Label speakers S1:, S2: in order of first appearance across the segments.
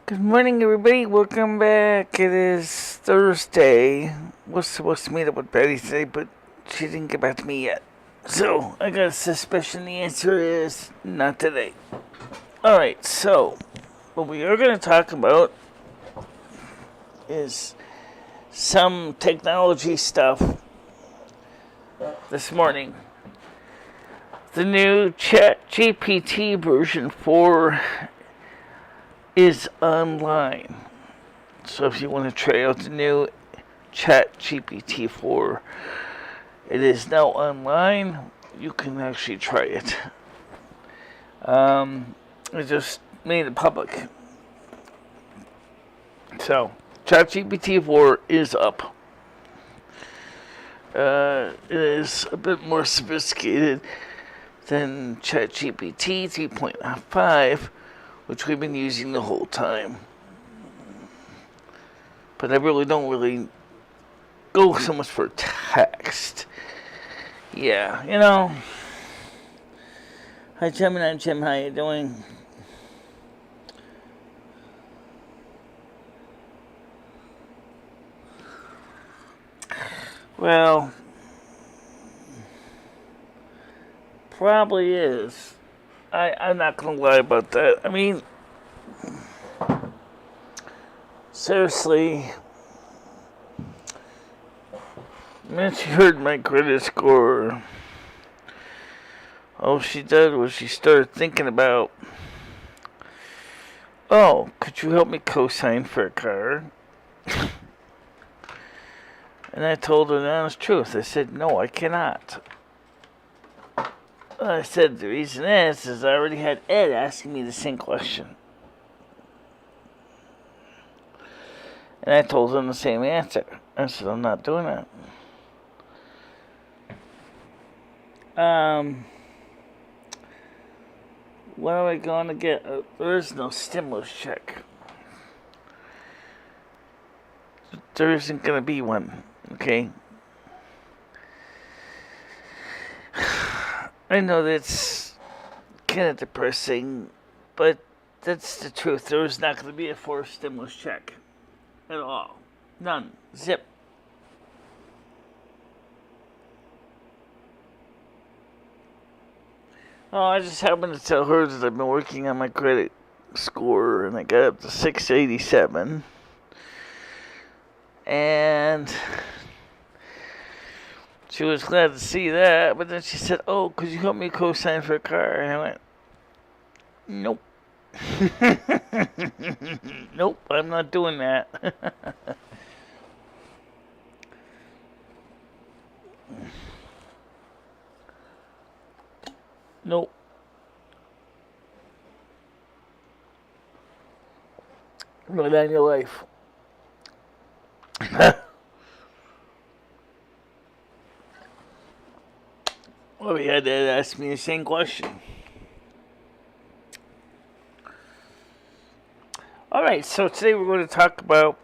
S1: Good morning, everybody. Welcome back. It is Thursday. Was supposed to meet up with Betty today, but she didn't get back to me yet. So, I got a suspicion the answer is not today. Alright, so, what we are going to talk about is some technology stuff this morning. The new ChatGPT version 4 is online. So if you want to try out the new ChatGPT 4, it is now online. You can actually try it. I just made it public. So, ChatGPT 4 is up. It is a bit more sophisticated than ChatGPT 3.5, which we've been using the whole time. But I really don't go so much for text. Yeah, you know. Hi, Gemini Jim, how you doing? Well, probably is. I'm not going to lie about that. I mean, seriously, when she heard my credit score, all she did was she started thinking about, oh, could you help me co-sign for a car? And I told her the honest truth. I said, no, I cannot. I said, the reason is I already had Ed asking me the same question. And I told him the same answer. I said, I'm not doing that. What are we going to get? There is no stimulus check. There isn't going to be one, okay? I know that's kind of depressing, but that's the truth. There is not going to be a forced stimulus check at all. None. Zip. Oh, I just happened to tell her that I've been working on my credit score, and I got up to 687. And she was glad to see that, but then she said, oh, could you help me co-sign for a car? And I went, nope. Nope, I'm not doing that. Nope. Not on your life. Well, we had to ask me the same question. Alright, so today we're going to talk about,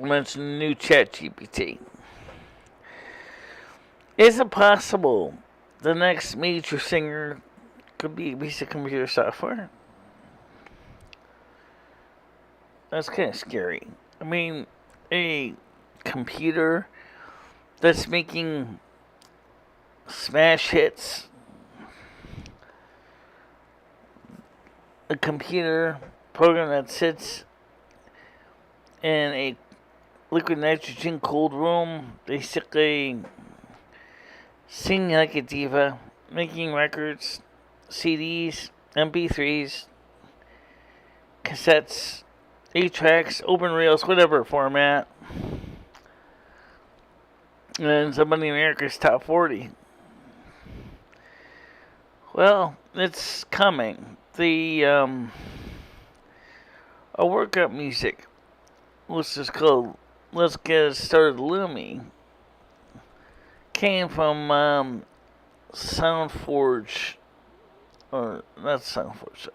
S1: I mentioned the new ChatGPT. Is it possible the next major singer could be a piece of computer software? That's kind of scary. I mean, a computer that's making smash hits, a computer program that sits in a liquid nitrogen cooled room, basically singing like a diva, making records, CDs, MP3s, cassettes, 8-tracks, open rails, whatever format, and somebody in America's top 40. Well, it's coming. A workout music, which is called Let's Get It Started Lumi, came from SoundForge, or not SoundForge,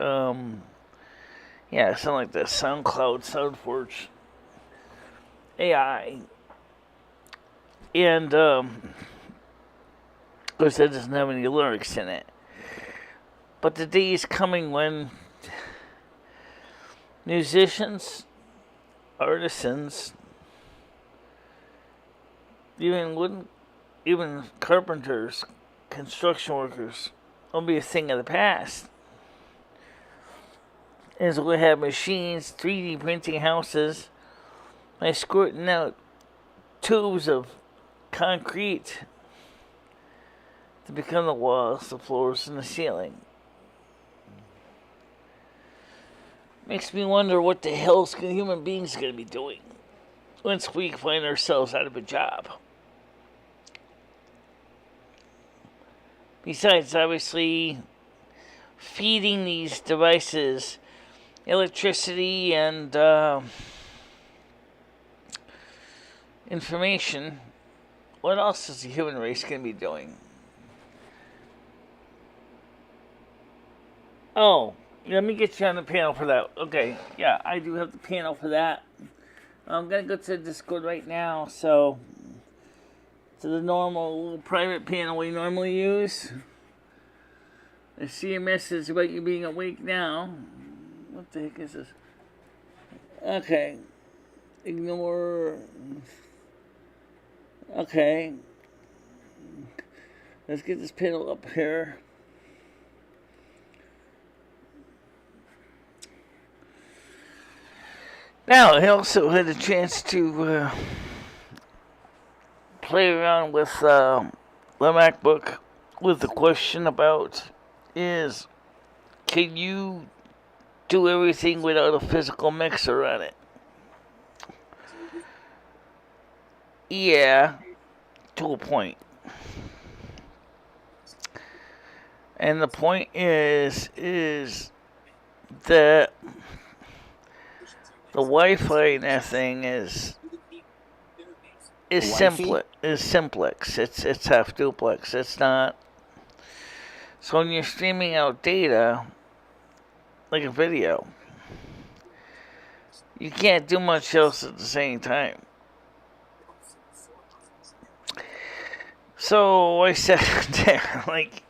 S1: yeah, something like that, SoundCloud, SoundForge, AI, and, of course that doesn't have any lyrics in it, but the day is coming when musicians, artisans, even carpenters, construction workers will be a thing of the past. And so we have machines 3D printing houses by squirting out tubes of concrete to become the walls, the floors, and the ceiling. Makes me wonder what the hell human beings are going to be doing once we find ourselves out of a job. Besides, obviously, feeding these devices electricity and information, what else is the human race going to be doing? Oh, let me get you on the panel for that. Okay, yeah, I do have the panel for that. I'm going to go to the Discord right now, so to the normal little private panel we normally use. I see a message about you being awake now. What the heck is this? Okay. Ignore. Okay. Let's get this panel up here. Now, I also had a chance to play around with the MacBook with the question about can you do everything without a physical mixer on it? Yeah, to a point. And the point is that the Wi-Fi in that thing is simplex. It's half duplex. It's not. So when you're streaming out data, like a video, you can't do much else at the same time. So I sat there, like,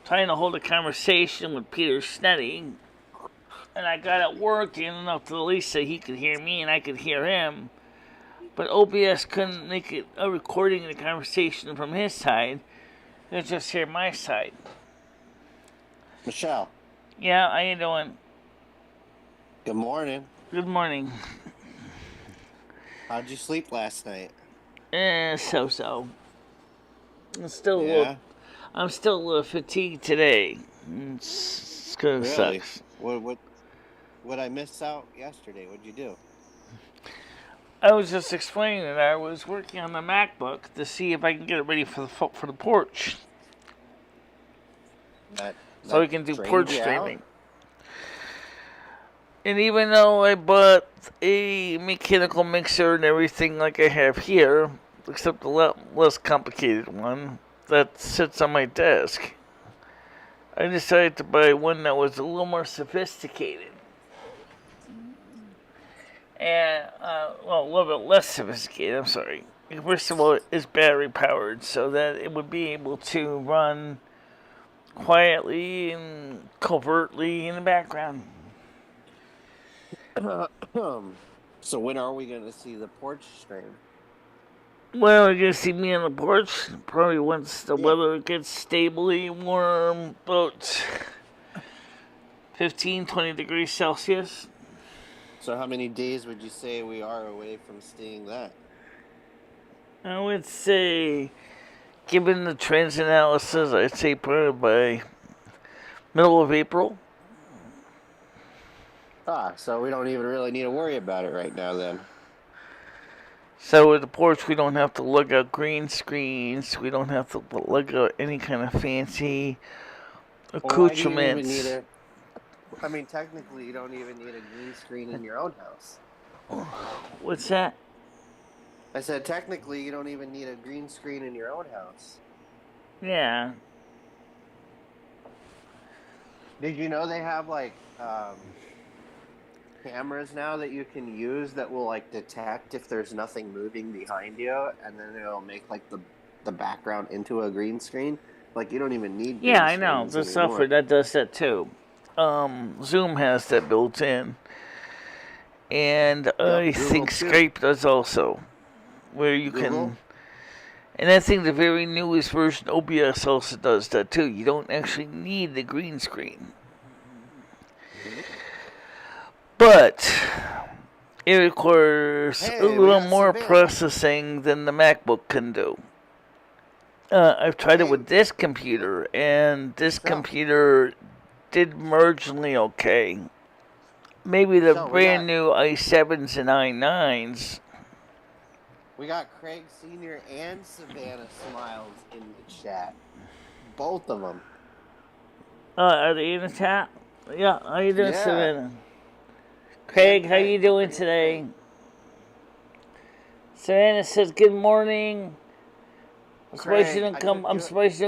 S1: trying to hold a conversation with Peter Snetty, and I got it working enough to at least say he could hear me and I could hear him. But OBS couldn't make it a recording of the conversation from his side. It just hear my side.
S2: Michelle.
S1: Yeah, how you doing?
S2: Good morning.
S1: Good morning.
S2: How'd you sleep last night?
S1: So. I'm still a little fatigued today. It's kind of sucks.
S2: What I missed out yesterday? What'd you do?
S1: I was just explaining that I was working on the MacBook to see if I can get it ready for the porch. So we can do porch streaming. And even though I bought a mechanical mixer and everything like I have here, except a lot less complicated one that sits on my desk, I decided to buy one that was a little more sophisticated. And, a little bit less sophisticated, I'm sorry. First of all, it's battery powered, so that it would be able to run quietly and covertly in the background.
S2: So when are we going to see the porch stream?
S1: Well, you're going to see me on the porch probably once the weather gets stably warm, about 15, 20 degrees Celsius.
S2: So how many days would you say we are away from seeing that?
S1: I would say, given the trends analysis, I'd say probably by middle of April.
S2: So we don't even really need to worry about it right now then.
S1: So with the porch, we don't have to lug out green screens. We don't have to lug out any kind of fancy accoutrements.
S2: Technically, you don't even need a green screen in your own house.
S1: What's that?
S2: I said, technically, you don't even need a green screen in your own house.
S1: Yeah.
S2: Did you know they have, cameras now that you can use that will, detect if there's nothing moving behind you, and then it'll make, the background into a green screen? You don't even need green
S1: I know. The software that does that, too. Zoom has that built in. And I think
S2: too.
S1: Skype does also, where you can. And I think the very newest version OBS also does that too. You don't actually need the green screen. But it requires a little more processing than the MacBook can do. I've tried it with this computer, and this computer did marginally okay. Maybe the brand new i7s and i9s.
S2: We got Craig Sr. and Savannah Smiles in the chat. Both of them.
S1: Are they in the chat? Yeah, how you doing, Savannah? Craig, how you doing today? Savannah says, good morning. I'm surprised you don't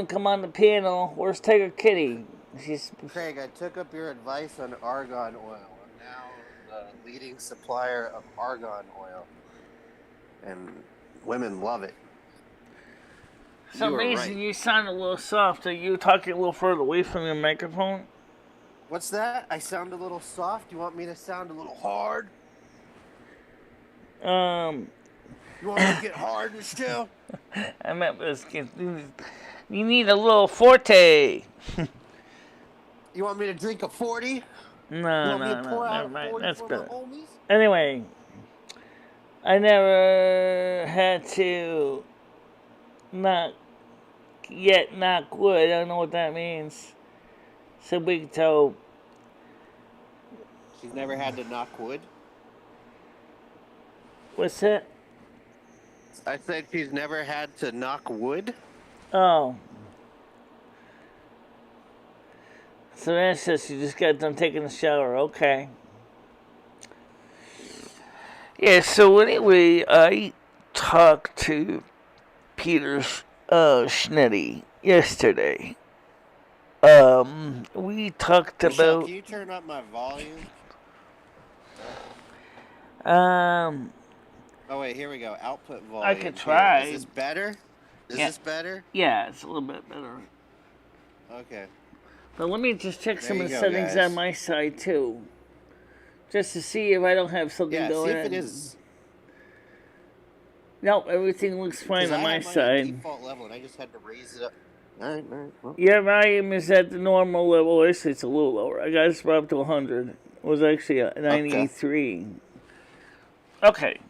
S1: come on the panel. Where's Tiger Kitty?
S2: Craig, I took up your advice on argan oil. I'm now the leading supplier of argan oil. And women love it.
S1: For some reason, you sound a little soft. Are you talking a little further away from your microphone?
S2: What's that? I sound a little soft? You want me to sound a little hard? You want me to get hard, Michelle?
S1: I meant this. You need a little forte.
S2: You want me to drink a 40?
S1: No, never mind. That's better. Anyway, I never had to knock wood. I don't know what that means. So big toe.
S2: She's never had to knock wood?
S1: What's that?
S2: I said she's never had to knock wood?
S1: Oh. So that says she just got done taking a shower. Okay. Yeah, so anyway, I talked to Peter Schnetty yesterday. We talked
S2: Michelle,
S1: about...
S2: Can you turn up my volume? Oh, wait, here we go. Output volume.
S1: I could try.
S2: Is this better? Is this better?
S1: Yeah, it's a little bit better.
S2: Okay.
S1: But let me just check some of the settings on my side, too. Just to see if I don't have something going on.
S2: Yeah, see if it is.
S1: Nope, everything looks fine on my side.
S2: Default level, and I just had to raise it up. All right. Well.
S1: Your volume is at the normal level. Actually, it's a little lower. I got it up to 100. It was actually a 93. Okay.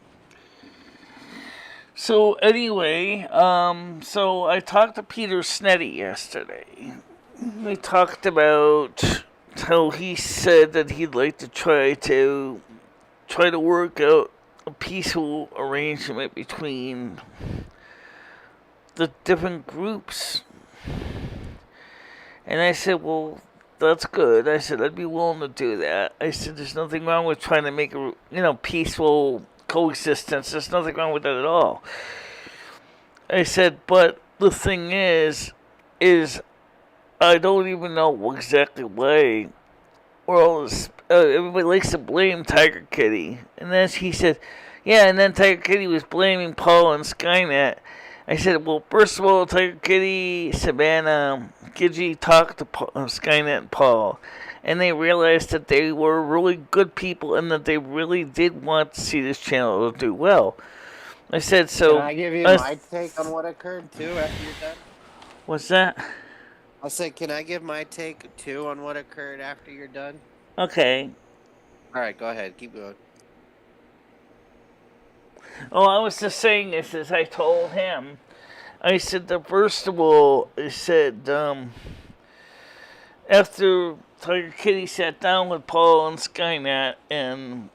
S1: So anyway, so I talked to Peter Schnetty yesterday. We talked about how he said that he'd like to try to work out a peaceful arrangement between the different groups. And I said, well, that's good. I said, I'd be willing to do that. I said, there's nothing wrong with trying to make a, peaceful coexistence. There's nothing wrong with that at all. I said, but the thing is I don't even know exactly why everybody likes to blame Tiger Kitty. And then he said, yeah, and then Tiger Kitty was blaming Paul and Skynet. I said, well, first of all, Tiger Kitty, Savannah, Gidgey talked to Skynet and Paul, and they realized that they were really good people and that they really did want to see this channel do well. I said, so...
S2: Can I give you my take on what occurred, too, after you're done?
S1: What's that?
S2: I said, can I give my take, too, on what occurred after you're done?
S1: Okay.
S2: All right, go ahead. Keep going.
S1: Oh, I was just saying this as I told him. I said that first of all, I said, after Tiger Kitty sat down with Paul and Skynet and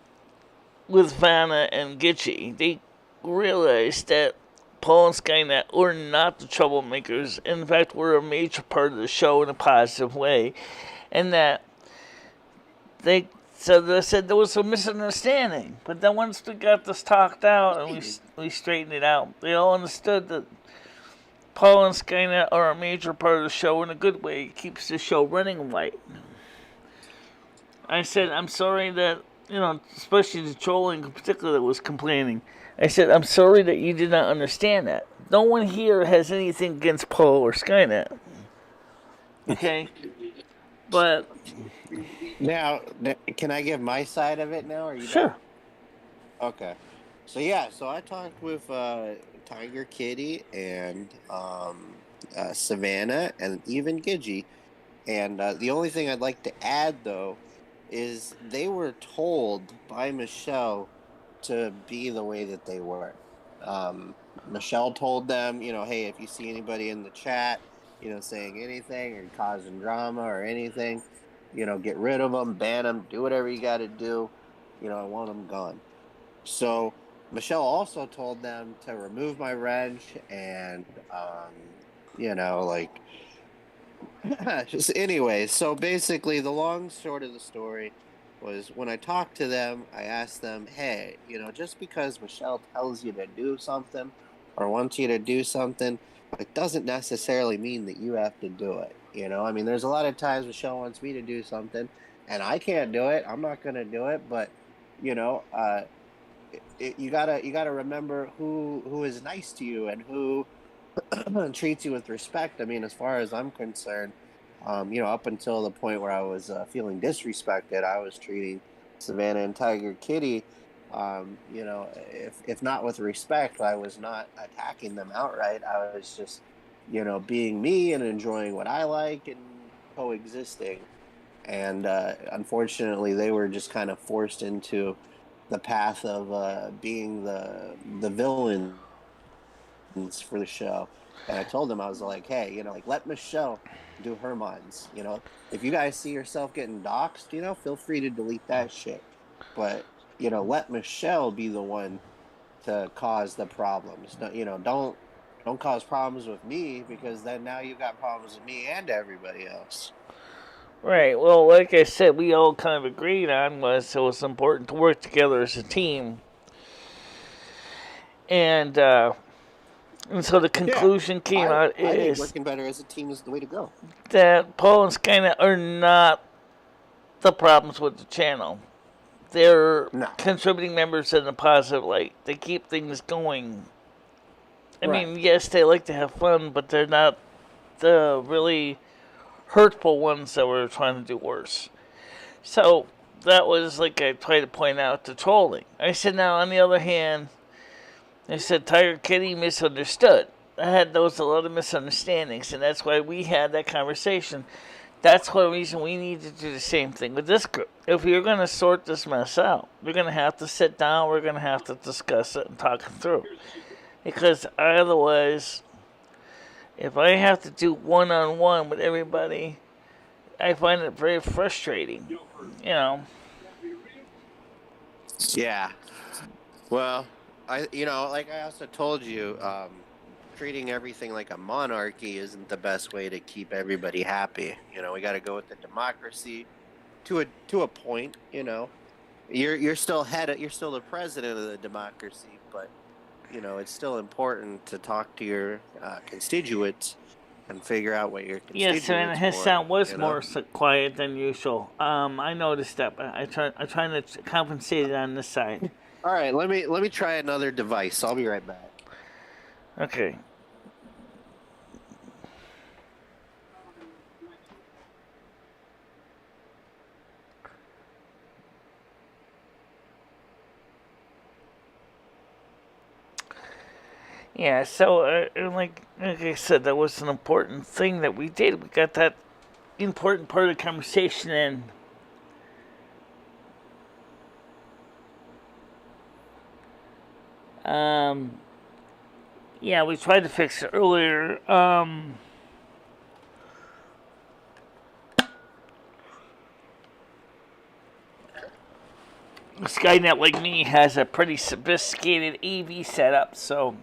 S1: with Vanna and Gitchy, they realized that Paul and Skynet were not the troublemakers. In fact, were a major part of the show in a positive way. And that they said there was a misunderstanding. But then once we got this talked out and we straightened it out, they all understood that Paul and Skynet are a major part of the show in a good way. It keeps the show running right. I said, I'm sorry that, especially the trolling in particular that was complaining. I said, I'm sorry that you did not understand that. No one here has anything against Paul or Skynet. Okay? But...
S2: Now, can I give my side of it now? Or
S1: sure.
S2: Okay. So yeah, so I talked with Tiger Kitty and Savannah and even Gidgy, and the only thing I'd like to add though is they were told by Michelle to be the way that they were. Um, Michelle told them, hey, if you see anybody in the chat, saying anything or causing drama or anything, get rid of them, ban them, do whatever you got to do. I want them gone. So Michelle also told them to remove my wrench and, like, just anyway. So basically, the long short of the story was when I talked to them, I asked them, hey, just because Michelle tells you to do something or wants you to do something, it doesn't necessarily mean that you have to do it. I mean, there's a lot of times Michelle wants me to do something and I can't do it. I'm not going to do it, but you know, uh, you gotta remember who is nice to you and who treats you with respect. I mean, as far as I'm concerned, up until the point where I was feeling disrespected, I was treating Savannah and Tiger Kitty, if not with respect, I was not attacking them outright. I was just, being me and enjoying what I like and coexisting. And unfortunately, they were just kind of forced into the path of being the villains for the show. And I told them, I was like, hey, let Michelle do her minds. If you guys see yourself getting doxxed, feel free to delete that shit. But let Michelle be the one to cause the problems. Don't cause problems with me, because then now you got problems with me and everybody else.
S1: Right. Well, like I said, we all kind of agreed on was it was important to work together as a team, and and so the
S2: Yeah,
S1: conclusion came out
S2: I think
S1: is
S2: working better as a team is the way to go.
S1: that Paul and Skynet are not the problems with the channel. They're
S2: No,
S1: contributing members in a positive light. They keep things going. I
S2: right.
S1: mean, yes, they like to have fun, but they're not the really hurtful ones that were trying to do worse. So that was like I tried to point out the trolling. I said, now on the other hand, I said Tiger Kitty misunderstood. I had those a lot of misunderstandings, and that's why we had that conversation. That's the reason we need to do the same thing with this group. If you're going to sort this mess out, we're going to have to sit down, we're going to have to discuss it and talk it through. Because otherwise, if I have to do one-on-one with everybody, I find it very frustrating. You know.
S2: Yeah. Well, like I also told you, treating everything like a monarchy isn't the best way to keep everybody happy. We got to go with the democracy to a point. You're still you're still the president of the democracy, but it's still important to talk to your constituents and figure out what your
S1: Yes, and
S2: constituents
S1: his
S2: want.
S1: sound was more quiet than usual. I noticed that, but I'm trying to compensate it on this side.
S2: All right, let me try another device. I'll be right back.
S1: Okay. Yeah, so like I said, that was an important thing that we did. We got that important part of the conversation in. Yeah, we tried to fix it earlier. Skynet, like me, has a pretty sophisticated AV setup, so.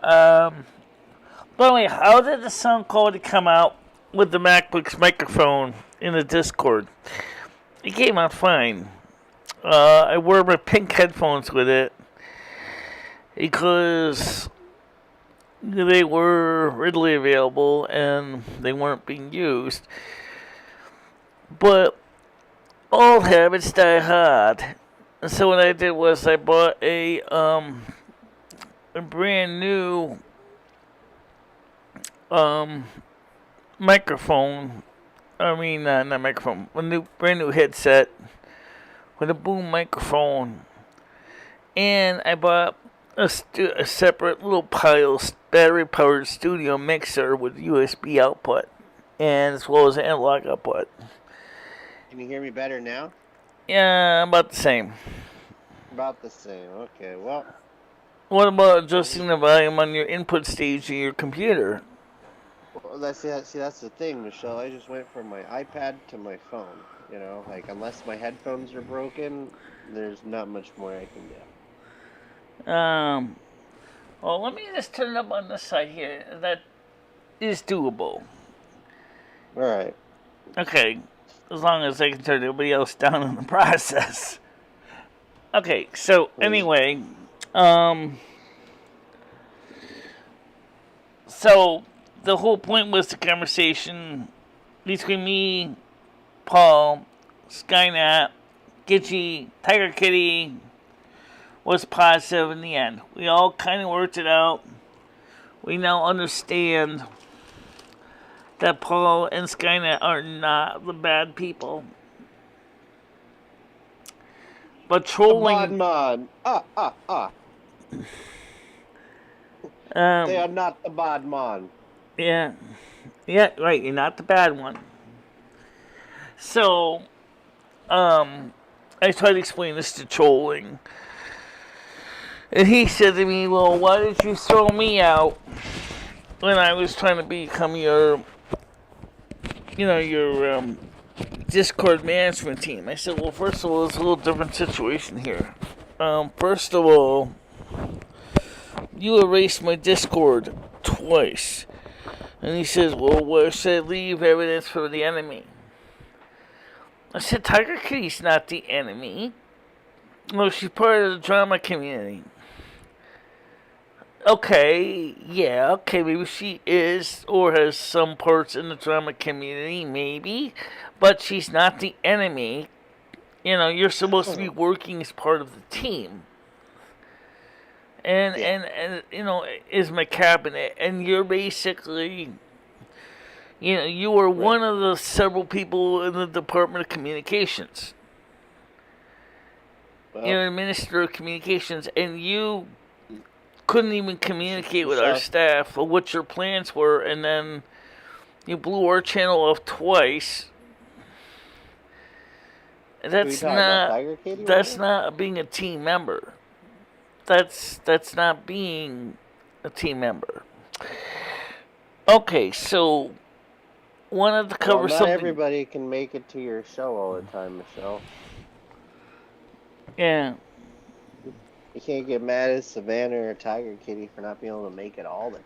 S1: By the way, how did the sound quality come out with the MacBook's microphone in the Discord? It came out fine. I wore my pink headphones with it because they were readily available and they weren't being used. But old habits die hard. And so what I did was I bought a brand new brand new headset with a boom microphone, and I bought a separate little battery-powered studio mixer with USB output, and as well as analog output.
S2: Can you hear me better now?
S1: Yeah, about the same.
S2: About the same. Okay, well.
S1: What about adjusting the volume on your input stage of your computer?
S2: Well, that's the thing, Michelle. I just went from my iPad to my phone. You know, like, unless my headphones are broken, there's not much more I can do.
S1: Well, let me just turn it up on this side here. That is doable.
S2: Alright.
S1: Okay, as long as I can turn everybody else down in the process. Okay, so anyway, so the whole point was the conversation between me, Paul, Skynet, Gitchy, Tiger Kitty was positive in the end. We all kind of worked it out. We now understand that Paul and Skynet are not the bad people. But trolling...
S2: The bad man. They are not the bad man.
S1: Yeah. Yeah, right. You're not the bad one. So, I tried to explain this to trolling. And he said to me, well, why did you throw me out when I was trying to become your Discord management team? I said, well, first of all, it's a little different situation here. First of all, you erased my Discord twice. And he says, well, where should I leave evidence for the enemy? I said, Tiger Kitty's not the enemy. No, she's part of the drama community. Okay, maybe she is or has some parts in the drama community, maybe. But she's not the enemy. You know, you're supposed to be working as part of the team. And you know, is my cabinet. And you're basically, you know, you are one of the several people in the Department of Communications. Well, you're Minister of Communications, and you couldn't even communicate with our staff of what your plans were, and then you blew our channel off twice. That's not being a team member. That's not being a team member. Okay, so wanted to cover something.
S2: Not everybody can make it to your show all the time, Michelle.
S1: Yeah.
S2: You can't get mad at Savannah or Tiger Kitty for not being able to make it all the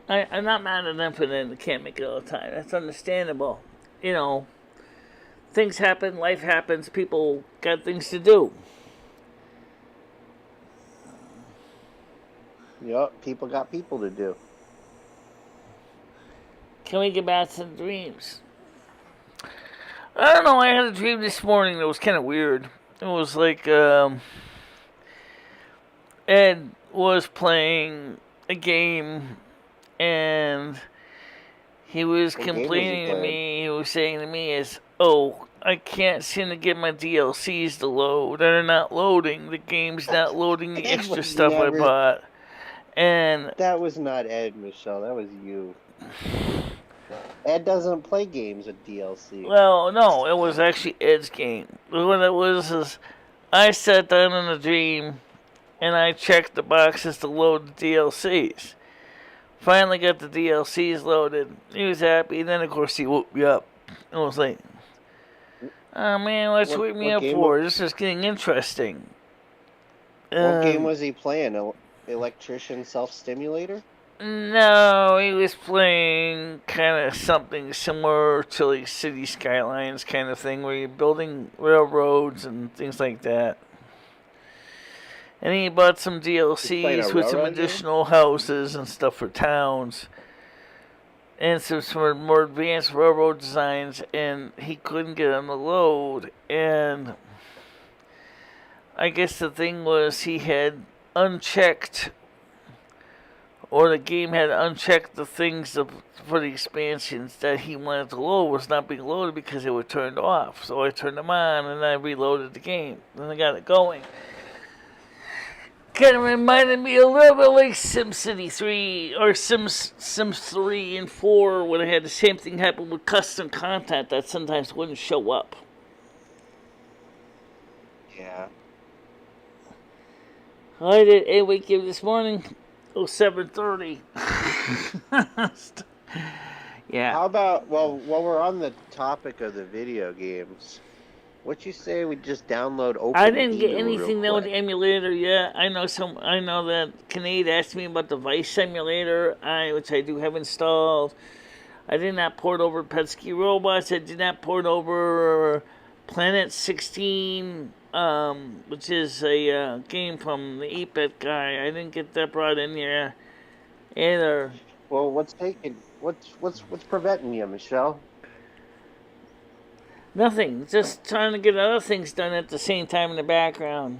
S1: time. I'm not mad at them for them that can't make it all the time. That's understandable. You know, things happen, life happens, people got things to do.
S2: Yup, people got people to do.
S1: Can we get back to the dreams? I don't know, I had a dream this morning that was kind of weird. It was like, Ed was playing a game, and he was complaining to me, he was saying to me is, oh, I can't seem to get my DLCs to load. They're not loading. The game's not loading the extra stuff I bought. And
S2: that was not Ed, Michelle. That was you. Ed doesn't play games with DLC.
S1: Well, no, it was actually Ed's game. What it was is, I sat down in a dream, and I checked the boxes to load the DLCs. Finally got the DLCs loaded. He was happy. And then, of course, he woke me up. And was like, oh, man, what's you wake me up for? This is getting interesting.
S2: What game was he playing? Electrician Self-Stimulator?
S1: No, he was playing kind of something similar to like City Skylines kind of thing, where you're building railroads and things like that. And he bought some DLCs with some additional houses and stuff for towns. And some more advanced railroad designs, and he couldn't get them to load. And I guess the thing was he had unchecked or the game had unchecked the things for the expansions that he wanted to load was not being loaded because they were turned off. So I turned them on and I reloaded the game. Then I got it going. Kind of reminded me a little bit like SimCity 3 or Sims 3 and 4 when I had the same thing happen with custom content that sometimes wouldn't show up.
S2: Yeah.
S1: I did a wake up this morning, 7:30. Yeah.
S2: How about, well, while we're on the topic of the video games, what you say we just download Open
S1: I didn't get
S2: Emu
S1: anything
S2: real
S1: done with
S2: quick?
S1: the emulator yet. I know that Kinade asked me about the Vice emulator, which I do have installed. I did not port over Pesky Robots. I did not port over Planet 16, which is a game from the 8-bit guy. I didn't get that brought in here either.
S2: Well, what's preventing you, Michelle?
S1: Nothing. Just trying to get other things done at the same time in the background.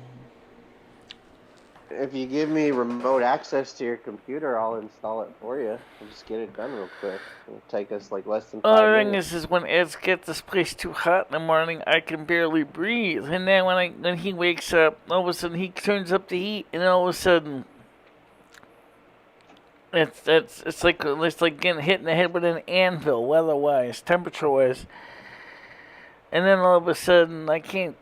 S2: If you give me remote access to your computer, I'll install it for you. We'll just get it done real quick. It'll take us like less than 5
S1: The thing
S2: minutes.
S1: is when Ed gets this place too hot in the morning, I can barely breathe. And then when he wakes up, all of a sudden he turns up the heat, and all of a sudden it's like getting hit in the head with an anvil, weather-wise, temperature-wise. And then all of a sudden I can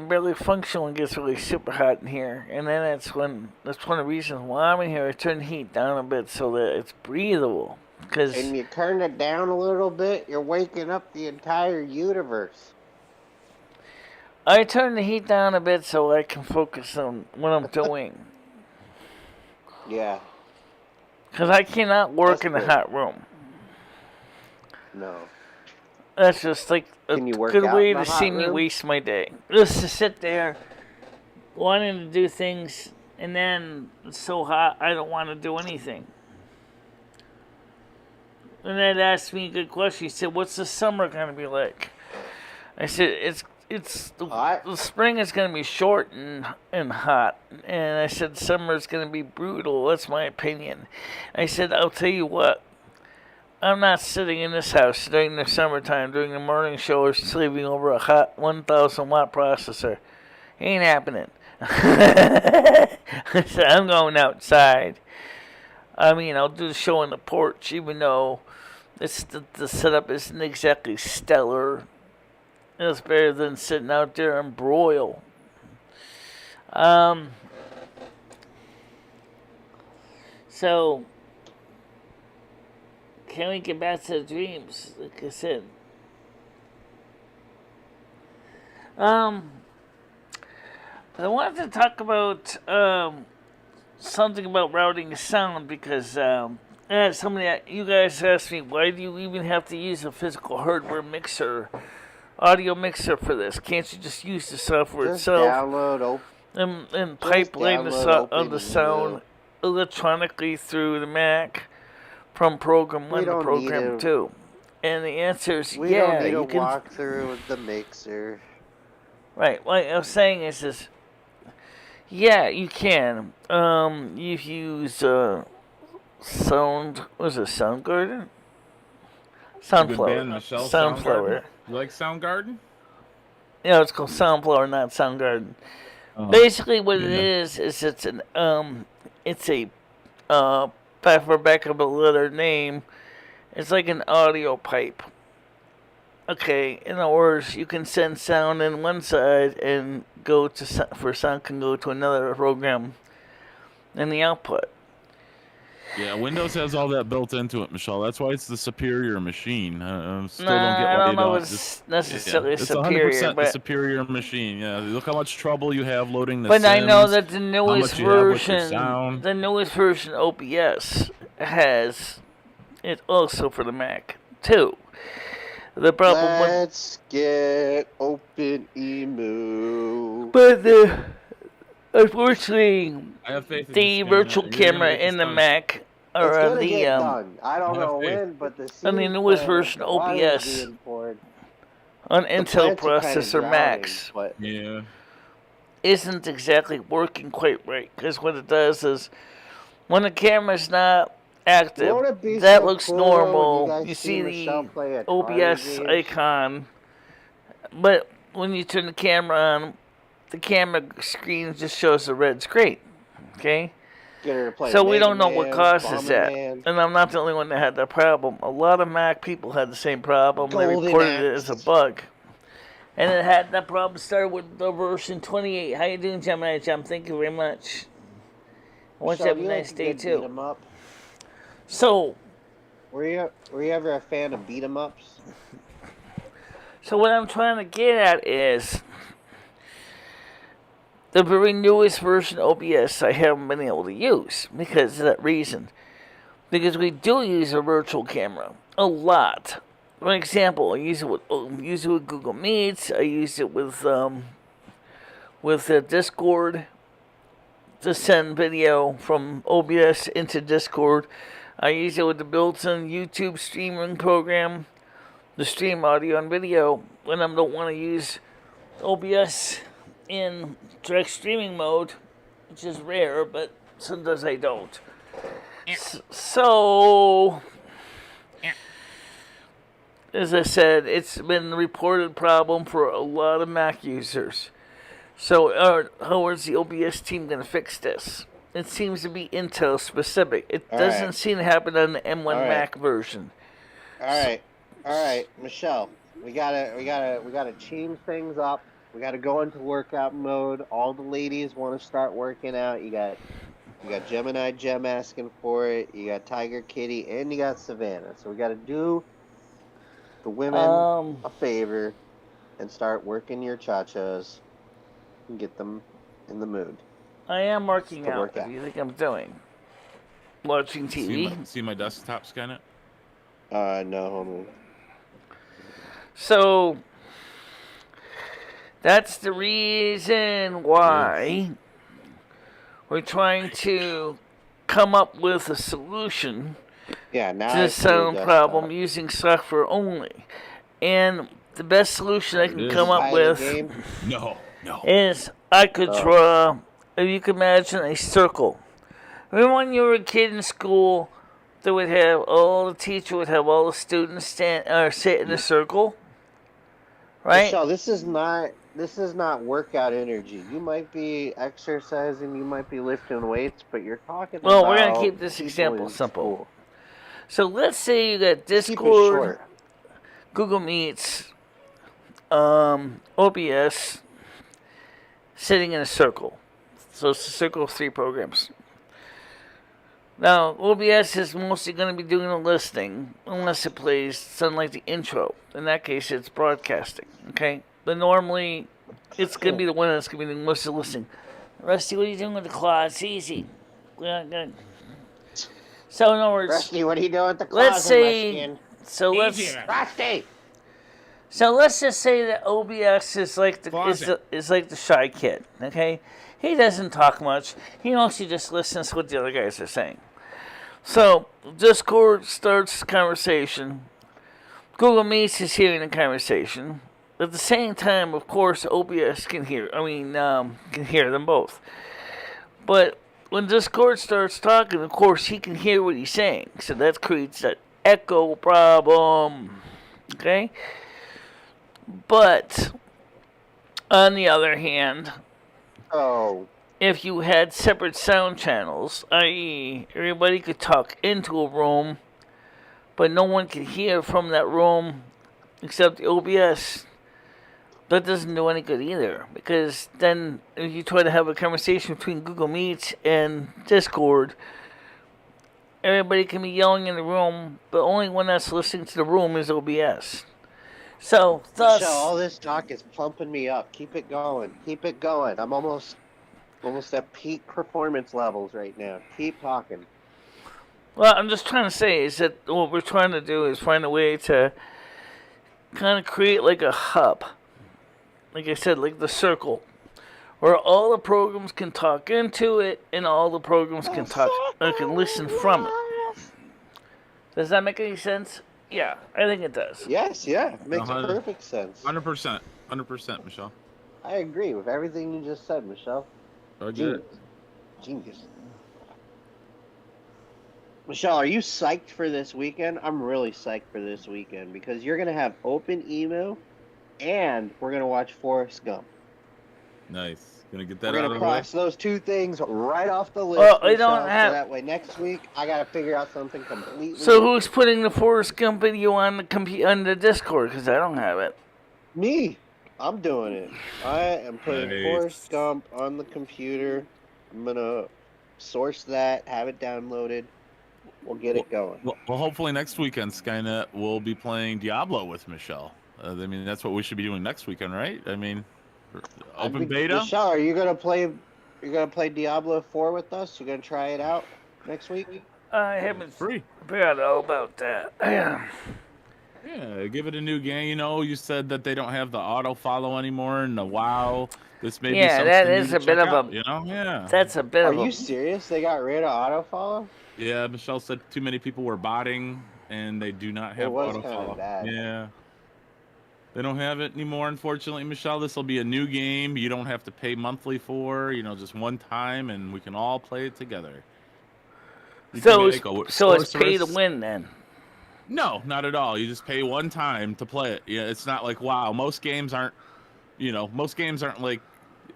S1: barely function when it gets really super hot in here. And then that's one of the reasons why I'm in here. I turn the heat down a bit so that it's breathable.
S2: And you turn it down a little bit, you're waking up the entire universe.
S1: I turn the heat down a bit so I can focus on what I'm doing.
S2: Yeah.
S1: Because I cannot work in a hot room.
S2: No.
S1: That's just like a good way to see me waste my day. Just to sit there wanting to do things, and then it's so hot I don't want to do anything. And Ed asked me a good question. He said, "What's the summer going to be like?" I said, the spring is going to be short and hot. And I said, summer is going to be brutal. That's my opinion. I said, I'll tell you what. I'm not sitting in this house during the summertime, during the morning show, or sleeping over a hot 1,000 watt processor. Ain't happening. I said, I'm going outside. I mean, I'll do the show on the porch, even though the setup isn't exactly stellar. It's better than sitting out there and broil. So, can we get back to the dreams? Like I said. I wanted to talk about something about routing sound because you guys asked me, why do you even have to use a physical hardware mixer, audio mixer for this? Can't you just use the software itself and pipeline the sound electronically through the Mac from program 1 to program 2? And the answer is
S2: we don't need a walkthrough with the mixer.
S1: Right. What I was saying is yeah, you can. You use Soundgarden? Soundflower.
S3: You like Soundgarden?
S1: Yeah, it's called Soundflower, not Soundgarden. Basically, what it is it's a for back of a letter name. It's like an audio pipe. Okay, in other words, you can send sound in one side and sound can go to another program in the output.
S3: Yeah, Windows has all that built into it, Michelle. That's why it's the superior machine.
S1: I don't know if it's necessarily superior.
S3: It's 100%
S1: but
S3: the superior machine. Yeah, look how much trouble you have loading the
S1: But
S3: Sims,
S1: I know that the newest version OBS has it also for the Mac too. The problem
S2: Let's get Open Emu.
S1: But unfortunately, the virtual camera in the Mac or
S2: I don't know when, but the
S1: newest version OBS on Intel processor Macs isn't exactly working quite right, because what it does is when the camera's not active,
S2: Won't it be
S1: that
S2: so
S1: looks
S2: cool, though, when
S1: normal.
S2: you guys
S1: You
S2: see Michelle
S1: the
S2: play Atari
S1: OBS
S2: games?
S1: icon, but when you turn the camera on, the camera screen just shows the red screen. Okay?
S2: Get her to play
S1: So we
S2: Mega
S1: don't know what
S2: Man,
S1: causes that.
S2: Bomberman,
S1: And I'm not the only one that had that problem. A lot of Mac people had the same problem. They
S2: Golden
S1: reported it
S2: Axe.
S1: as a bug. And it had that problem started with the version 28. How you doing, Gemini Jam? Thank you very much. I want you to have a nice day, too.
S2: Beat 'em up?
S1: So,
S2: Were you ever a fan of beat 'em ups?
S1: so what I'm trying to get at is the very newest version of OBS I haven't been able to use because of that reason. Because we do use a virtual camera a lot. For example, I use it with Google Meets. I use it with Discord to send video from OBS into Discord. I use it with the built-in YouTube streaming program to stream audio and video when I don't want to use OBS in direct streaming mode, which is rare, but sometimes I don't. So, as I said, it's been a reported problem for a lot of Mac users. So, how is the OBS team going to fix this? It seems to be Intel specific. It doesn't seem to happen on the M1 Mac version.
S2: All right, Michelle. We gotta change things up. We gotta go into workout mode. All the ladies want to start working out. You got Gemini Gem asking for it. You got Tiger Kitty, and you got Savannah. So we gotta do the women a favor and start working your cha-chas and get them in the mood.
S1: I am working out. What do you think I'm doing? Watching TV?
S3: See my desktop scan it?
S2: No, hold on.
S1: So, that's the reason why we're trying to come up with a solution to the sound problem using software only. And the best solution I can come up with is I could draw, if you can imagine, a circle. Remember when you were a kid in school, they would have the teacher would have all the students sit in a circle, right?
S2: Michelle, this is not workout energy. You might be exercising, you might be lifting weights, but you're talking about.
S1: Well, we're gonna keep this example simple. School. So let's say you got Discord, Google Meets, OBS, sitting in a circle. So it's a circle of 3 programs. Now, OBS is mostly going to be doing the listening, unless it plays something like the intro. In that case, it's broadcasting, okay? But normally, it's going to be the one that's going to be doing most of the listening. Rusty, what are you doing with the claw? It's easy. So, in other words...
S2: Rusty, what are you doing with the claws? Let's say...
S1: Rusty! So let's just say that OBS is like the shy kid, okay? He doesn't talk much. He mostly just listens to what the other guys are saying. So Discord starts the conversation. Google Meets is hearing the conversation. At the same time, of course, OBS can hear them both. But when Discord starts talking, of course, he can hear what he's saying. So that creates that echo problem, okay? But, on the other hand, if you had separate sound channels, i.e., everybody could talk into a room, but no one could hear from that room except the OBS, that doesn't do any good either. Because then, if you try to have a conversation between Google Meets and Discord, everybody can be yelling in the room, but only one that's listening to the room is OBS. So, thus...
S2: Michelle, all this talk is pumping me up. Keep it going. Keep it going. I'm almost at peak performance levels right now. Keep talking.
S1: Well, I'm just trying to say is that what we're trying to do is find a way to kind of create like a hub. Like I said, like the circle. Where all the programs can talk into it and all the programs can can listen from it. Does that make any sense? Yeah, I think it does.
S2: Yes, yeah. It makes perfect sense.
S3: 100%. 100%, Michelle.
S2: I agree with everything you just said, Michelle.
S3: Genius.
S2: Genius. Michelle, are you psyched for this weekend? I'm really psyched for this weekend because you're gonna have open email, and we're gonna watch Forrest Gump.
S3: Nice. Gonna get that
S2: We're
S3: out
S2: gonna
S3: of the way.
S2: cross those two things right off the
S1: Well,
S2: list,
S1: I don't
S2: Michelle. So
S1: have.
S2: that way next week I gotta figure out something completely
S1: So
S2: different.
S1: who's putting the Forrest Gump video on the on the Discord? Because I don't have it.
S2: Me. I'm doing it. I am putting
S3: Nice.
S2: Forrest Gump on the computer. I'm gonna source that, have it downloaded. We'll get it going.
S3: Well, hopefully next weekend, Skynet will be playing Diablo with Michelle. I mean, that's what we should be doing next weekend, right? I mean, open beta.
S2: Michelle, are you gonna play? You're gonna play Diablo 4 with us? You're gonna try it out next week?
S1: I haven't
S3: Free.
S1: forgot all about that. Yeah.
S3: Yeah, give it a new game. You know, you said that they don't have the auto follow anymore and the WoW. This may be something
S1: that
S3: new
S1: is
S3: to
S1: a bit
S3: check
S1: of
S3: out,
S1: a.
S3: you know, yeah.
S1: That's a bit
S2: Are
S1: of a.
S2: you serious? They got rid of autofollow?
S3: Yeah, Michelle said too many people were botting and they do not have
S2: It was
S3: auto
S2: kind
S3: follow.
S2: of bad.
S3: Yeah. They don't have it anymore, unfortunately, Michelle. This will be a new game. You don't have to pay monthly for, you know, just one time, and we can all play it together.
S1: So it's pay to win then.
S3: No, not at all. You just pay one time to play it. Yeah, it's not like WoW. Most games aren't like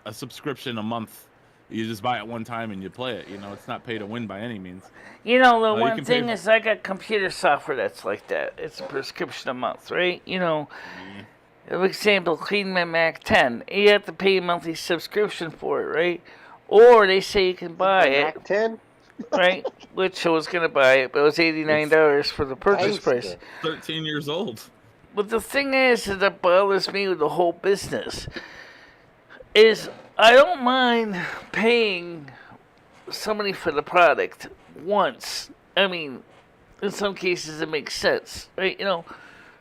S3: a subscription a month. You just buy it one time and you play it. You know, it's not pay to win by any means.
S1: You know, the
S3: you
S1: one
S3: can
S1: thing
S3: pay-
S1: is I got computer software that's like that. It's a prescription a month, right? You know, for example, clean my Mac 10. You have to pay a monthly subscription for it, right? Or they say you can buy it,
S2: Mac 10?
S1: right? Which I was going to buy it, but it was $89 for the purchase price.
S3: 13 years old.
S1: But the thing is that bothers me with the whole business is I don't mind paying somebody for the product once. I mean, in some cases it makes sense, right? You know,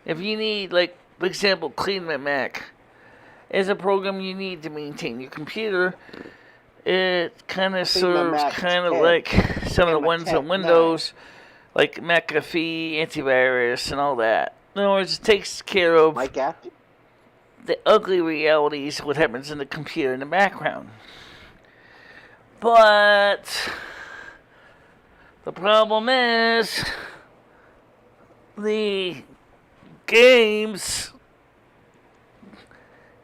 S1: if you need, like, for example, Clean My Mac is a program you need to maintain your computer. It kind of serves kind of like some of the ones on Windows, like McAfee, antivirus, and all that. In other words, it takes care of the ugly realities of what happens in the computer in the background. But the problem is the games,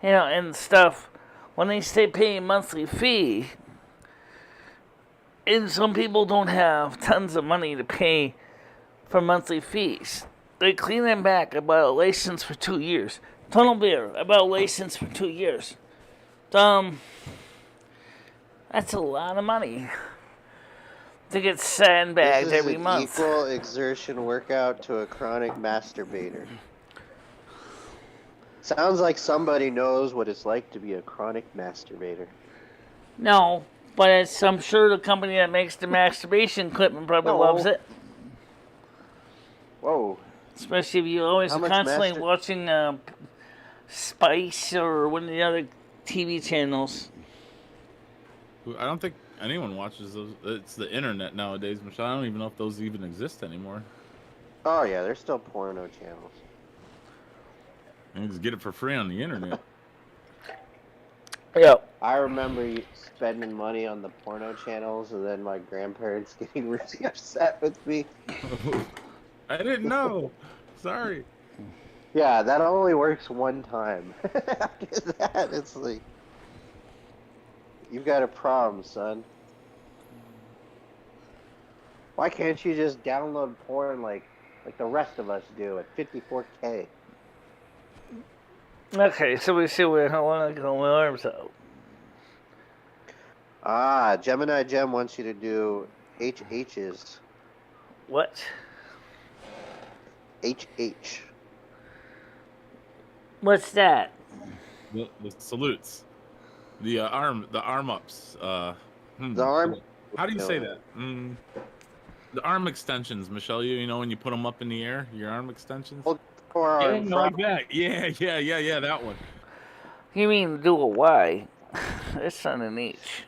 S1: you know, and stuff, when they stay paying a monthly fee, and some people don't have tons of money to pay for monthly fees. They clean them back about a license for 2 years. Tunnel Beer, about a license for 2 years. That's a lot of money to get sandbagged every month.
S2: This is an equal exertion workout to a chronic masturbator. Sounds like somebody knows what it's like to be a chronic masturbator.
S1: No, but I'm sure the company that makes the masturbation equipment probably loves it.
S2: Whoa.
S1: Especially if you're always constantly watching Spice or one of the other TV channels.
S3: I don't think anyone watches those. It's the internet nowadays, Michelle. I don't even know if those even exist anymore.
S2: Oh, yeah, there's still porno channels.
S3: You can just get it for free on the internet.
S1: Yeah.
S2: I remember spending money on the porno channels and then my grandparents getting really upset with me.
S3: I didn't know. Sorry.
S2: Yeah, that only works one time. After that, it's like, you've got a problem, son. Why can't you just download porn like the rest of us do at 54K?
S1: Okay, so we see where how long I can hold my arms out.
S2: Gemini Gem wants you to do HH's.
S1: What?
S2: HH.
S1: What's that?
S3: The salutes. The arm ups.
S2: The arm.
S3: How do you say that? The arm extensions, Michelle. You know when you put them up in the air, your arm extensions.
S2: Forearm.
S3: Yeah, like that. Yeah, that one.
S1: You mean do a Y? That's not an H.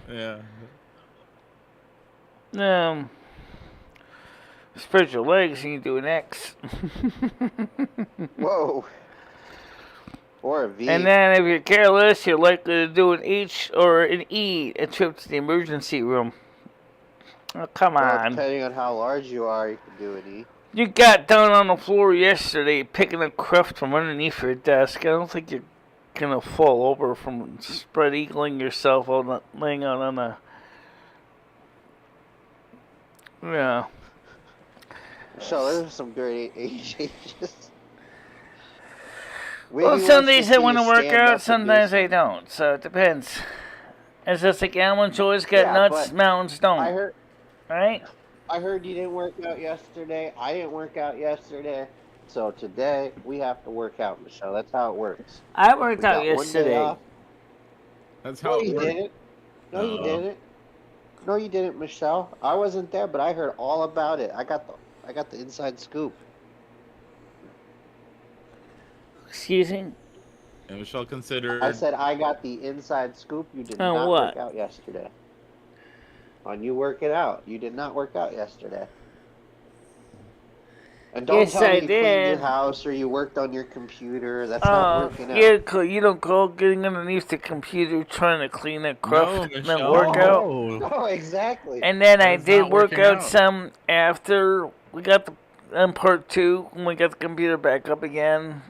S3: Yeah.
S1: Spread your legs and you do an X.
S2: Whoa. Or a V.
S1: And then if you're careless, you're likely to do an H or an E, a trip to the emergency room. Oh, come
S2: Well,
S1: on.
S2: depending on how large you are, you can do an E.
S1: You got down on the floor yesterday picking up cruft from underneath your desk. I don't think you're gonna fall over from spread eagling yourself on laying out on the. Yeah.
S2: So there's some great age changes.
S1: Well, some days I want to work out, sometimes I don't. So it depends. It's just like Alan Joy's got nuts, mountains don't.
S2: I heard.
S1: Right?
S2: I heard you didn't work out yesterday. I didn't work out yesterday. So today we have to work out, Michelle. That's how it works.
S1: I worked out yesterday.
S3: That's how it works.
S2: Didn't. No, you didn't. No, you didn't, Michelle. I wasn't there, but I heard all about it. I got the inside scoop.
S1: Excuse me?
S3: And Michelle considered.
S2: I said I got the inside scoop. You did not work out yesterday. On you working out. You did not work out yesterday. And don't tell me you cleaned your house or you worked on your computer. That's not working out.
S1: Yeah, you don't go getting underneath the computer trying to clean that cruft and then work out.
S2: No, exactly.
S1: And then I did work out some after we got the part 2 when we got the computer back up again.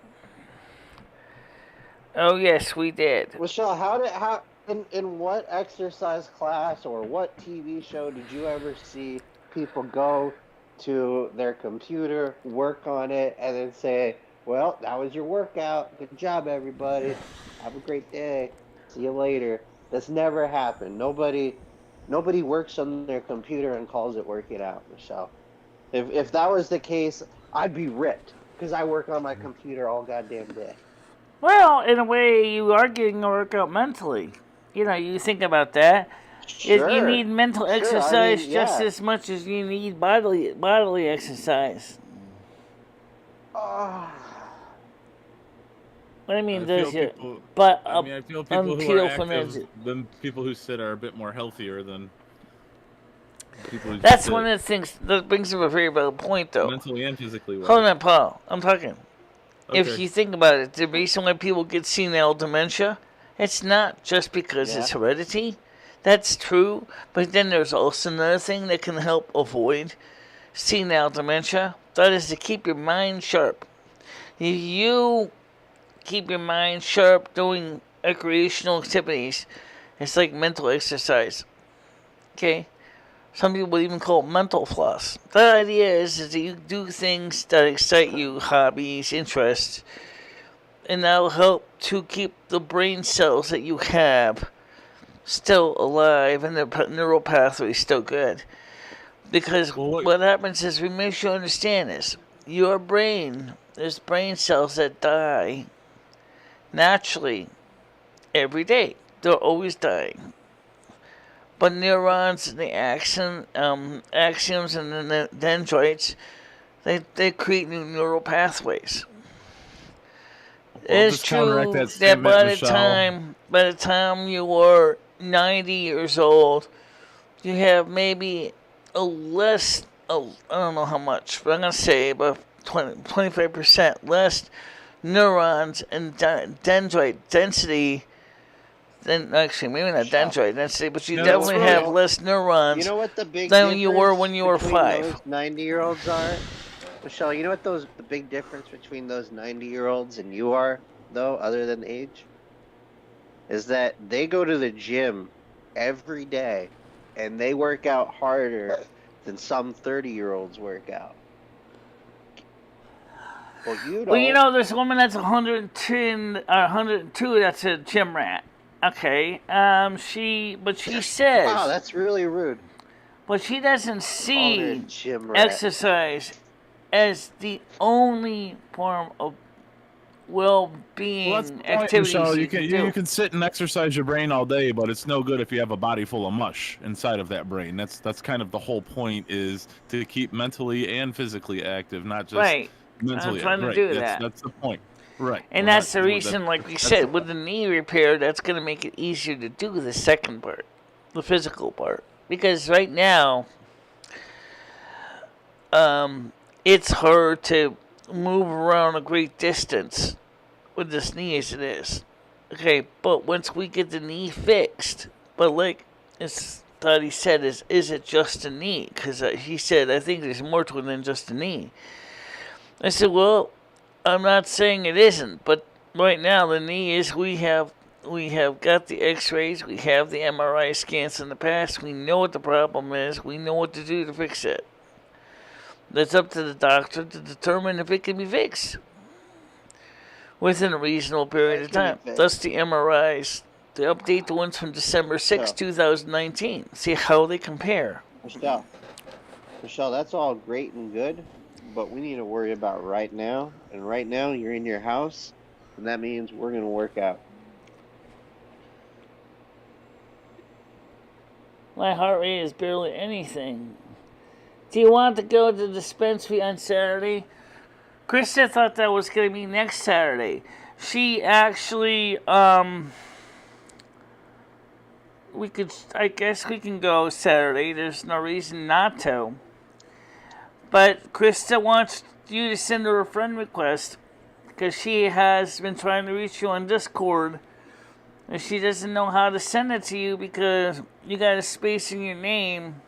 S1: Oh yes, we did.
S2: Michelle, in what exercise class or what TV show did you ever see people go to their computer, work on it, and then say, well, that was your workout. Good job, everybody. Have a great day. See you later. That's never happened. Nobody works on their computer and calls it working out, Michelle. If that was the case, I'd be ripped because I work on my computer all goddamn day.
S1: Well, in a way, you are getting a workout mentally. You know, you think about that.
S2: Sure.
S1: You need mental exercise just as much as you need bodily exercise. What I mean, I feel
S3: people who are active than people who sit are a bit more healthier than people who
S1: That's
S3: sit.
S1: one of the things that brings up a very valid point, though.
S3: Mentally and physically.
S1: Hold on, Paul. I'm talking.
S3: Okay.
S1: If you think about it, the reason why people get senile dementia, it's not just because it's heredity. That's true, but then there's also another thing that can help avoid senile dementia. That is to keep your mind sharp. If you keep your mind sharp doing recreational activities, it's like mental exercise. Okay? Some people would even call it mental floss. The idea is that you do things that excite you, hobbies, interests, and that'll help to keep the brain cells that you have still alive and the neural pathway is still good. Because what happens is, we make sure you understand this. Your brain, there's brain cells that die naturally every day. They're always dying. But neurons, the axioms and the dendrites, they create new neural pathways. It's true that by the time you are 90 years old, you have maybe I don't know how much, but I'm going to say about 25% less neurons and dendrite density than, actually, maybe not dendrite density, but you definitely have less neurons than you were when you were 5.
S2: Those 90-year-olds are? Michelle, you know what the big difference between those 90-year-olds and you are, though, other than age? Is that they go to the gym every day, and they work out harder than some 30-year-olds work out. Well, you don't.
S1: Well, you know, there's a woman that's 102 that's a gym rat. Okay, she says...
S2: Wow, that's really rude.
S1: But she doesn't see exercise as the only form of well-being activities
S3: Michelle,
S1: you can do.
S3: You can sit and exercise your brain all day, but it's no good if you have a body full of mush inside of that brain. That's kind of the whole point, is to keep mentally and physically active, not just mentally.
S1: I'm trying to do that.
S3: That's the point. Right.
S1: And that's the reason, like we said, with the knee repair, that's going to make it easier to do the second part, the physical part. Because right now, it's hard to move around a great distance with this knee as it is. Okay, but once we get the knee fixed, but like, it's thought he said is it just a knee? Because he said, I think there's more to it than just a knee. I said, well, I'm not saying it isn't, but right now the knee is we have got the x-rays, we have the MRI scans in the past, we know what the problem is, we know what to do to fix it. That's up to the doctor to determine if it can be fixed within a reasonable period of time. Thus the MRIs, to update the ones from December 6, 2019. See how they compare.
S2: Michelle, that's all great and good, but we need to worry about right now. And right now, you're in your house, and that means we're going to work out.
S1: My heart rate is barely anything. Do you want to go to the dispensary on Saturday? Krista thought that was going to be next Saturday. She actually, I guess we can go Saturday. There's no reason not to. But Krista wants you to send her a friend request because she has been trying to reach you on Discord. And she doesn't know how to send it to you because you got a space in your name.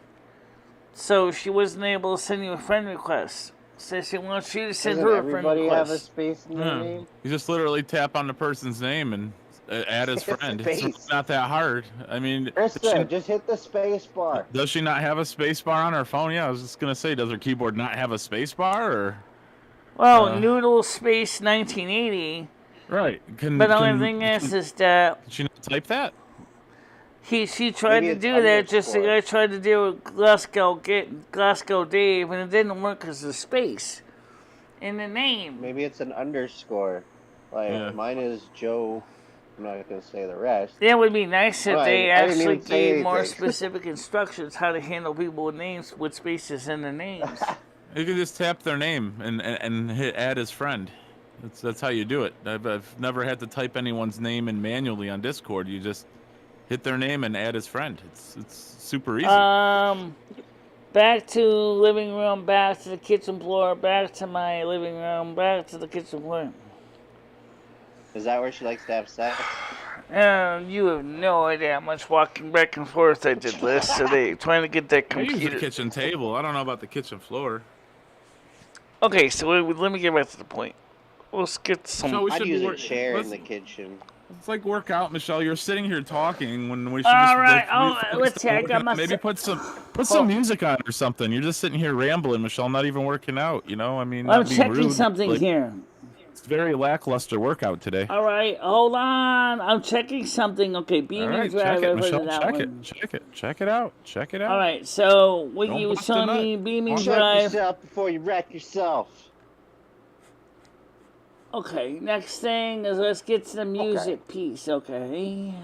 S1: So she wasn't able to send you a friend request. So she wants you to send her a friend request.
S2: Everybody have a space in their name?
S3: You just literally tap on the person's name and add his friend. It's not that hard. I mean,
S2: Krista, just hit the space bar.
S3: Does she not have a space bar on her phone? Yeah, I was just gonna say, does her keyboard not have a space bar? Or
S1: well, Noodle Space 1980.
S3: Right.
S1: But the only thing is that
S3: did she not type that?
S1: She tried to do that just like I tried to do with Glasgow Dave, and it didn't work because of the space in the name.
S2: Maybe it's an underscore. Like mine is Joe. I'm not going to say the rest.
S1: It would be nice if they actually gave more specific instructions how to handle people with names with spaces in the names.
S3: You can just tap their name and hit add as friend. That's how you do it. I've never had to type anyone's name in manually on Discord. You just hit their name and add as friend. It's super easy.
S1: Back to living room, back to the kitchen floor, back to my living room, back to the kitchen floor.
S2: Is that where she likes to have sex?
S1: You have no idea how much walking back and forth I did last today, trying to get that computer.
S3: I use the kitchen table. I don't know about the kitchen floor.
S1: Okay, so let me get back to the point. Let's get some.
S2: So I'd use a chair in the kitchen.
S3: It's like workout, Michelle. You're sitting here talking when we should
S1: all right. Let's see. I got my.
S3: Maybe put some music on or something. You're just sitting here rambling, Michelle. Not even working out. You know, I mean.
S1: I'm checking something here.
S3: It's very lackluster workout today.
S1: All right, hold on. I'm checking something. Okay, beaming driver.
S3: Check it out.
S1: All right, so what you were showing me, beaming drive.
S2: Check yourself before you wreck yourself.
S1: Okay, next thing is let's get to the music piece. Okay.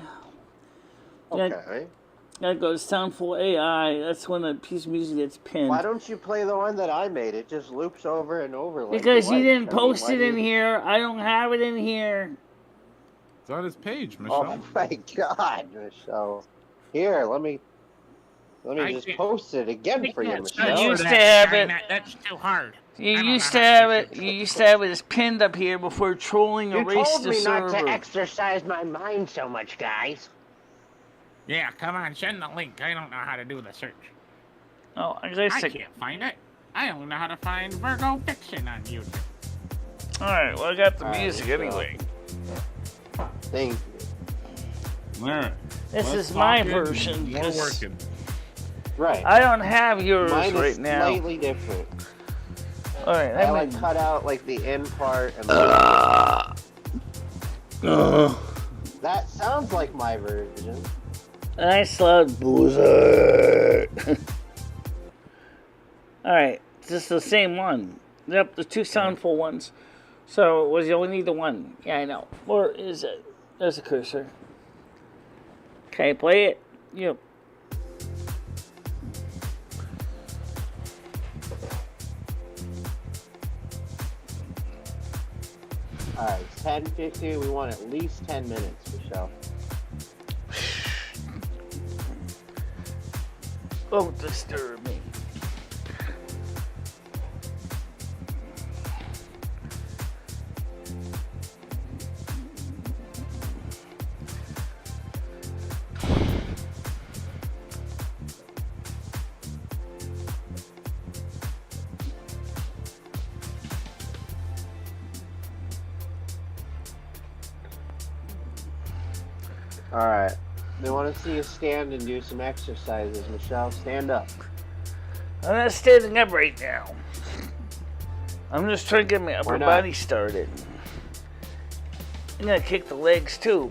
S1: Gotta go to Soundful AI. That's when the piece of music gets pinned.
S2: Why don't you play the one that I made? It just loops over and over. Like
S1: because you didn't post it in here. I don't have it in here.
S3: It's on his page, Michelle.
S2: Oh my God, Michelle. Here, let me just post it again for you, Michelle.
S1: You used to have it.
S4: That's too hard.
S1: You used to have it. You used to have it as pinned up here before trolling erased the server.
S4: You told me not to exercise my mind so much, guys. Yeah, come on, send the link. I don't know how to do the search.
S1: Oh, I
S4: can't find it. I only know how to find Virgo Fiction on YouTube.
S1: Alright, well, I got the music anyway.
S2: Thank you.
S3: Alright.
S1: This is my version.
S3: More working.
S2: Right.
S1: I don't have yours
S2: Mine
S1: right
S2: is
S1: now.
S2: Slightly different.
S1: Alright,
S2: I cut out like the end part and that sounds like my version.
S1: Nice loud boozer. Alright, this is the same one. Yep, the two soundful ones. So, you only need the one. Yeah, I know. Or is it? There's a cursor. Okay, play it. Yep.
S2: Alright, it's 10:50. We want at least 10 minutes, Michelle.
S1: Don't disturb me.
S2: Alright. They want to see you stand and do some exercises, Michelle. Stand up.
S1: I'm not standing up right now. I'm just trying to get my upper body started. I'm gonna kick the legs too.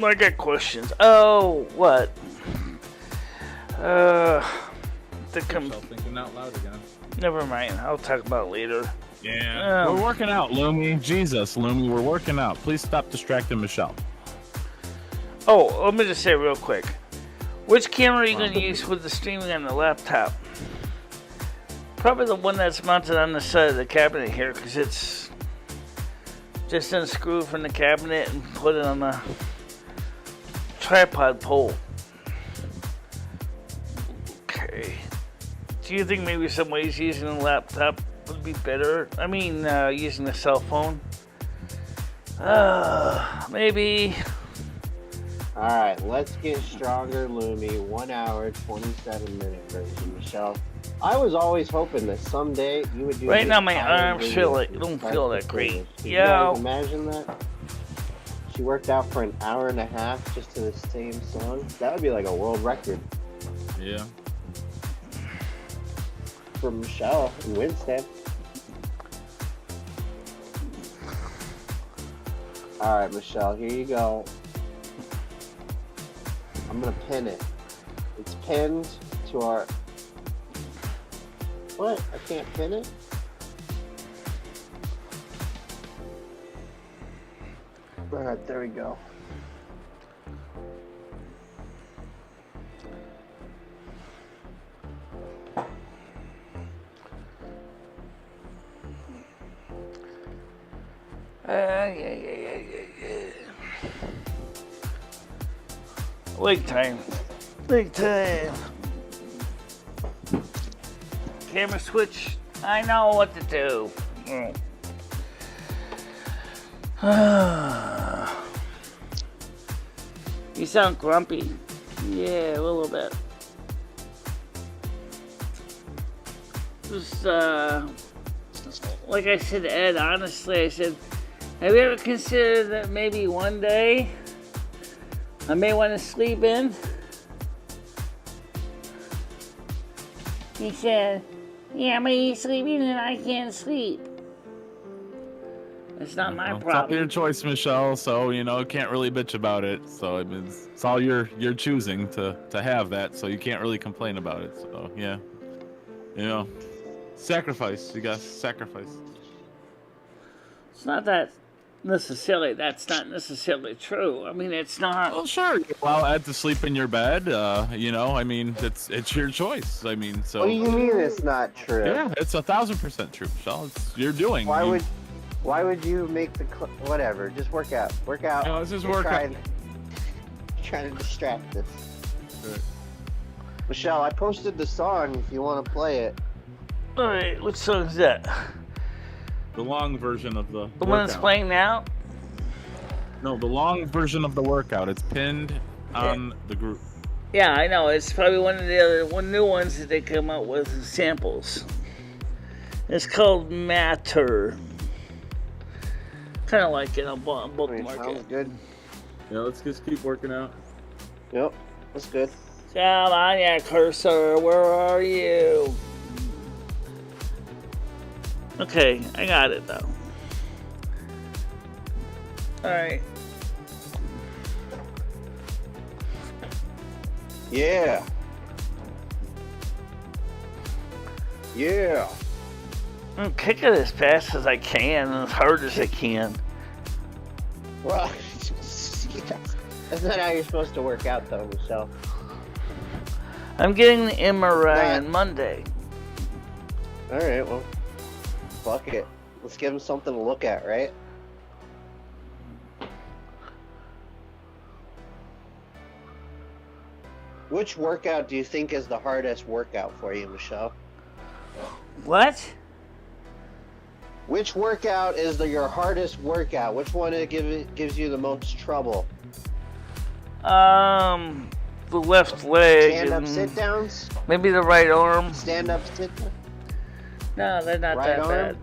S1: I got questions. Oh, what?
S3: Thinking out loud again.
S1: Never mind. I'll talk about it later.
S3: Yeah. We're working out, Lumi. Jesus, Lumi, we're working out. Please stop distracting Michelle.
S1: Oh, let me just say real quick. Which camera are you going to use with the streaming on the laptop? Probably the one that's mounted on the side of the cabinet here, because it's just unscrewed from the cabinet and put it on a tripod pole. Okay. Do you think maybe some ways using a laptop would be better? I mean, using a cell phone? Maybe.
S2: Alright, let's get stronger, Lumi. 1 hour, 27-minute version, Michelle. I was always hoping that someday you would do.
S1: Right now, my arms don't feel that great. Yeah.
S2: Imagine that. She worked out for an hour and a half just to the same song. That would be like a world record.
S3: Yeah.
S2: For Michelle and Winston. Alright, Michelle, here you go. I'm gonna pin it. It's pinned to our... What? I can't pin it? Alright, there we go.
S1: Wait time. Big time. Camera switch. I know what to do. You sound grumpy. Yeah, a little bit. Just, like I said to Ed, honestly, I said, have you ever considered that maybe one day I may want to sleep in? He said, yeah, but he's sleeping and I can't sleep. It's not my problem.
S3: It's all your choice, Michelle, so, can't really bitch about it. So, I mean, it's all your choosing to have that, so you can't really complain about it. So, yeah. Sacrifice. You got to sacrifice.
S1: It's not that necessarily, that's not necessarily true. I mean, it's not.
S3: Well, sure. You allow Ed to sleep in your bed. I mean, it's your choice. I mean, so.
S2: What do you mean it's not true?
S3: Yeah, it's 1,000% true, Michelle. It's you're doing.
S2: Why would you make the whatever? Just work out. Work out.
S3: No, let's just work out.
S2: Trying to distract us.
S3: Right.
S2: Michelle, I posted the song if you want to play it.
S1: All right, what song is that?
S3: The long version of the
S1: one that's playing now?
S3: No, the long version of the workout. It's pinned on the group.
S1: Yeah, I know. It's probably one of the other new ones that they come out with samples. It's called Matter. Kind of like it. I'll bookmark it.
S2: Sounds good.
S3: Yeah, let's just keep working out.
S2: Yep, that's good.
S1: Come on, yeah, cursor. Where are you? Okay, I got it though. Alright.
S2: Yeah. Yeah.
S1: I'm kicking as fast as I can and as hard as I can.
S2: Well, that's not how you're supposed to work out though, Michelle.
S1: I'm getting the MRI on Monday.
S2: Alright, well. Fuck it. Let's give him something to look at, right? Which workout do you think is the hardest workout for you, Michelle?
S1: What?
S2: Which workout is your hardest workout? Which one gives you the most trouble?
S1: The left leg.
S2: Stand-up sit-downs?
S1: Maybe the right arm.
S2: Stand-up sit-downs?
S1: No, they're not
S2: right
S1: that
S2: arm?
S1: bad.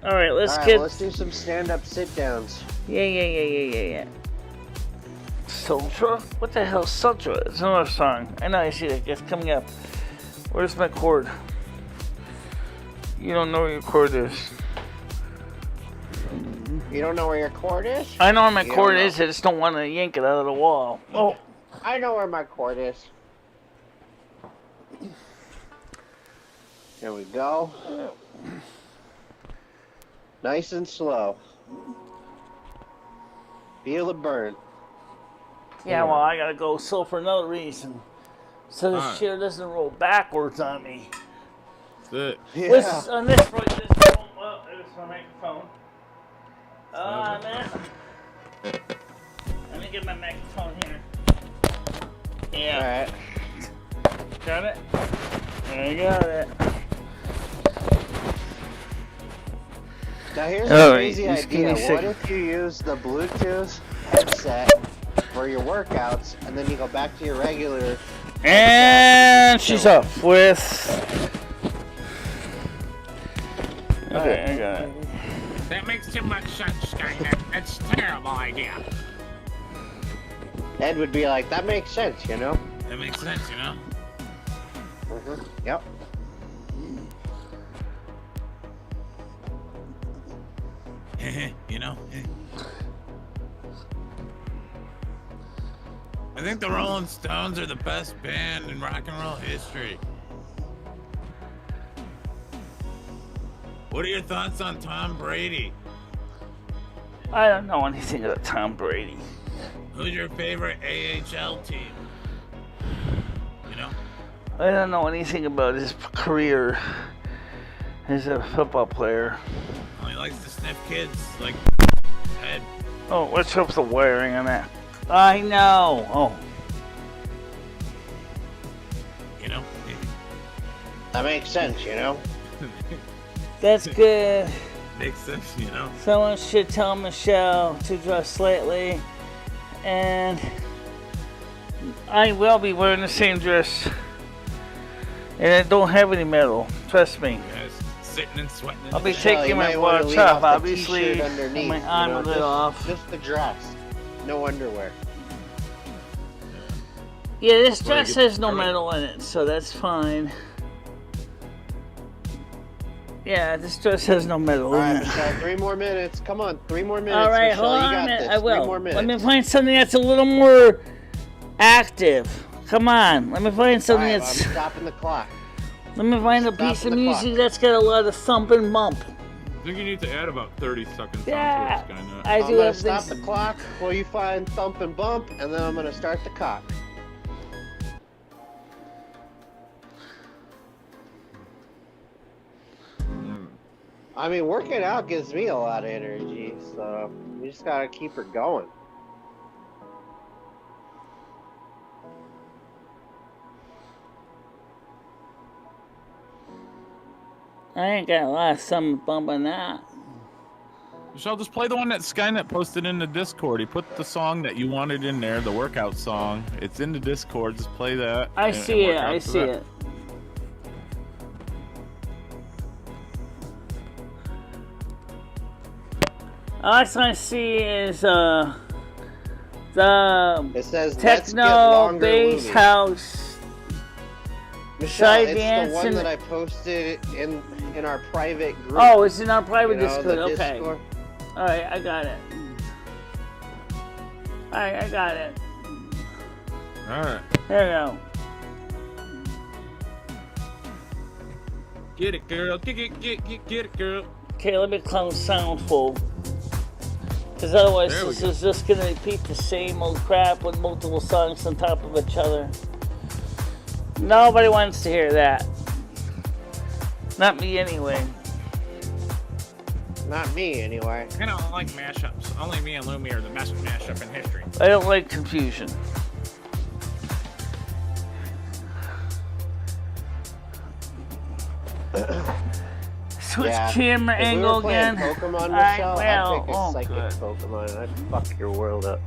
S1: All right, let's
S2: All right,
S1: get.
S2: let's do some stand-up sit-downs.
S1: Yeah. Sultra? What the hell, Sultra? It's another song. I know. I see that. It's coming up. Where's my cord? You don't know where your cord is.
S2: You don't know where your cord is?
S1: I know where my cord is. I just don't want to yank it out of the wall. Oh,
S2: I know where my cord is. There we go. Nice and slow. Feel it burn.
S1: yeah. Well, I gotta go slow for another reason, so this chair doesn't roll backwards on me.
S3: That's it.
S1: This on this right. This well, there's my microphone. Man. Let me get my microphone here. Yeah.
S2: Alright.
S1: Got it? I got it.
S2: Now here's a crazy idea. What if you use the Bluetooth headset for your workouts, and then you go back to your regular...
S1: And she's up with... Okay, I got it.
S4: That makes too much sense, Skynet. That's a terrible idea.
S2: Ed would be like, that makes sense, you know?
S3: That makes sense, you know?
S2: Yep.
S3: You know? I think the Rolling Stones are the best band in rock and roll history. What are your thoughts on Tom Brady?
S1: I don't know anything about Tom Brady.
S3: Who's your favorite AHL team? You know?
S1: I don't know anything about his career as a football player.
S3: Well, he likes to sniff kids, like Ed.
S1: Oh, let's hope the wiring on that. I know. Oh.
S3: You know?
S2: That makes sense, you know?
S1: That's good.
S3: Makes sense, you know?
S1: Someone should tell Michelle to dress slightly, and I will be wearing the same dress, and I don't have any metal. Trust me.
S3: Guys, sitting and sweating.
S1: I'll be
S2: Michelle,
S1: taking my
S2: you might wanna
S1: watch
S2: leave
S1: off,
S2: off the
S1: obviously.
S2: t-shirt underneath,
S1: My
S2: you
S1: arm
S2: know,
S1: a little off.
S2: Just the dress. No underwear.
S1: Yeah, this dress
S3: get-
S1: has no metal in it, so that's fine. Yeah, this dress has no metal in
S2: Alright,
S1: it.
S2: Michelle, 3 more minutes. Come on, 3 more minutes.
S1: All right,
S2: Michelle,
S1: hold
S2: you
S1: on a
S2: got
S1: minute.
S2: this.
S1: I
S2: 3 more
S1: will.
S2: minutes.
S1: Let me find something that's a little more active. Come on, let me find something
S2: Alright,
S1: that's.
S2: I'm stopping the clock.
S1: Let me find a
S2: Stop
S1: piece of
S2: the
S1: music
S2: clock.
S1: that's got a lot of thump and bump.
S3: I think you need to add about 30 seconds
S1: Yeah,
S3: onto it, Skynet.
S1: I
S2: I'm
S1: do
S2: gonna
S1: have
S2: stop
S1: things.
S2: the clock while you find thump and bump, and then I'm gonna start the cock. I mean, working out gives me a lot of energy, so you just gotta keep her going.
S1: I ain't got a lot of thump and bump on that.
S3: Michelle, just play the one that Skynet posted in the Discord. He put the song that you wanted in there, the workout song. It's in the Discord. Just play that.
S1: I see it.
S3: work out
S1: I
S3: to
S1: see
S3: that.
S1: it. All I see is the
S2: It says let's get
S1: techno
S2: longer
S1: bass
S2: Looney.
S1: house.
S2: Michelle,
S1: side
S2: it's
S1: dance
S2: the one
S1: and-
S2: that I posted in our private group.
S1: Oh, it's in our private
S2: you know,
S1: Discord.
S2: the
S1: Okay.
S2: Discord.
S1: All right, I got it. All right, I got it.
S3: All right.
S1: There we go.
S3: Get it, girl. Get it, girl.
S1: Okay, let me close sound full. Because otherwise,
S3: There we
S1: this
S3: go.
S1: is just going to repeat the same old crap with multiple songs on top of each other. Nobody wants to hear that. Not me, anyway.
S2: Not me, anyway.
S4: I don't like mashups. Only me and Lumi are the best mashup in history.
S1: I don't like confusion. Switch
S2: Yeah,
S1: camera
S2: If we
S1: angle
S2: were playing
S1: again.
S2: Pokemon,
S1: I
S2: Michelle,
S1: will.
S2: I'd pick a
S1: Oh,
S2: psychic
S1: good.
S2: Pokemon and I'd fuck your world up.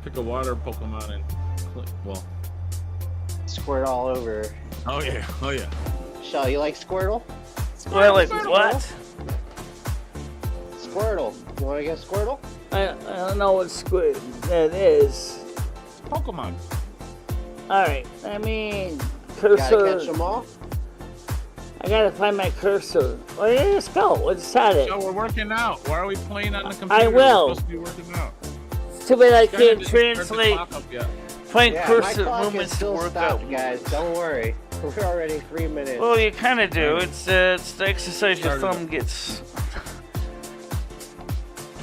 S3: Pick a water Pokemon and click. Well.
S2: Squirt all over.
S3: Oh yeah. Oh yeah.
S2: Michelle, you like Squirtle?
S1: Well, like what?
S2: Squirtle. You want to get Squirtle?
S1: I don't know what squid that is.
S3: Pokemon.
S1: Alright, I mean,
S2: Gotta
S1: cursor.
S2: catch them all?
S1: I gotta find my cursor. Oh, yeah, let's go. Let's start it.
S3: So we're working out. Why are we playing on the computer?
S1: I will.
S3: We're supposed to be working out.
S1: It's too bad I
S3: Guys
S1: can't
S3: didn't start the
S1: translate.
S3: clock up yet.
S1: Find
S2: Yeah,
S1: cursor
S2: my clock is
S1: movements to
S2: still
S1: work
S2: stopped,
S1: out.
S2: guys. Don't worry. We're already 3 minutes.
S1: Well, you kind of do. It's the exercise your
S3: Started
S1: thumb gets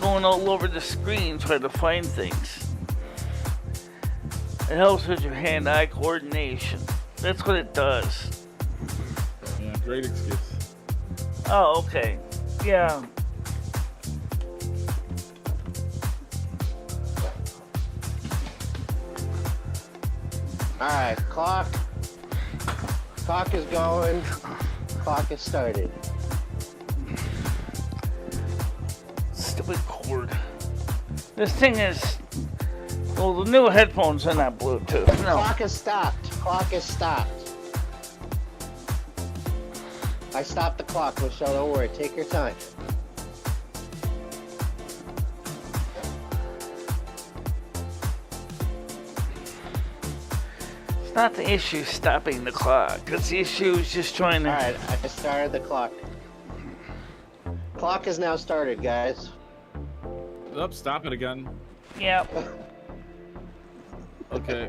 S1: going all over the screen trying to find things. It helps with your hand-eye coordination. That's what it does.
S3: Yeah, great excuse.
S1: Oh, okay. Yeah.
S2: Alright, clock. Clock is going. Clock is started.
S1: Stupid cord. This thing is. Well, the new headphones are not Bluetooth. No.
S2: Clock is stopped. Clock is stopped. I stopped the clock, Michelle. Don't worry. Take your time.
S1: It's not the issue stopping the clock. It's the issue is just trying to.
S2: Alright, I started the clock. Clock is now started, guys.
S3: Up, stop it again.
S1: Yep.
S3: Okay.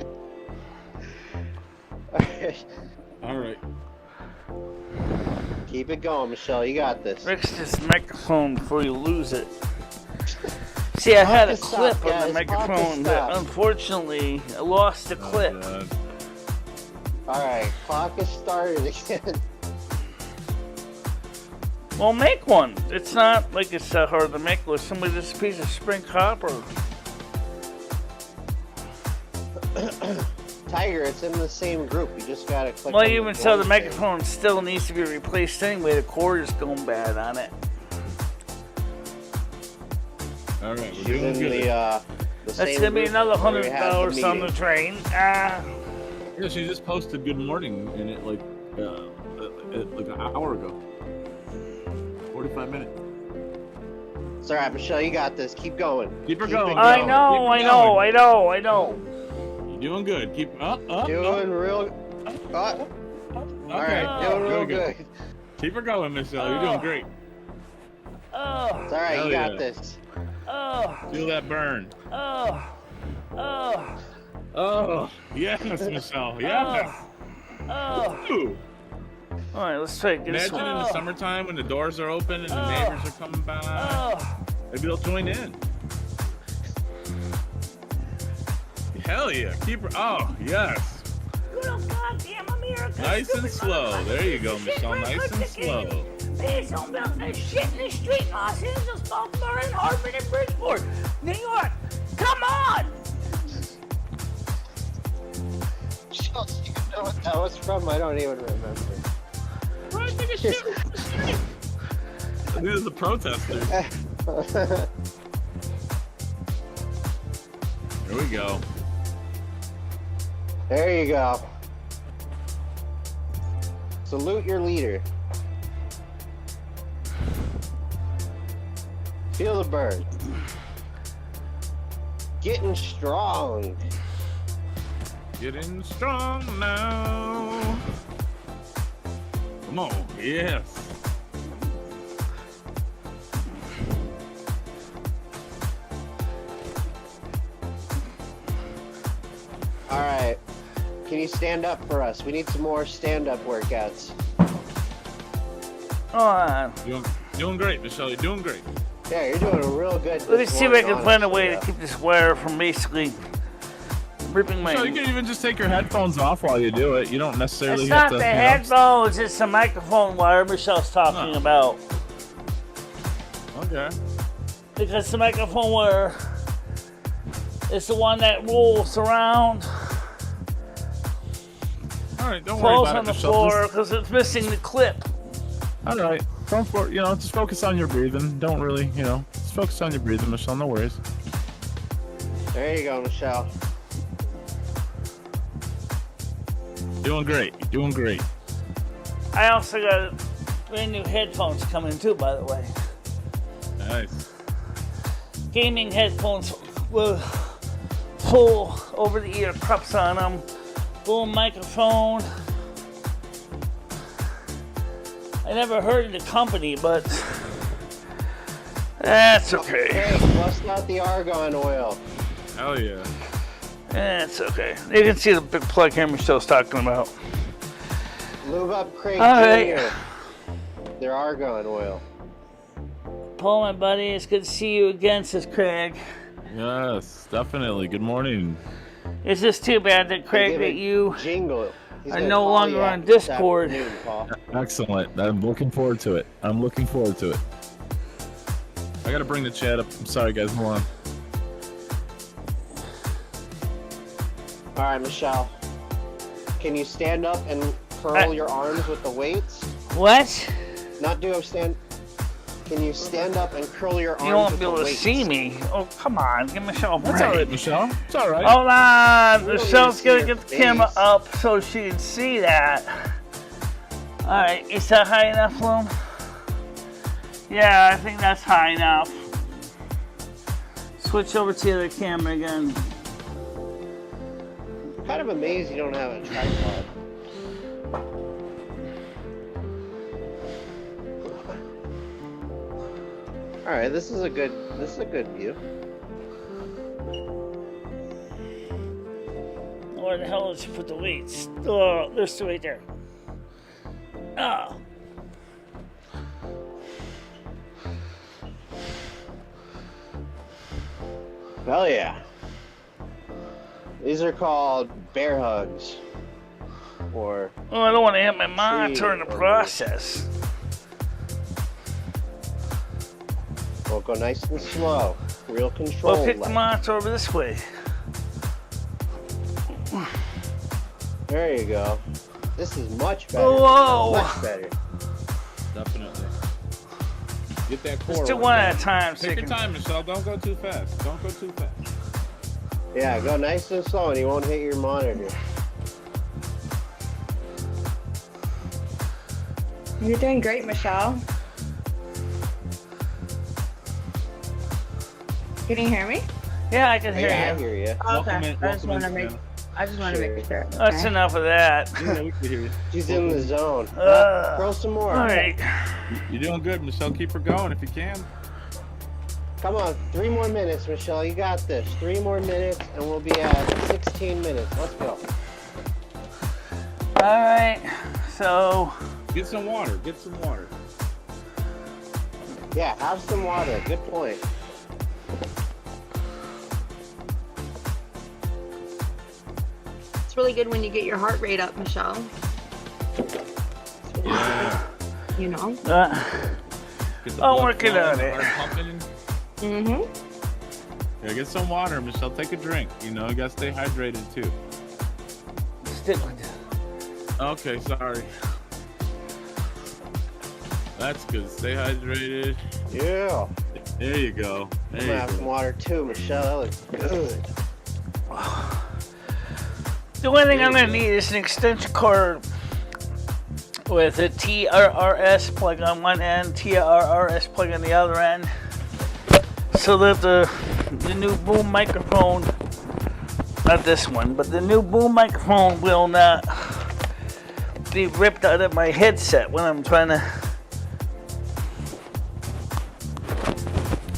S3: All right.
S2: Keep it going, Michelle. You got this.
S1: Fix this microphone before you lose it. See, I had a
S2: Stop,
S1: clip on
S2: guys.
S1: the microphone, but unfortunately, I lost the clip.
S3: God.
S2: Alright, clock is started again.
S1: Well, make one. It's not like it's that hard to make with somebody this piece of spring copper.
S2: Tiger, it's in the same group. You just gotta click
S1: Well,
S2: on
S1: even so, the
S2: one
S1: microphone still needs to be replaced anyway. The cord is going bad on it.
S3: All right, we're
S2: thing.
S3: doing
S2: In
S3: good.
S2: the
S1: That's
S2: same
S1: gonna be
S2: group
S1: another
S2: where we had the
S1: $100 on the
S2: meeting.
S1: train.
S3: Yeah, she just posted "Good morning" in it like an hour ago. 45 minutes.
S2: It's alright, Michelle, you got this. Keep going.
S3: Keep her
S2: it
S3: going.
S1: I
S3: Keep
S1: know,
S3: it
S1: I
S3: going.
S1: know, I know, I know.
S3: You're doing good. Keep up.
S2: Doing real. Alright,
S3: Okay.
S2: doing real
S3: Good.
S2: good.
S3: Keep her going, Michelle. You're doing great.
S1: Oh,
S2: It's alright,
S3: Hell
S2: you got
S3: yeah.
S2: this.
S1: oh,
S3: Feel that burn.
S1: oh, oh,
S3: Oh, yes, Michelle. Yes.
S1: oh.
S3: Ooh.
S1: All right, let's try to get this
S3: Imagine
S1: one.
S3: in the summertime when the doors are open and the neighbors are coming by.
S1: Oh,
S3: Maybe they'll join in. Hell yeah. Keep her. Oh, yes.
S1: good old goddamn America.
S3: Nice and slow. There you go, Michelle. Nice and slow.
S1: Please don't build this shit in the street in Los Angeles, Baltimore, and Harvard, and Bridgeport, New York. Come on!
S2: Michelle, do you know what that was from? I don't even remember.
S3: Right, take a shit. These are the protesters. Here we go.
S2: There you go. Salute your leader. Feel the burn. Getting strong.
S3: Getting strong now. Come on. Yes.
S2: All right. Can you stand up for us? We need some more stand-up workouts.
S3: Doing great, Michelle. You're doing great.
S2: Yeah, you're doing real good.
S1: Let me
S2: this
S1: see if I
S2: morning,
S1: can find a way to
S2: honestly,
S1: keep this wire from basically ripping my.
S3: So you can even just take your headphones off while you do it. You don't necessarily
S1: It's
S3: have
S1: not
S3: to.
S1: the
S3: you know,
S1: headphones, it's the microphone wire Michelle's talking
S3: Huh.
S1: about.
S3: Okay.
S1: Because the microphone wire is the one that rolls around,
S3: All right. Don't worry
S1: falls
S3: about
S1: on
S3: it,
S1: the
S3: Michelle.
S1: floor because it's missing the clip.
S3: All right. Just focus on your breathing. Don't really, just focus on your breathing, Michelle. No worries.
S2: There you go, Michelle.
S3: Doing great. You're doing great.
S1: I also got brand new headphones coming too, by the way.
S3: Nice.
S1: gaming headphones with full over-the-ear cups on them, boom microphone. I never heard of the company, but that's okay.
S2: Hey, bust out the argon oil.
S3: Hell yeah.
S1: That's okay. You can see the big plug here Michelle's talking about.
S2: Lube up Craig
S1: All
S2: Jr.
S1: right.
S2: Their argon oil.
S1: Paul, my buddy, it's good to see you again, says Craig.
S3: Yes, definitely. Good morning.
S1: It's just too bad that Craig, that you
S2: jingle.
S1: are no longer on Discord.
S3: Excellent. I'm looking forward to it. I gotta bring the chat up. I'm sorry, guys. Hold on.
S2: All right, Michelle. Can you stand up and curl your arms with the weights?
S1: What?
S2: Not do a stand. Can you stand up and curl your arms?
S1: You won't
S2: with
S1: be able
S2: the
S1: to
S2: weights?
S1: see me. Oh, come on. Give Michelle a break.
S3: That's all right, Michelle. It's all right.
S1: Hold on.
S2: We don't
S1: Michelle's
S2: need to
S1: going
S2: see
S1: to
S2: your
S1: get the camera
S2: face.
S1: up so she can see that. All right. Is that high enough, Loom? Yeah, I think that's high enough. Switch over to the other camera again.
S2: I'm kind of amazed you don't have a tripod. All right, this is a good view.
S1: Where the hell did you put the weights? Oh, there's two right there. Oh.
S2: Hell yeah. These are called bear hugs. Or
S1: Oh, I don't want to hit my monitor in the
S2: or-
S1: process.
S2: we'll go nice and slow. Real control.
S1: Well, pick the
S2: left.
S1: monitor over this way.
S2: There you go. This is much better.
S1: Whoa.
S2: Much better.
S3: Definitely. Get that core.
S1: Let's do
S3: worked
S1: one
S3: out.
S1: at a time. so
S3: Take
S1: you
S3: your
S1: can-
S3: time, Michelle. Don't go too fast. Don't go too fast.
S2: Yeah, go nice and slow and you won't hit your monitor.
S5: You're doing great, Michelle. Can you hear me?
S1: Yeah, I can hear
S2: Yeah, I
S1: you.
S2: hear you.
S3: Welcome
S5: Okay.
S3: in-
S5: I just
S3: welcome
S5: want to
S3: in,
S5: make.
S3: Savannah.
S5: I just want to make sure.
S1: That's
S5: Okay.
S1: enough of that.
S3: Yeah, we can hear you.
S2: She's in the zone.
S1: Uh,
S2: Throw some more.
S1: All right.
S3: You're doing good, Michelle. Keep her going if you can.
S2: Come on, 3 more minutes, Michelle. You got this. 3 more minutes, and we'll be at 16 minutes. Let's go.
S1: All right. So,
S3: Get some water. Get some water.
S2: Yeah, have some water. Good point.
S5: It's really good when you get your heart rate up, Michelle.
S3: Yeah.
S5: You know.
S3: Get the
S1: I'll
S3: blood
S1: work it
S3: flowing,
S1: on
S3: the
S1: it.
S3: heart pumping.
S5: Mm-hmm.
S3: Yeah, get some water, Michelle. Take a drink. You know, you gotta stay hydrated too.
S1: stick with it.
S3: Okay, sorry. That's good. Stay hydrated.
S2: Yeah.
S3: There you go.
S2: I'm
S3: There
S2: gonna
S3: you
S2: have some
S3: go.
S2: water too, Michelle. That looks good.
S1: The only thing I'm going to need is an extension cord with a TRRS plug on one end, TRRS plug on the other end, so that the new boom microphone, not this one, but the new boom microphone will not be ripped out of my headset when I'm trying to.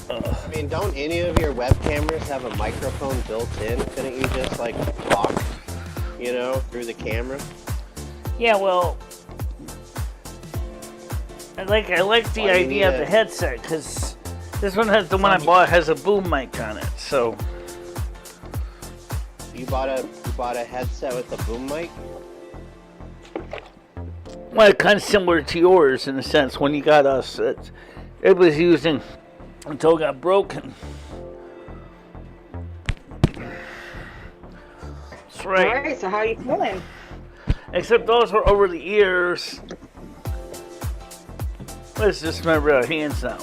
S2: I mean, don't any of your web cameras have a microphone built in? Couldn't you just like talk, you know, through the camera?
S1: Yeah, well, I like the
S2: Why do you
S1: idea
S2: need
S1: of
S2: a-
S1: the headset because this one has the one I bought has a boom mic on it, so.
S2: You bought a headset with a boom mic?
S1: Well, kind of similar to yours in a sense. When you got us, it was using until it got broken. That's right.
S5: All right. So how are you feeling?
S1: Except those were over the ears. Let's just remember our hands now.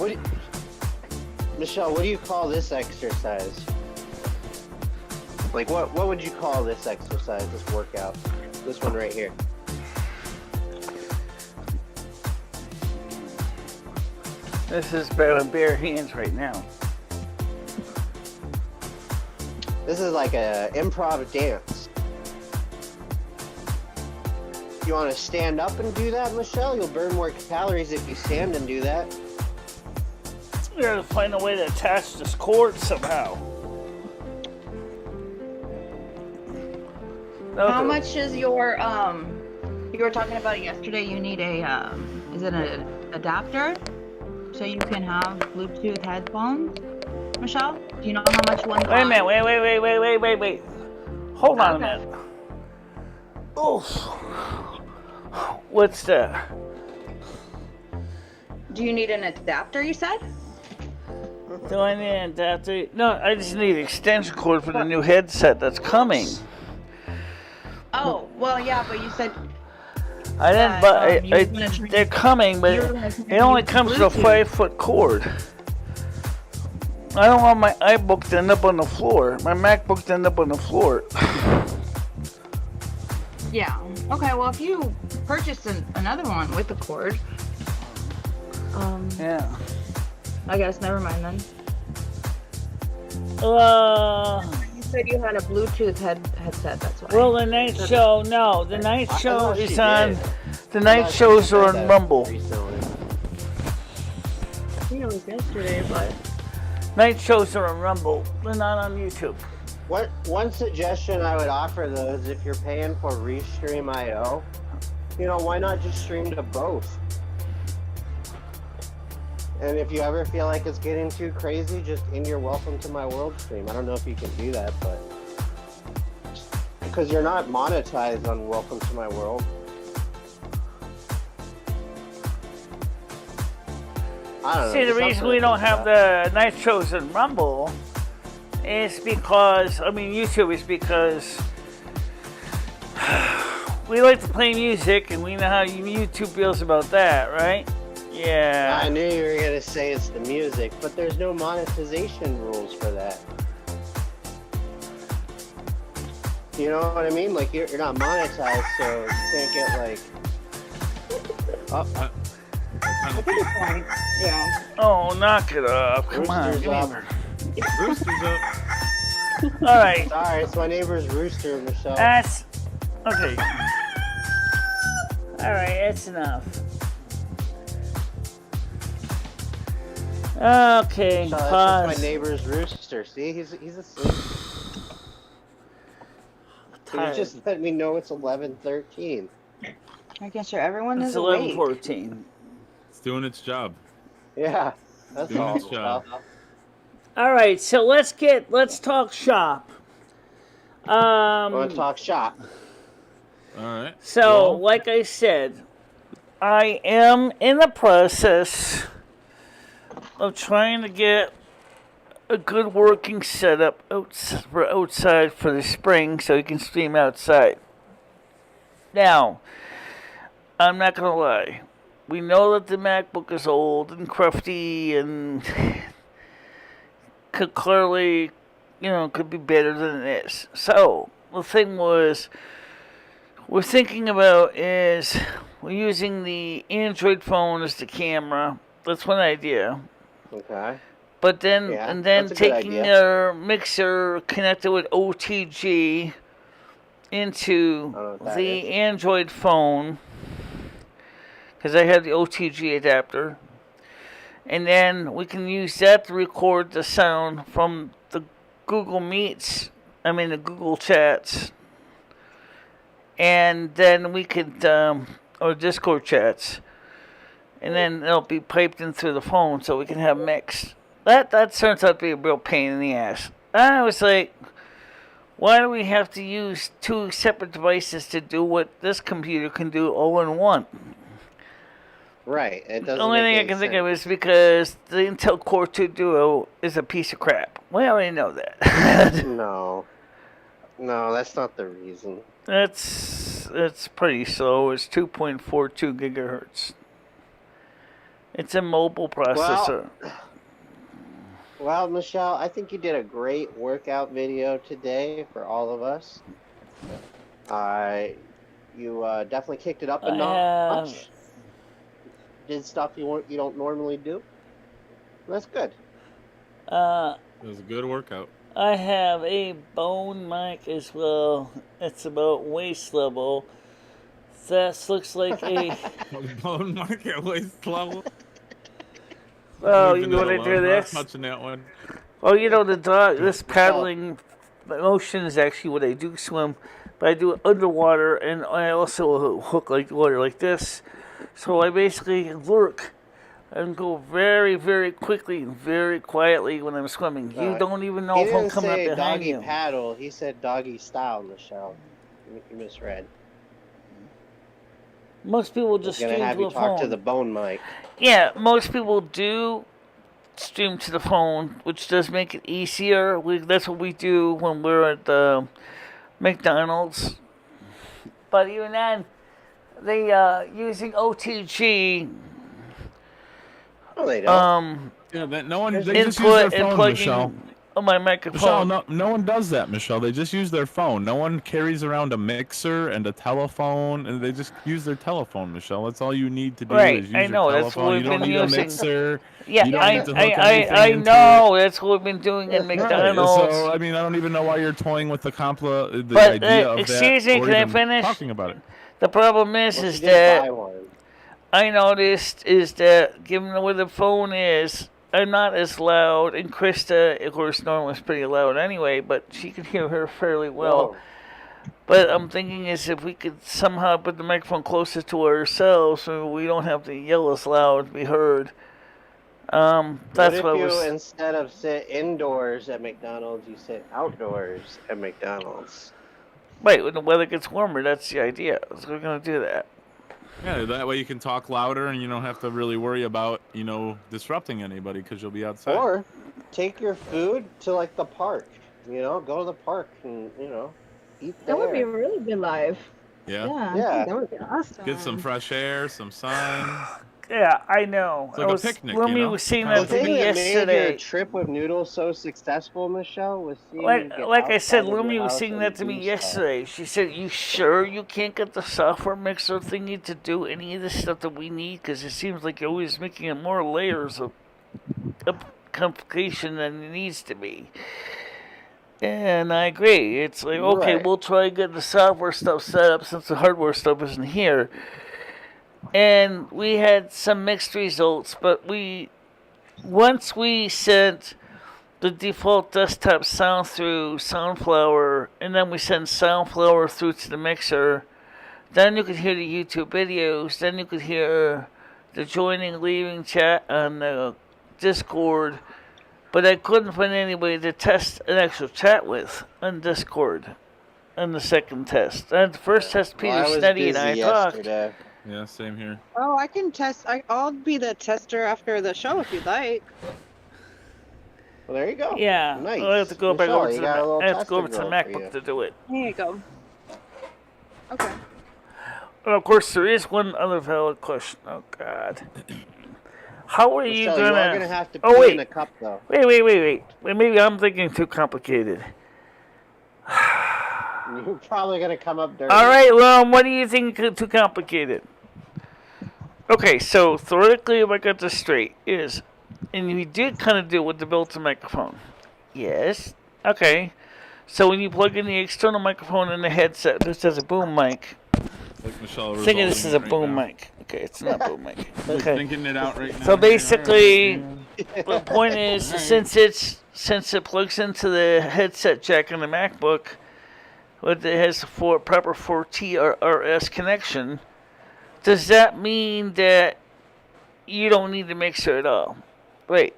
S2: Michelle, what do you call this exercise? Like, what would you call this exercise, this workout? This one right here.
S1: This is bare hands right now.
S2: This is like a improv dance. You want to stand up and do that, Michelle? You'll burn more calories if you stand and do that.
S1: We gotta find a way to attach this cord somehow.
S5: How much is your you were talking about it yesterday, you need a is it an adapter so you can have Bluetooth headphones? Michelle, do you know how much one
S1: Wait a minute, wait. Hold on a minute. Oh. What's that?
S5: Do you need an adapter, you said?
S1: Do I need an adapter? No, I just need an extension cord for the new headset that's coming.
S5: Oh, well, yeah, but you said
S1: I didn't, but they're coming, but it only comes with a 5-foot cord. I don't want my iBook to end up on the floor. My MacBook to end up on the floor.
S5: Yeah. Okay, well, if you purchase another one with the cord,
S1: yeah.
S5: I guess never mind then. You said you had a Bluetooth headset, that's why.
S1: Well, the night show, no. The night show is on... The night shows are on Rumble.
S5: I think it was yesterday, but...
S1: Night shows are on Rumble. They're not on YouTube.
S2: One suggestion I would offer, though, is if you're paying for Restream.io, why not just stream to both? And if you ever feel like it's getting too crazy, just in your Welcome to My World stream. I don't know if you can do that, but... Because you're not monetized on Welcome to My World. I don't know.
S1: See, the reason we don't have the night shows in Rumble is because, YouTube is because we like to play music and we know how YouTube feels about that, right? Yeah.
S2: I knew you were going to say it's the music, but there's no monetization rules for that. You know what I mean? Like, you're not monetized, so you can't get, like...
S5: Yeah.
S1: Oh, knock it up. Come
S2: Rooster's
S1: on.
S2: up.
S3: Rooster's up.
S1: Alright.
S2: Sorry, it's my neighbor's rooster, Michelle.
S1: That's... Okay. Alright, that's enough. Okay,
S2: That's
S1: pause.
S2: just my neighbor's rooster. See, he's asleep. He just let me know it's 11:13.
S5: Making sure everyone
S1: It's
S5: is awake.
S1: 11:14.
S3: It's doing its job.
S2: Yeah, that's
S3: Doing
S2: all.
S3: its job.
S1: All right, so let's talk shop.
S2: Want to talk shop?
S3: All right.
S1: So, like I said, I am in the process of trying to get a good working setup outside for the spring so you can stream outside. Now, I'm not going to lie. We know that the MacBook is old and crufty and could clearly, could be better than it is. So, the thing we're thinking about is we're using the Android phone as the camera. That's one idea.
S2: Okay.
S1: But then, taking
S2: idea.
S1: our mixer connected with OTG into the Android phone, because I have the OTG adapter, and then we can use that to record the sound from the Google Meets, the Google Chats, and then we could, or Discord chats, and then it'll be piped in through the phone so we can have mix. That turns out to be a real pain in the ass. I was like, why do we have to use two separate devices to do what this computer can do all in one?
S2: Right. It doesn't.
S1: The only thing I can think of is because the Intel Core 2 Duo is a piece of crap. We already know that.
S2: No, that's not the reason.
S1: It's pretty slow. It's 2.42 gigahertz. It's a mobile processor.
S2: Well, Michelle, I think you did a great workout video today for all of us. You definitely kicked it up a notch. Did stuff you don't normally do. That's good.
S3: It was a good workout.
S1: I have a bone mic as well. It's about waist level. That looks like a...
S3: Bone mic at waist level.
S1: Oh, you know what I do this?
S3: Not touching that one.
S1: Oh, you know, the dog, this paddling motion is actually what I do swim, but I do it underwater, and I also hook like water like this. So I basically lurk and go very, very quickly and very quietly when I'm swimming. You don't even know if I'm coming up behind
S2: doggy
S1: you.
S2: Paddle. He said doggy style, Michelle. You misread.
S1: Most people just stream to a phone.
S2: Gonna have you talk to the bone mic.
S1: Yeah, most people do stream to the phone, which does make it easier. That's what we do when we're at the McDonald's. But even then, they using OTG.
S2: No, they don't.
S3: Yeah, no one. They
S1: Input
S3: just use their
S1: and
S3: phone,
S1: plugging
S3: Michelle.
S1: on my microphone.
S3: Michelle, no one does that, Michelle. They just use their phone. No one carries around a mixer and a telephone, and they just use their telephone, Michelle. That's all you need to do is use your telephone.
S1: That's what we've
S3: you don't
S1: been
S3: need
S1: using.
S3: a mixer.
S1: Yeah,
S3: you don't need to hook
S1: I
S3: into
S1: know.
S3: it.
S1: That's what we've been doing in McDonald's.
S3: Right. So, I mean, I don't even know why you're toying with the idea of
S1: excuse
S3: that
S1: me,
S3: or
S1: can I
S3: even
S1: finish?
S3: talking about it.
S1: The problem is that I noticed is that given where the phone is, I'm not as loud, and Krista, of course, Norm was pretty loud anyway, but she could hear her fairly well.
S2: Whoa.
S1: But I'm thinking is if we could somehow put the microphone closer to ourselves, so we don't have to yell as loud to be heard. That's
S2: what
S1: I
S2: if
S1: was.
S2: you, instead of sit indoors at McDonald's, you sit outdoors at McDonald's?
S1: Right, when the weather gets warmer, that's the idea. So we're going to do that.
S3: Yeah, that way you can talk louder and you don't have to really worry about, disrupting anybody because you'll be outside.
S2: Or take your food to, like, the park. Go to the park and, eat there.
S5: That would be really good live.
S3: Yeah.
S2: Yeah.
S5: That would be awesome.
S3: Get some fresh air, some sun.
S1: Yeah, I know.
S3: It's like a picnic,
S1: Lumi was saying
S2: The
S1: that to
S2: thing
S1: me
S2: that made
S1: yesterday.
S2: your trip with Noodles so successful, Michelle, was seeing you
S1: Like
S2: get
S1: I said,
S2: outside of
S1: Lumi
S2: your
S1: was
S2: house
S1: saying
S2: and
S1: that to me
S2: do
S1: yesterday. She said, "You sure you can't get the software mixer thingy to do any of the stuff that we need? Because it seems like you're always making it more layers of complication than it needs to be." And I agree. It's like, okay,
S2: Right.
S1: we'll try to get the software stuff set up since the hardware stuff isn't here. And we had some mixed results, but once we sent the default desktop sound through Soundflower, and then we sent Soundflower through to the mixer, then you could hear the YouTube videos, then you could hear the joining, leaving chat on the Discord, but I couldn't find anybody to test an actual chat with on Discord on the second test. And the first test, Peter Sneddy and I talked.
S3: Yeah, same here.
S6: Oh, I can test. I'll be the tester after the show if you'd like.
S2: Well, there you go.
S1: Yeah,
S2: Nice.
S1: I have to go back
S2: Michelle,
S1: over to
S2: you
S1: the
S2: got a little
S1: I have to go over to the
S2: testing going for
S1: MacBook
S2: you.
S1: to do it.
S6: There you go. Okay.
S1: And of course, there is one other valid question. Oh God, how are you
S2: Michelle,
S1: gonna?
S2: You are gonna have to
S1: Oh
S2: pee in a
S1: wait,
S2: cup, though.
S1: wait. Maybe I'm thinking too complicated.
S2: You're probably gonna come up dirty.
S1: All right, Lom, what do you think too complicated? Okay, so theoretically, if I got this straight, and we did kind of do it with the built-in microphone. Yes. Okay. So when you plug in the external microphone in the headset, this has a boom mic.
S3: Like Michelle
S1: Thinking this is a
S3: right
S1: boom
S3: now.
S1: mic. Okay, it's not a boom mic.
S3: Just
S1: Okay.
S3: thinking it out right now.
S1: So basically,
S3: Alright.
S1: the point is, since it plugs into the headset jack on the MacBook, but it has the proper 4TRS connection, does that mean that you don't need the mixer at all? Right.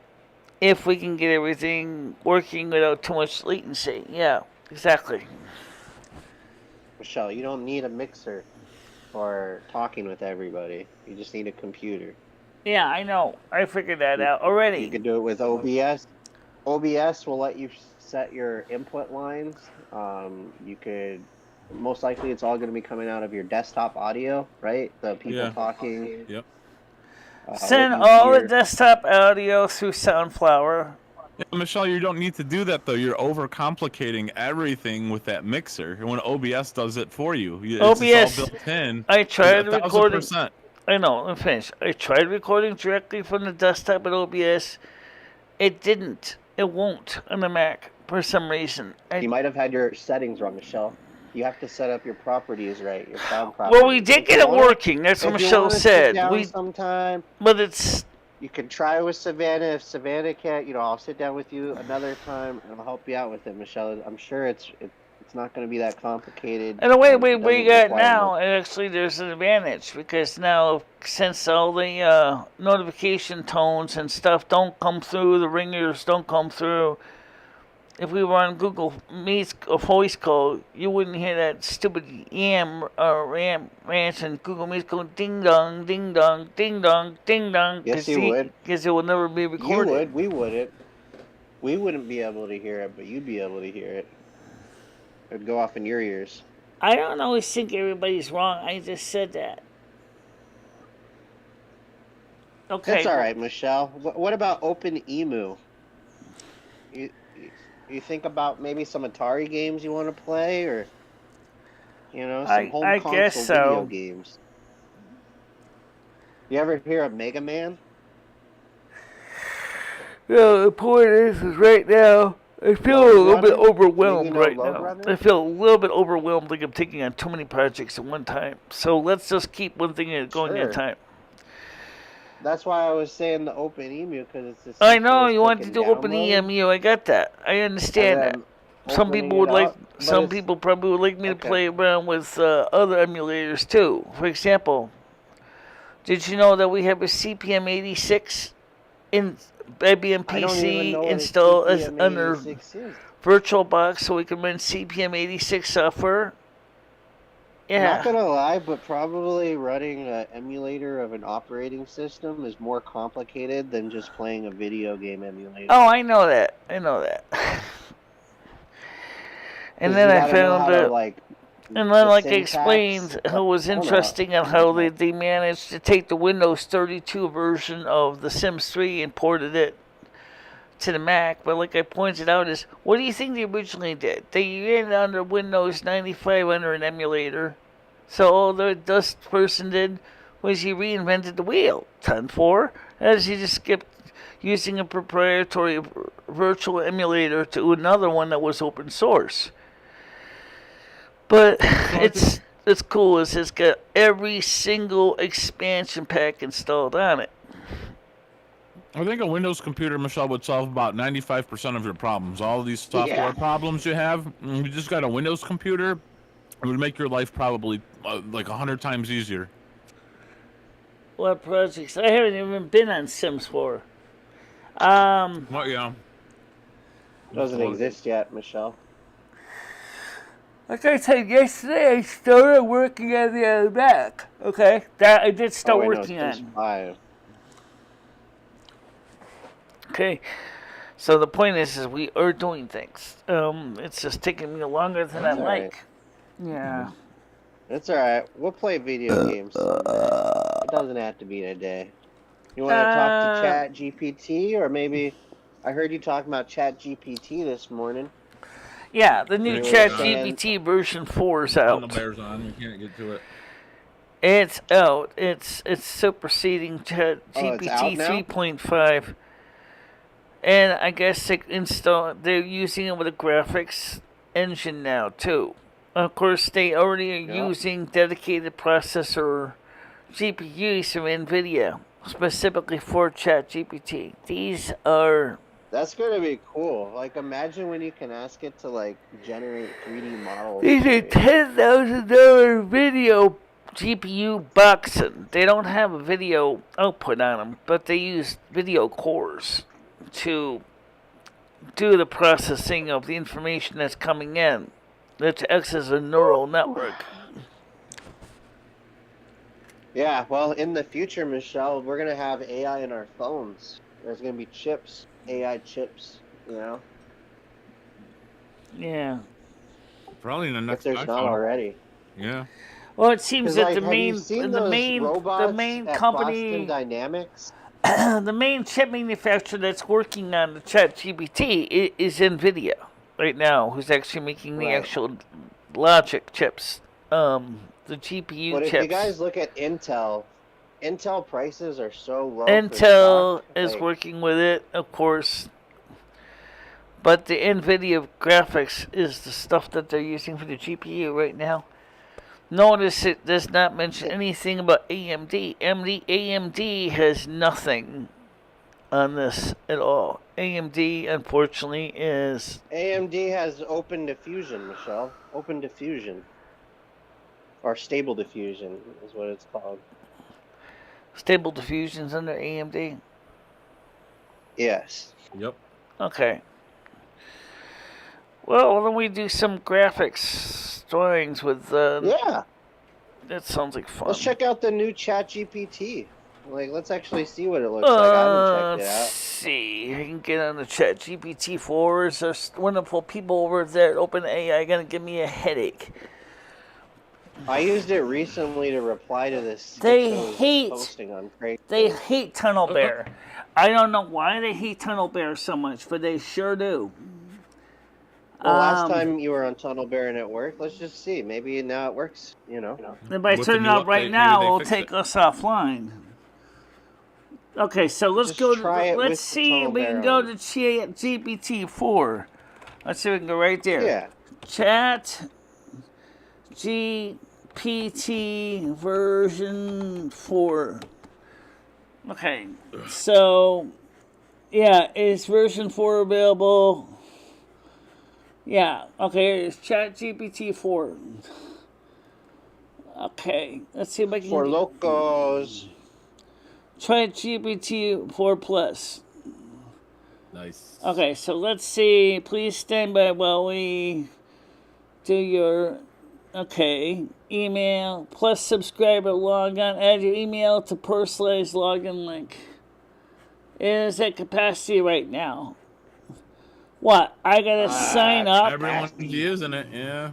S1: If we can get everything working without too much latency. Yeah, exactly.
S2: Michelle, you don't need a mixer for talking with everybody. You just need a computer.
S1: Yeah, I know. I figured that out already.
S2: You can do it with OBS. OBS will let you set your input lines. You could, most likely it's all going to be coming out of your desktop audio, right? The people talking.
S3: Yep.
S1: Send all the desktop audio through Soundflower.
S3: Yeah, Michelle, you don't need to do that though. You're overcomplicating everything with that mixer. When OBS does it for you,
S1: OBS,
S3: it's all built in.
S1: I tried recording.
S3: 1000%.
S1: I know. Let me finish. I tried recording directly from the desktop at OBS. It didn't. It won't on the Mac. for some reason.
S2: You might have had your settings wrong, Michelle. You have to set up your properties right, your sound properties.
S1: Well, we did get it working. That's what Michelle said.
S2: Sometime,
S1: but it's...
S2: You can try with Savannah. If Savannah can't, I'll sit down with you another time and I'll help you out with it, Michelle. I'm sure it's not going to be that complicated.
S1: And the way we got now, actually, there's an advantage because now, since all the notification tones and stuff don't come through, the ringers don't come through. If we were on Google Meet or voice call, you wouldn't hear that stupid ram rants and Google Meet going ding dong, ding dong, ding dong, ding dong.
S2: Yes, you would.
S1: Because it will never be recorded.
S2: You would. We wouldn't. We wouldn't be able to hear it, but you'd be able to hear it. It would go off in your ears.
S1: I don't always think everybody's wrong. I just said that. Okay.
S2: That's all right, Michelle. What about OpenEmu? You think about maybe some Atari games you want to play, or some home console video games. You ever hear of Mega Man?
S1: No, the point is right now I feel a little bit overwhelmed right now. I feel a little bit overwhelmed, like I'm taking on too many projects at one time. So let's just keep one thing going at a time.
S2: That's why I was saying the OpenEmu, because it's just.
S1: I know you want to do OpenEmu. I got that. I understand that. Some people would like. Some people probably would like me to play around with other emulators too. For example, did you know that we have a CPM 86 in IBM PC installed as under VirtualBox, so we can run CPM 86 software? Yeah.
S2: Not gonna lie, but probably running an emulator of an operating system is more complicated than just playing a video game emulator.
S1: Oh, I know that. And then I found that, and then like I explained, it was interesting on how they managed to take the Windows 32 version of The Sims 3 and ported it to the Mac. But like I pointed out, is what do you think they originally did? They ran it under Windows 95 under an emulator. So all the dust person did was he reinvented the wheel. 10.4, as he just skipped using a proprietary virtual emulator to another one that was open source. But it's cool as it's got every single expansion pack installed on it.
S3: I think a Windows computer, Michelle, would solve about 95% of your problems. All of these software problems you have, you just got a Windows computer, it would make your life probably like 100 times easier.
S1: What projects? I haven't even been on Sims 4.
S3: Well, yeah.
S2: Doesn't exist yet, Michelle.
S1: Like I said yesterday, I started working on the other Mac. Okay, that I did start working on.
S2: 5.
S1: Okay, so the point is we are doing things. It's just taking me longer than I like. Yeah.
S2: It's alright. We'll play video games someday. It doesn't have to be in a day. You want to talk to ChatGPT, or maybe I heard you talking about ChatGPT this morning.
S1: Yeah, the new ChatGPT version 4 is out.
S3: The bear's on. We can't get to it.
S1: It's out. It's superseding ChatGPT 3.5. And I guess they're using it with a graphics engine now, too. Of course, they already are using dedicated processor GPUs from NVIDIA, specifically for ChatGPT. These are...
S2: That's going to be cool. Like, imagine when you can ask it to, like, generate 3D models.
S1: These are $10,000 video GPU boxes. They don't have a video output on them, but they use video cores to do the processing of the information that's coming in. That acts as a neural network.
S2: Yeah, well, in the future, Michelle, we're going to have AI in our phones. There's going to be chips, AI chips,
S1: Yeah.
S3: Probably in the next
S2: if there's not already.
S3: Yeah.
S1: Well, it seems that the main company,
S2: Boston Dynamics,
S1: the main chip manufacturer that's working on the ChatGPT is NVIDIA right now, who's actually making the actual logic chips, the GPU
S2: but
S1: chips.
S2: But if you guys look at Intel prices are so low.
S1: Intel is working with it, of course. But the NVIDIA graphics is the stuff that they're using for the GPU right now. Notice it does not mention anything about AMD. AMD has nothing on this at all. AMD, unfortunately, is...
S2: AMD has open diffusion, Michelle. Open diffusion. Or stable diffusion is what it's called.
S1: Stable diffusion's under AMD?
S2: Yes.
S3: Yep.
S1: Okay. Well, then we do some graphics drawings with...
S2: Yeah.
S1: That sounds like fun.
S2: Let's check out the new ChatGPT. Like, let's actually see what it looks like. I haven't checked it out.
S1: Let's see. I can get on the ChatGPT 4. There's wonderful people over there at OpenAI going to give me a headache.
S2: I used it recently to reply to this.
S1: They hate
S2: posting on Craigslist.
S1: They hate Tunnel Bear. I don't know why they hate Tunnel Bear so much, but they sure do.
S2: Well, last time you were on Tunnel Bear and it worked, let's just see. Maybe now it works, you know.
S1: If I turn it up right now, it'll take us offline. Okay, so let's go. Let's see if we can go to GPT 4. Let's see if we can go right there.
S2: Yeah.
S1: Chat GPT version 4. Okay, so yeah, is version 4 available? Yeah, okay, it's ChatGPT 4. Okay, let's see if I can...
S2: For locos.
S1: Try GPT 4 Plus.
S3: Nice.
S1: Okay, so let's see. Please stand by while we do your... Okay, email, plus subscriber, log on, add your email to personalized login link. It is at capacity right now. What? I gotta sign up?
S3: Everyone's using it, yeah.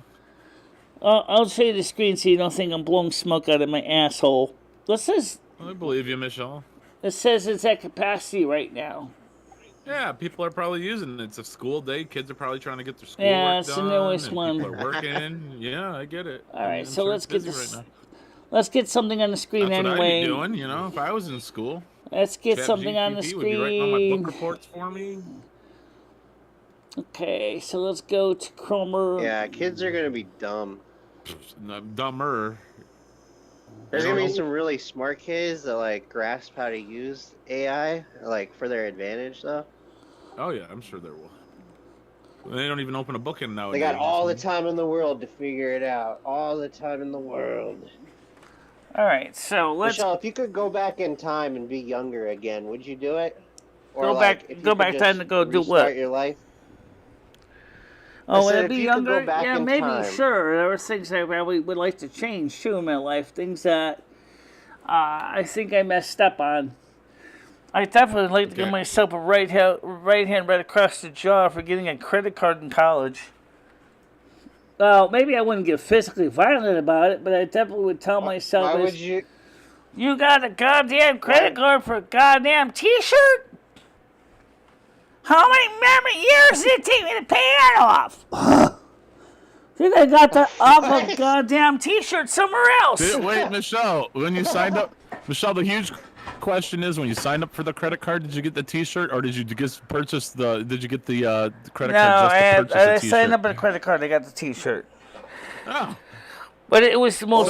S1: I'll show you the screen so you don't think I'm blowing smoke out of my asshole. This says...
S3: I believe you, Michelle.
S1: It says it's at capacity right now.
S3: Yeah, people are probably using it. It's a school day. Kids are probably trying to get their schoolwork done.
S1: Yeah, it's the newest one.
S3: People are working. Yeah, I get it.
S1: All right, so let's get this. Right, let's get something on the screen
S3: That's
S1: anyway.
S3: What I'd be doing, you know, if I was in school.
S1: Let's get something on the screen.
S3: Would be writing all my book reports for me.
S1: Okay, so let's go to Chromer.
S2: Yeah, kids are gonna be dumb.
S3: Dumber.
S2: There's gonna be some really smart kids that like grasp how to use AI, like for their advantage, though.
S3: Oh yeah, I'm sure there will. They don't even open a book in nowadays.
S2: They got all the time in the world to figure it out. All the time in the world.
S1: All right, so let's.
S2: Michelle, if you could go back in time and be younger again, would you do it? Or
S1: go
S2: like,
S1: back. Go back time to go do what?
S2: Restart your life.
S1: Oh, would I be younger?
S2: Yeah,
S1: maybe.
S2: Time.
S1: Sure. There were things I probably would like to change too in my life. Things that I think I messed up on. I definitely like to give myself a right hand right across the jaw for getting a credit card in college. Well, maybe I wouldn't get physically violent about it, but I definitely would tell myself,
S2: why would you
S1: got a goddamn credit card for a goddamn T-shirt? How many years did it take me to pay that off? I think I got that off a goddamn T-shirt somewhere else.
S3: Wait, Michelle, when you signed up, Michelle, the huge question is, when you signed up for the credit card, did you get the T-shirt, or did you just purchase the? Did you get the credit card just to purchase the T-shirt?
S1: I signed up for the credit card. I got the T-shirt.
S3: Oh.
S1: But it was the most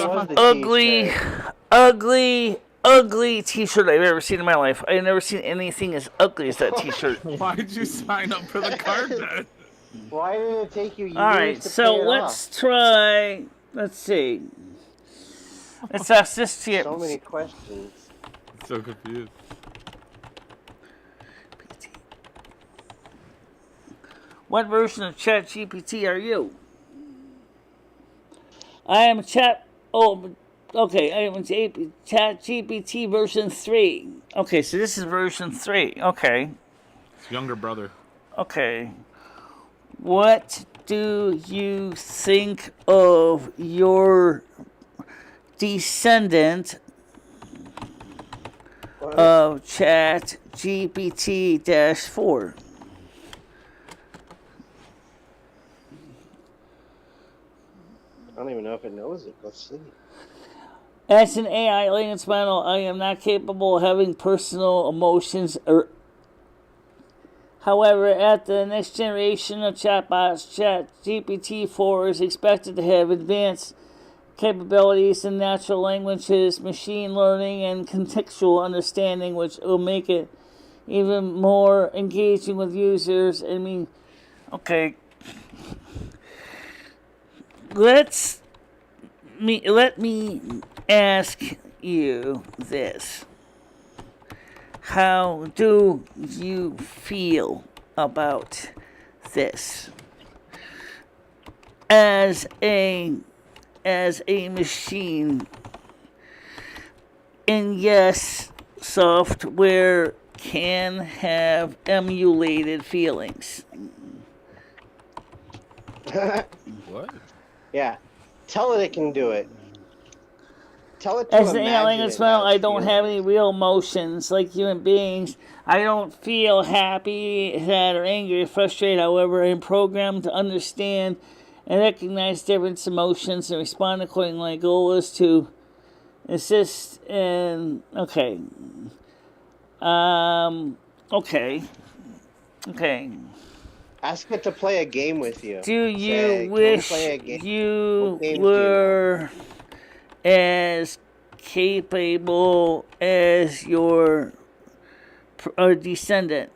S1: ugly T-shirt I've ever seen in my life. I've never seen anything as ugly as that T-shirt.
S3: Why did you sign up for the card then?
S2: Why did it take you years
S1: All right,
S2: to
S1: so
S2: pay it
S1: let's
S2: off?
S1: try. Let's see. Let's ask this to you.
S2: So many questions.
S3: So confused.
S1: What version of ChatGPT are you? I am Chat. Oh, okay. I am ChatGPT version 3. Okay, so this is version 3. Okay.
S3: It's younger brother.
S1: Okay. What do you think of your descendant of ChatGPT-4?
S2: I don't even know if it knows it. Let's see.
S1: As an AI language model, I am not capable of having personal emotions or However, at the next generation of chatbots, ChatGPT-4 is expected to have advanced capabilities in natural languages, machine learning, and contextual understanding, which will make it even more engaging with users. I mean, okay, let me ask you this. How do you feel about this? As a machine, and yes, software can have emulated feelings.
S3: What?
S7: Yeah. Tell it can do it. Tell it to
S1: As an
S7: imagine
S1: alien
S7: it
S1: as well,
S7: has
S1: I don't have any
S7: feelings.
S1: real emotions like human beings. I don't feel happy, sad, or angry, or frustrated. However, I am programmed to understand and recognize different emotions and respond accordingly. My goal is to assist in... Okay. Okay.
S7: Ask it to play a game with you.
S1: Do you
S7: Say, "Can we
S1: wish
S7: play a game?
S1: you
S7: What games do you know?"
S1: were as capable as your descendant?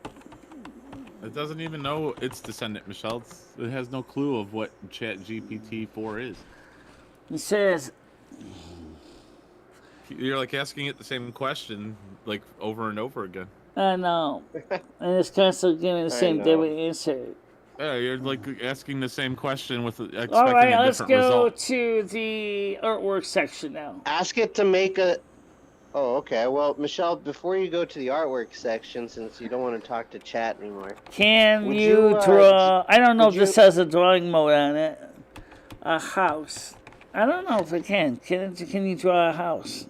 S3: It doesn't even know its descendant, Michelle. It has no clue of what ChatGPT-4 is.
S1: It says,
S3: You're like asking it the same question, like over and over again.
S1: I know. And it's constantly giving the same
S7: know.
S1: different answer.
S3: Yeah, you're like asking the same question with expecting
S1: All right,
S3: a
S1: let's
S3: different
S1: go
S3: result.
S1: to the artwork section now.
S7: Ask it to make a... Oh, okay. Well, Michelle, before you go to the artwork section, since you don't want to talk to chat anymore,
S1: Can
S7: Would
S1: you
S7: you,
S1: draw... I don't know if
S7: would
S1: this
S7: you-
S1: has a drawing mode on it. A house. I don't know if it can. Can you draw a house?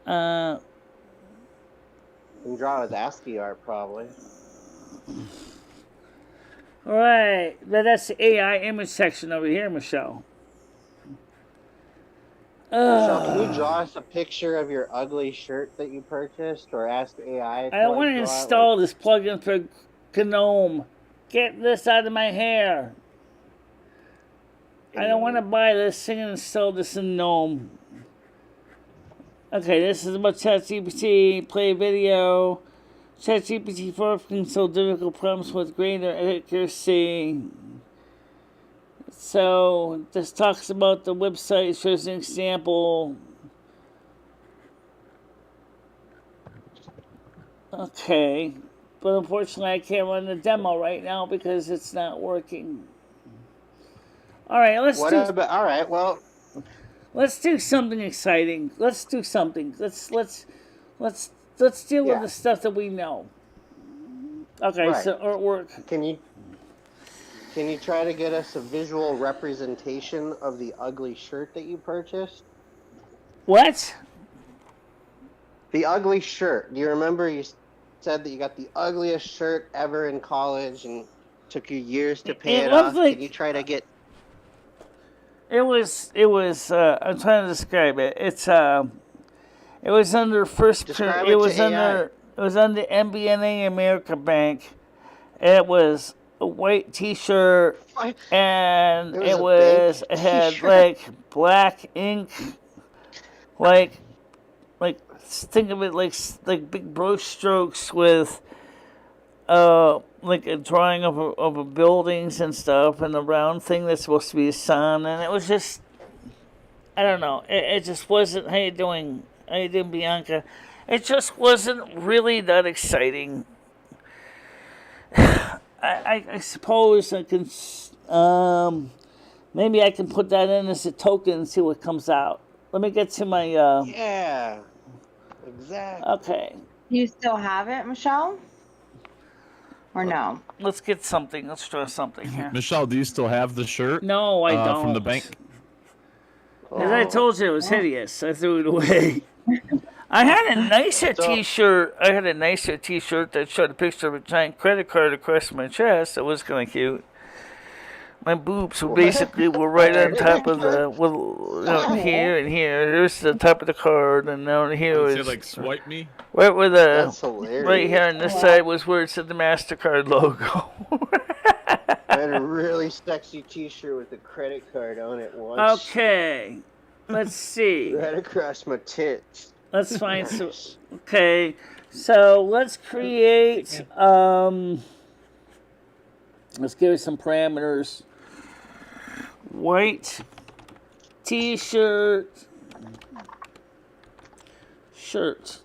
S7: you can draw with ASCII art, probably.
S1: Right, but that's the AI image section over here, Michelle.
S7: Michelle, can you draw us a picture of your ugly shirt that you purchased, or ask AI to
S1: I want to
S7: draw it,
S1: install this plugin for GNOME. Get this out of my hair. I don't want to buy this thing and install this in GNOME. Okay, this is about ChatGPT. Play video. ChatGPT-4 can solve difficult problems with greater accuracy. So, this talks about the website, shows an example. Okay, but unfortunately I can't run the demo right now because it's not working. All right, let's do something exciting. Let's do something. Let's deal with the stuff that we know. Okay,
S7: Right.
S1: so artwork.
S7: Can you try to get us a visual representation of the ugly shirt that you purchased?
S1: What?
S7: The ugly shirt. Do you remember you said that you got the ugliest shirt ever in college and took you years to pay it off? Can you try to get...
S1: It was I'm trying to describe it. It was under first
S7: Describe
S1: it
S7: it
S1: was
S7: to
S1: under it was under MBNA America Bank. It was a white t-shirt and it had like black ink, like think of it like big brush strokes with like a drawing of a buildings and stuff, and a round thing that's supposed to be a sun, and it was just, I don't know, it just wasn't. How you doing, Bianca? It just wasn't really that exciting. I suppose I can, maybe I can put that in as a token and see what comes out. Let me get to my
S7: Yeah, exactly.
S1: Okay.
S5: Do you still have it, Michelle? Or no?
S1: Let's get something. Let's draw something here.
S3: Michelle, do you still have the shirt?
S1: No, I don't.
S3: From the bank?
S1: As I told you, it was hideous. I threw it away. I had a nicer T-shirt. I had a nicer T-shirt that showed a picture of a giant credit card across my chest. It was kind of cute. My boobs were basically right on top of the here and here. Here's the top of the card, and down here
S3: Did it
S1: was
S3: say, like, swipe me?
S1: right where
S7: That's hilarious.
S1: right here on this side was where it said the MasterCard logo.
S7: I had a really sexy T-shirt with a credit card on it once.
S1: Okay, let's see.
S7: Right across my tits.
S1: Let's find some. Okay, so let's create. Let's give it some parameters. White T-shirt, shirt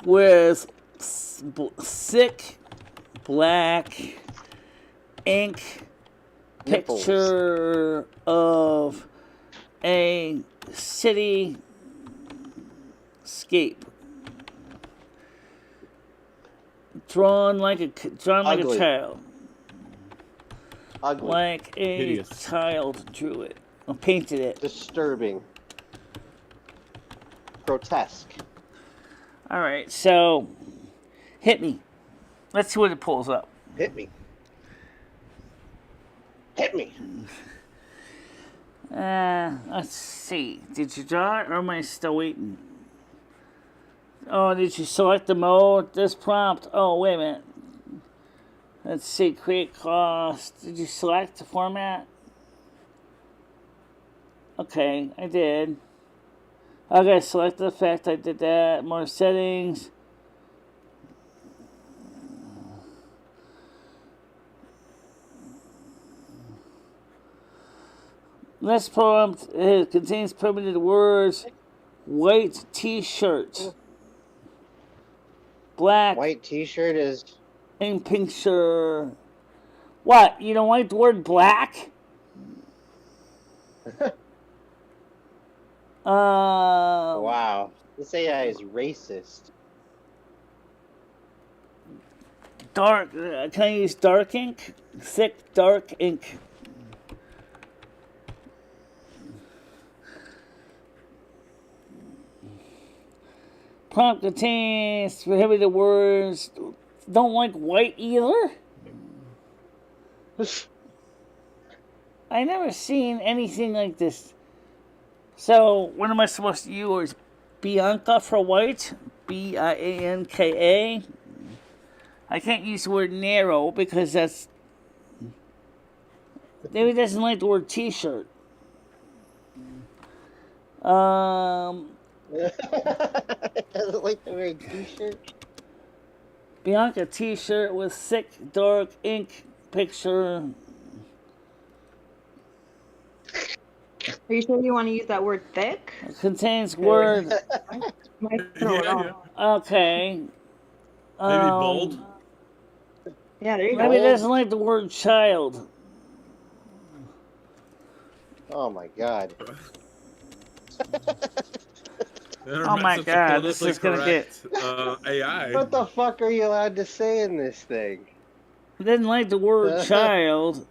S1: with thick black ink
S7: Nipples.
S1: picture of a cityscape. Drawn like a child.
S7: Ugly.
S1: Like a
S3: Hideous.
S1: child drew it. Or painted it.
S7: Disturbing. Grotesque.
S1: Alright, so hit me. Let's see what it pulls up.
S7: Hit me. Hit me.
S1: Let's see. Did you draw it or am I still waiting? Oh, did you select the mode? This prompt. Oh, wait a minute. Let's see. Create cost. Did you select the format? Okay, I did. Okay, select the effect. I did that. More settings. This prompt contains permitted words. White T-shirt. Black
S7: White T-shirt is.
S1: and picture. What? You don't like the word black?
S7: Wow. This AI is racist.
S1: Dark. Can I use dark ink? Thick dark ink. Prompt contains prohibited words. Don't like white either? I never seen anything like this. So, what am I supposed to use? Bianca for white? Bianka. I can't use the word narrow because that's. Maybe doesn't like the word T-shirt.
S7: Doesn't like the wear T-shirt.
S1: Bianca T-shirt with thick dark ink picture.
S5: Are you sure you want to use that word thick?
S1: It contains word.
S5: Might throw it off.
S1: Okay.
S3: Maybe bold.
S5: Yeah, there you
S1: Maybe it
S5: go.
S1: doesn't like the word child.
S7: Oh my god.
S1: Oh my God, this is gonna get-
S3: AI.
S7: What the fuck are you allowed to say in this thing?
S1: It doesn't like the word child.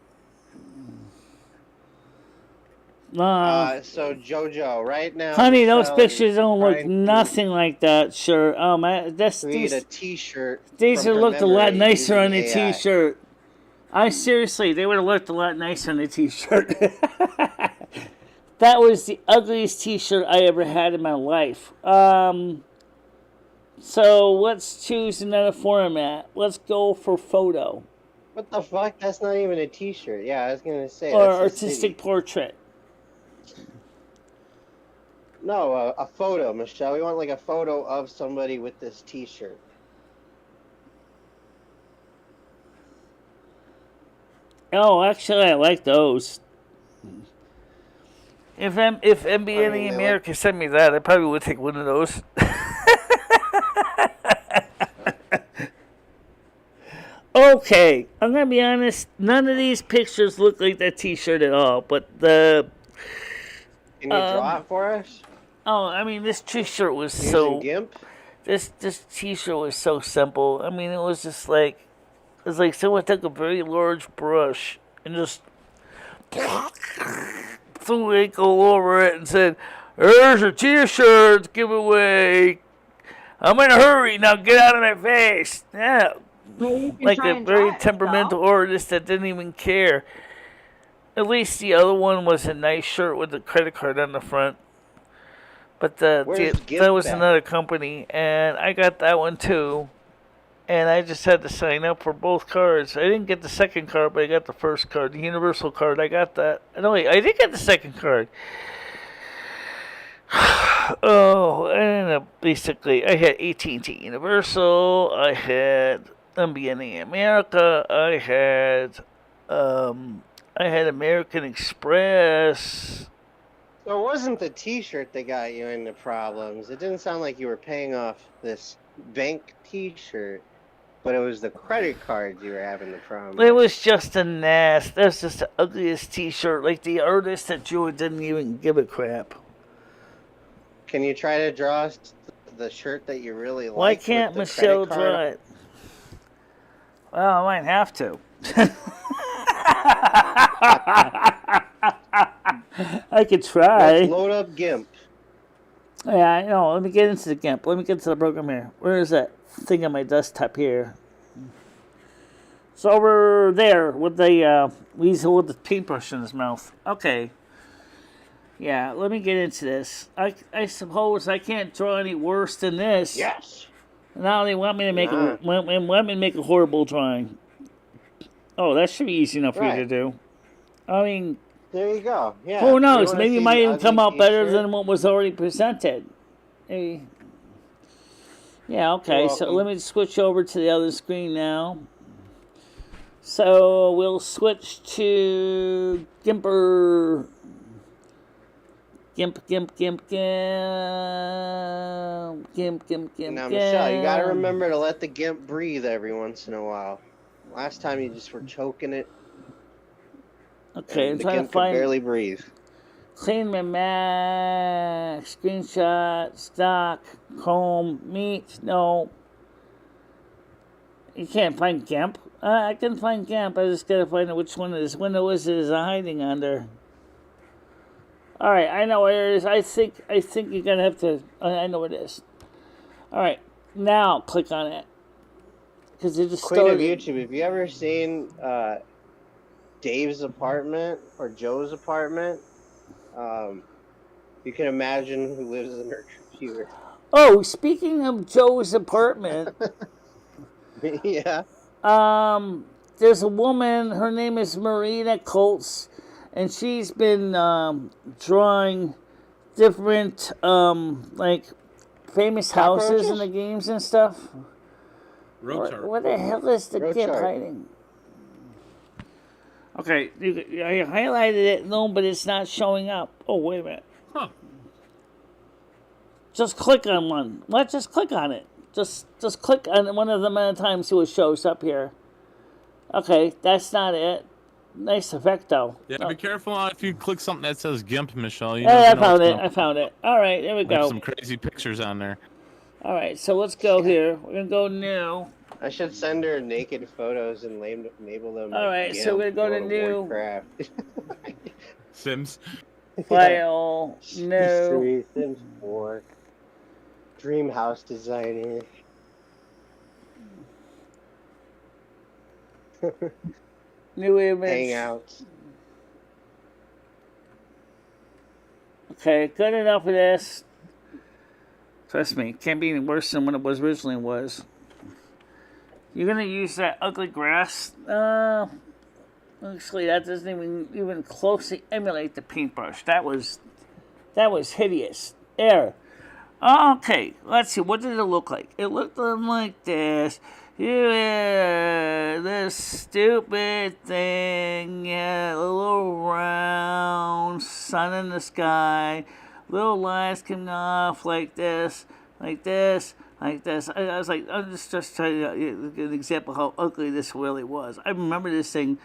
S7: So Jojo, right now.
S1: Honey, those
S7: Michelle
S1: pictures
S7: is
S1: don't look
S7: trying to
S1: nothing like that shirt.
S7: Create a T-shirt.
S1: These
S7: from
S1: would
S7: her
S1: looked a lot
S7: memory
S1: nicer on the
S7: using AI.
S1: T-shirt. Seriously, they would have looked a lot nicer on the T-shirt. That was the ugliest T-shirt I ever had in my life. So let's choose another format. Let's go for photo
S7: What the fuck? That's not even a T-shirt. Yeah, I was gonna say.
S1: or
S7: that's a
S1: artistic
S7: city.
S1: portrait.
S7: No, a photo, Michelle. We want like a photo of somebody with this T-shirt.
S1: Oh, actually, I like those. If MBNE America sent me that, I probably would take one of those. Okay, I'm gonna be honest. None of these pictures look like that T-shirt at all. But
S7: Can you draw it for us?
S1: this T-shirt was
S7: Using
S1: so.
S7: GIMP?
S1: This T-shirt was so simple. I mean, it was just like, it was like someone took a very large brush and just threw ink all over it and said, "Here's your T-shirt giveaway. I'm in a hurry now. Get out of my face." Yeah,
S5: Maybe you can
S1: like
S5: try
S1: a
S5: and
S1: very
S5: draw it,
S1: temperamental
S5: Michelle.
S1: artist that didn't even care. At least the other one was a nice shirt with a credit card on the front. But
S7: Where's
S1: that
S7: Gimp
S1: was
S7: at?
S1: another company, and I got that one too. And I just had to sign up for both cards. I didn't get the second card, but I got the first card, the Universal card. I got that. No, wait, I did get the second card. Oh, and basically, I had AT&T Universal. I had MBNA America. I had American Express.
S7: So it wasn't the T-shirt that got you into problems. It didn't sound like you were paying off this bank T-shirt, but it was the credit cards you were having the problem
S1: It
S7: with.
S1: was just a nasty. That was just the ugliest T-shirt. Like the artist that drew it didn't even give a crap.
S7: Can you try to draw the shirt that you really like?
S1: Why can't
S7: with the
S1: Michelle
S7: credit card?
S1: draw it? Well, I might have to. I could try.
S7: Let's load up GIMP.
S1: Yeah, I know. Let me get into the GIMP. Let me get to the program here. Where is that thing on my desktop here? It's over there with the weasel with the paintbrush in his mouth. Okay. Yeah, let me get into this. I suppose I can't draw any worse than this.
S7: Yes.
S1: Now they want me to make want me to make a horrible drawing. Oh, that should be easy enough for you to do. I mean,
S7: there you go. Yeah.
S1: Who knows? Maybe it might even come out better than what was already presented. Maybe. Yeah, okay. So let me switch over to the other screen now. So we'll switch to Gimper. Gimp.
S7: Now, Michelle, you gotta remember to let the GIMP breathe every once in a while. Last time you just were choking it.
S1: Okay, I'm
S7: the
S1: trying
S7: GIMP
S1: to find.
S7: could barely breathe.
S1: Clean my Mac, screenshot, stock, Chrome, Meet. No. You can't find GIMP. I can find GIMP. I just gotta find out which one it is. Window is hiding under. All right, I know where it is. I think you're gonna have to. I know what it is. All right, now click on it because it just
S7: Queen of YouTube. Have you ever seen Dave's apartment or Joe's apartment? You can imagine who lives in her computer.
S1: Oh, speaking of Joe's apartment.
S7: Yeah.
S1: There's a woman. Her name is Marina Colts. And she's been drawing different, like, famous houses in the games and stuff. What the hell is the GIMP hiding? Okay, I highlighted it, no, but it's not showing up. Oh, wait a minute.
S3: Huh.
S1: Just click on one. What? Just click on it. Just click on one of them at a time, see what shows up here. Okay, that's not it. Nice effect, though.
S3: Yeah, be careful if you click something that says GIMP, Michelle.
S1: Hey, I found it. All right, there we go.
S3: Some crazy pictures on there.
S1: All right, so let's go here. We're going to go new.
S7: I should send her naked photos and label them.
S1: All right, so we're going to go to new.
S3: Sims.
S1: File, new.
S7: Sims 4. Dream house designer.
S1: New image.
S7: Hangouts.
S1: Okay, good enough for this. Trust me, it can't be any worse than what it was originally was. You're gonna use that ugly grass. Actually, that doesn't even closely emulate the paintbrush. That was hideous. There. Okay, let's see. What did it look like? It looked like this. Yeah, this stupid thing. Yeah, a little round sun in the sky. Little lines coming off like this, like this, like this. I was like, I'm just trying to give an example of how ugly this really was. I remember this thing.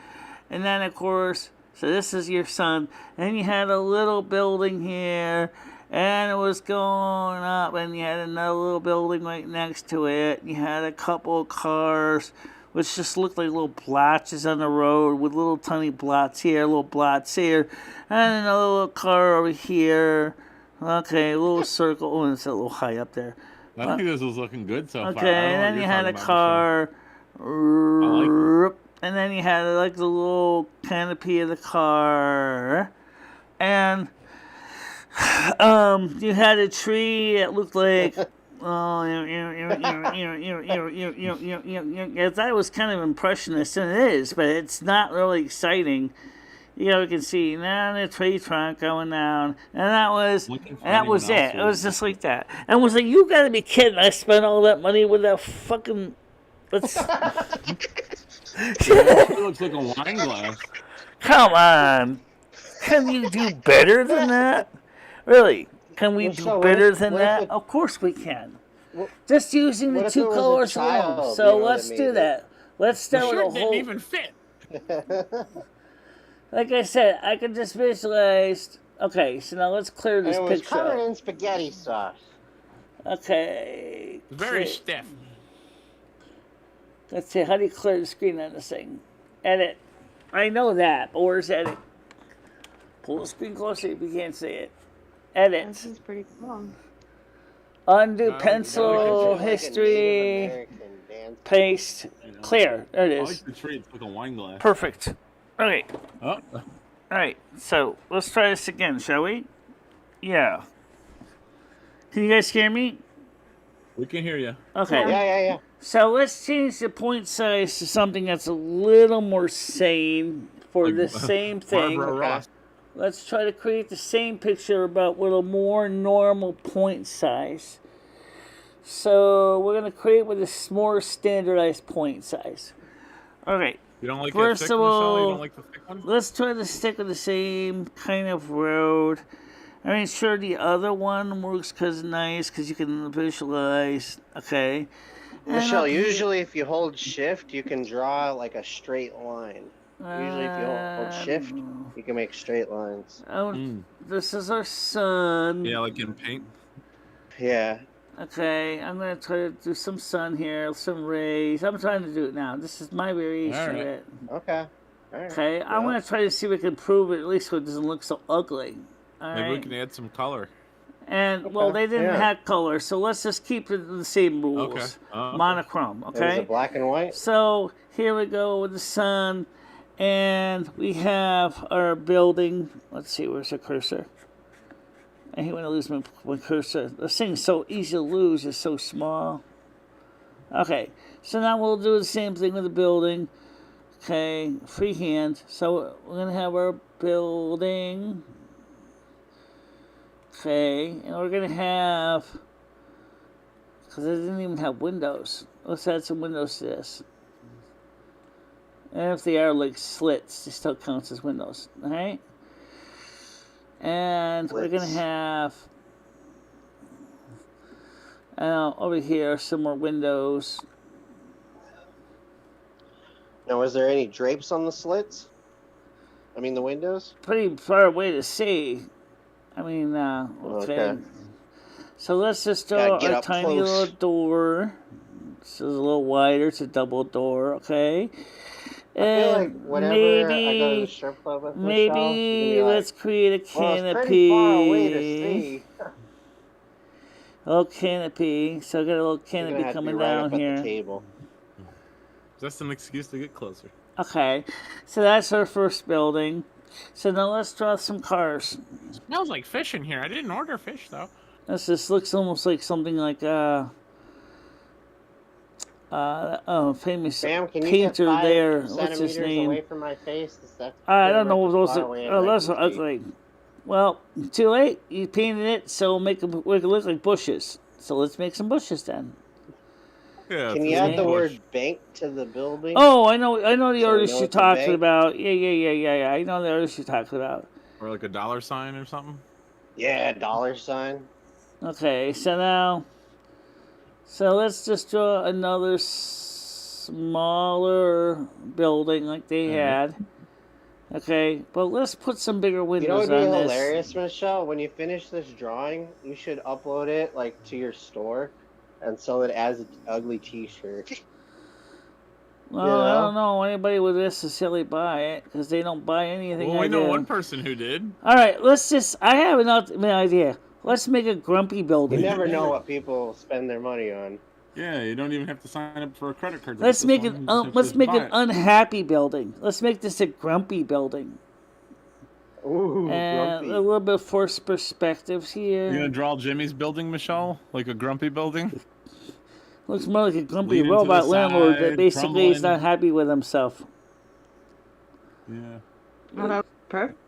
S1: And then, of course, so this is your sun. And you had a little building here. And it was going up, and you had another little building right next to it. You had a couple of cars, which just looked like little blotches on the road with little tiny blots here, little blots here. And another little car over here. Okay, a little circle. Oh, it's a little high up there.
S3: I think this was looking good so far.
S1: Okay, and then you had a car
S3: like
S1: and then you had like the little canopy of the car, and you had a tree that looked like. Oh, that was kind of impressionist, and it is, but it's not really exciting. You know, you can see now the tree trunk going down, and that was it. It was just like that, and it was like, you gotta be kidding! I spent all that money with that fucking.
S3: It looks like a wine glass.
S1: Come on, can you do better than that? Really? Can we do better than that? Of course we can. Just using the two colors alone. So let's do that. Let's start with a whole.
S3: Didn't even fit.
S1: Like I said, I can just visualize. Okay, so now let's clear this
S7: it was
S1: picture.
S7: covered in spaghetti sauce.
S1: Okay.
S3: Very stiff.
S1: Let's see. How do you clear the screen on this thing? Edit. I know that, but where's edit? Pull the screen closer if you can't see it. Edit.
S5: This is pretty cool.
S1: Undo pencil history. Paste. Clear. There it
S3: I
S1: is.
S3: like the tree. It's like a wine glass.
S1: Perfect. Okay.
S3: Oh.
S1: Alright, so let's try this again, shall we? Yeah. Can you guys hear me?
S3: We can hear you.
S1: Okay.
S7: Yeah.
S1: So let's change the point size to something that's a little more sane for the same thing.
S3: Barbara Ross.
S1: Let's try to create the same picture but with a more normal point size. So we're going to create with a more standardized point size. Okay.
S3: You don't like
S1: First
S3: it thick,
S1: of
S3: Michelle?
S1: all,
S3: You don't like the thick one?
S1: let's try to stick with the same kind of road. I mean, sure, the other one works because nice, because you can visualize. Okay.
S7: Michelle, usually if you hold shift, you can draw like a straight line. Usually if you hold shift, you can make straight lines.
S1: Oh, this is our sun.
S3: Yeah, like in paint.
S7: Yeah.
S1: Okay, I'm going to try to do some sun here, some rays. I'm trying to do it now. This is my variation of it.
S7: Okay. All right.
S1: Okay, I'm going to try to see if we can prove it, at least so it doesn't look so ugly. All
S3: Maybe
S1: right.
S3: we can add some color.
S1: And, well, they didn't have color, so let's just keep it the same rules.
S3: Okay.
S1: Monochrome, okay?
S7: Is it black and white?
S1: So, here we go with the sun, and we have our building. Let's see, where's the cursor? I hate when I lose my cursor. This thing's so easy to lose. It's so small. Okay, so now we'll do the same thing with the building. Okay, freehand. So we're going to have our building. Okay, and we're going to have... Because I didn't even have windows. Let's add some windows to this. And if they are like slits, it still counts as windows. Alright? And we're going to have, over here, some more windows.
S7: Now, was there any drapes on the slits? I mean, the windows?
S1: Pretty far away to see. I mean, okay. So let's just draw a tiny little door. This is a little wider. It's a double door, okay?
S7: I feel like whenever I go to the strip club with Michelle,
S1: let's create a canopy.
S7: Well, it's pretty far away to see.
S1: A little canopy. So I got a little canopy coming down here.
S7: At the table.
S3: Just an excuse to get closer.
S1: Okay, so that's our first building. So now let's draw some cars.
S3: It smells like fish in here. I didn't order fish though.
S1: This looks almost like something like famous
S7: Sam, can you
S1: painter
S7: get 5
S1: there. What's his
S7: centimeters
S1: name?
S7: away from my face?
S1: I don't know what those are. Oh, those are ugly. Well, too late. You painted it, so make it look like bushes. So let's make some bushes then.
S3: Yeah,
S7: can you add the word bank to the building?
S1: Oh, I know the artist you're talking about. Yeah. I know the artist you're talking about.
S3: Or like a dollar sign or something?
S7: Yeah, dollar sign.
S1: Okay, so let's just draw another smaller building like they had. Okay, but let's put some bigger windows on this.
S7: You know what would be hilarious, Michelle? When you finish this drawing, you should upload it like to your store and sell it as an ugly T-shirt.
S1: Well, I don't know anybody would necessarily buy it because they don't buy anything.
S3: Well, we know one person who did.
S1: All right, I have an idea. Let's make a grumpy building.
S7: You never know what people spend their money on.
S3: Yeah, you don't even have to sign up for a credit card.
S1: Let's make it. Let's make an
S3: it.
S1: unhappy building. Let's make this a grumpy building.
S7: Ooh,
S1: And
S7: grumpy.
S1: a little bit of forced perspectives here.
S3: You gonna draw Jimmy's building, Michelle? Like a grumpy building?
S1: Looks more like a grumpy
S3: Leaning to
S1: robot
S3: the
S1: landlord that
S3: side,
S1: basically is
S3: crumbling.
S1: not happy with himself.
S3: Yeah.
S6: Oh, that's perfect.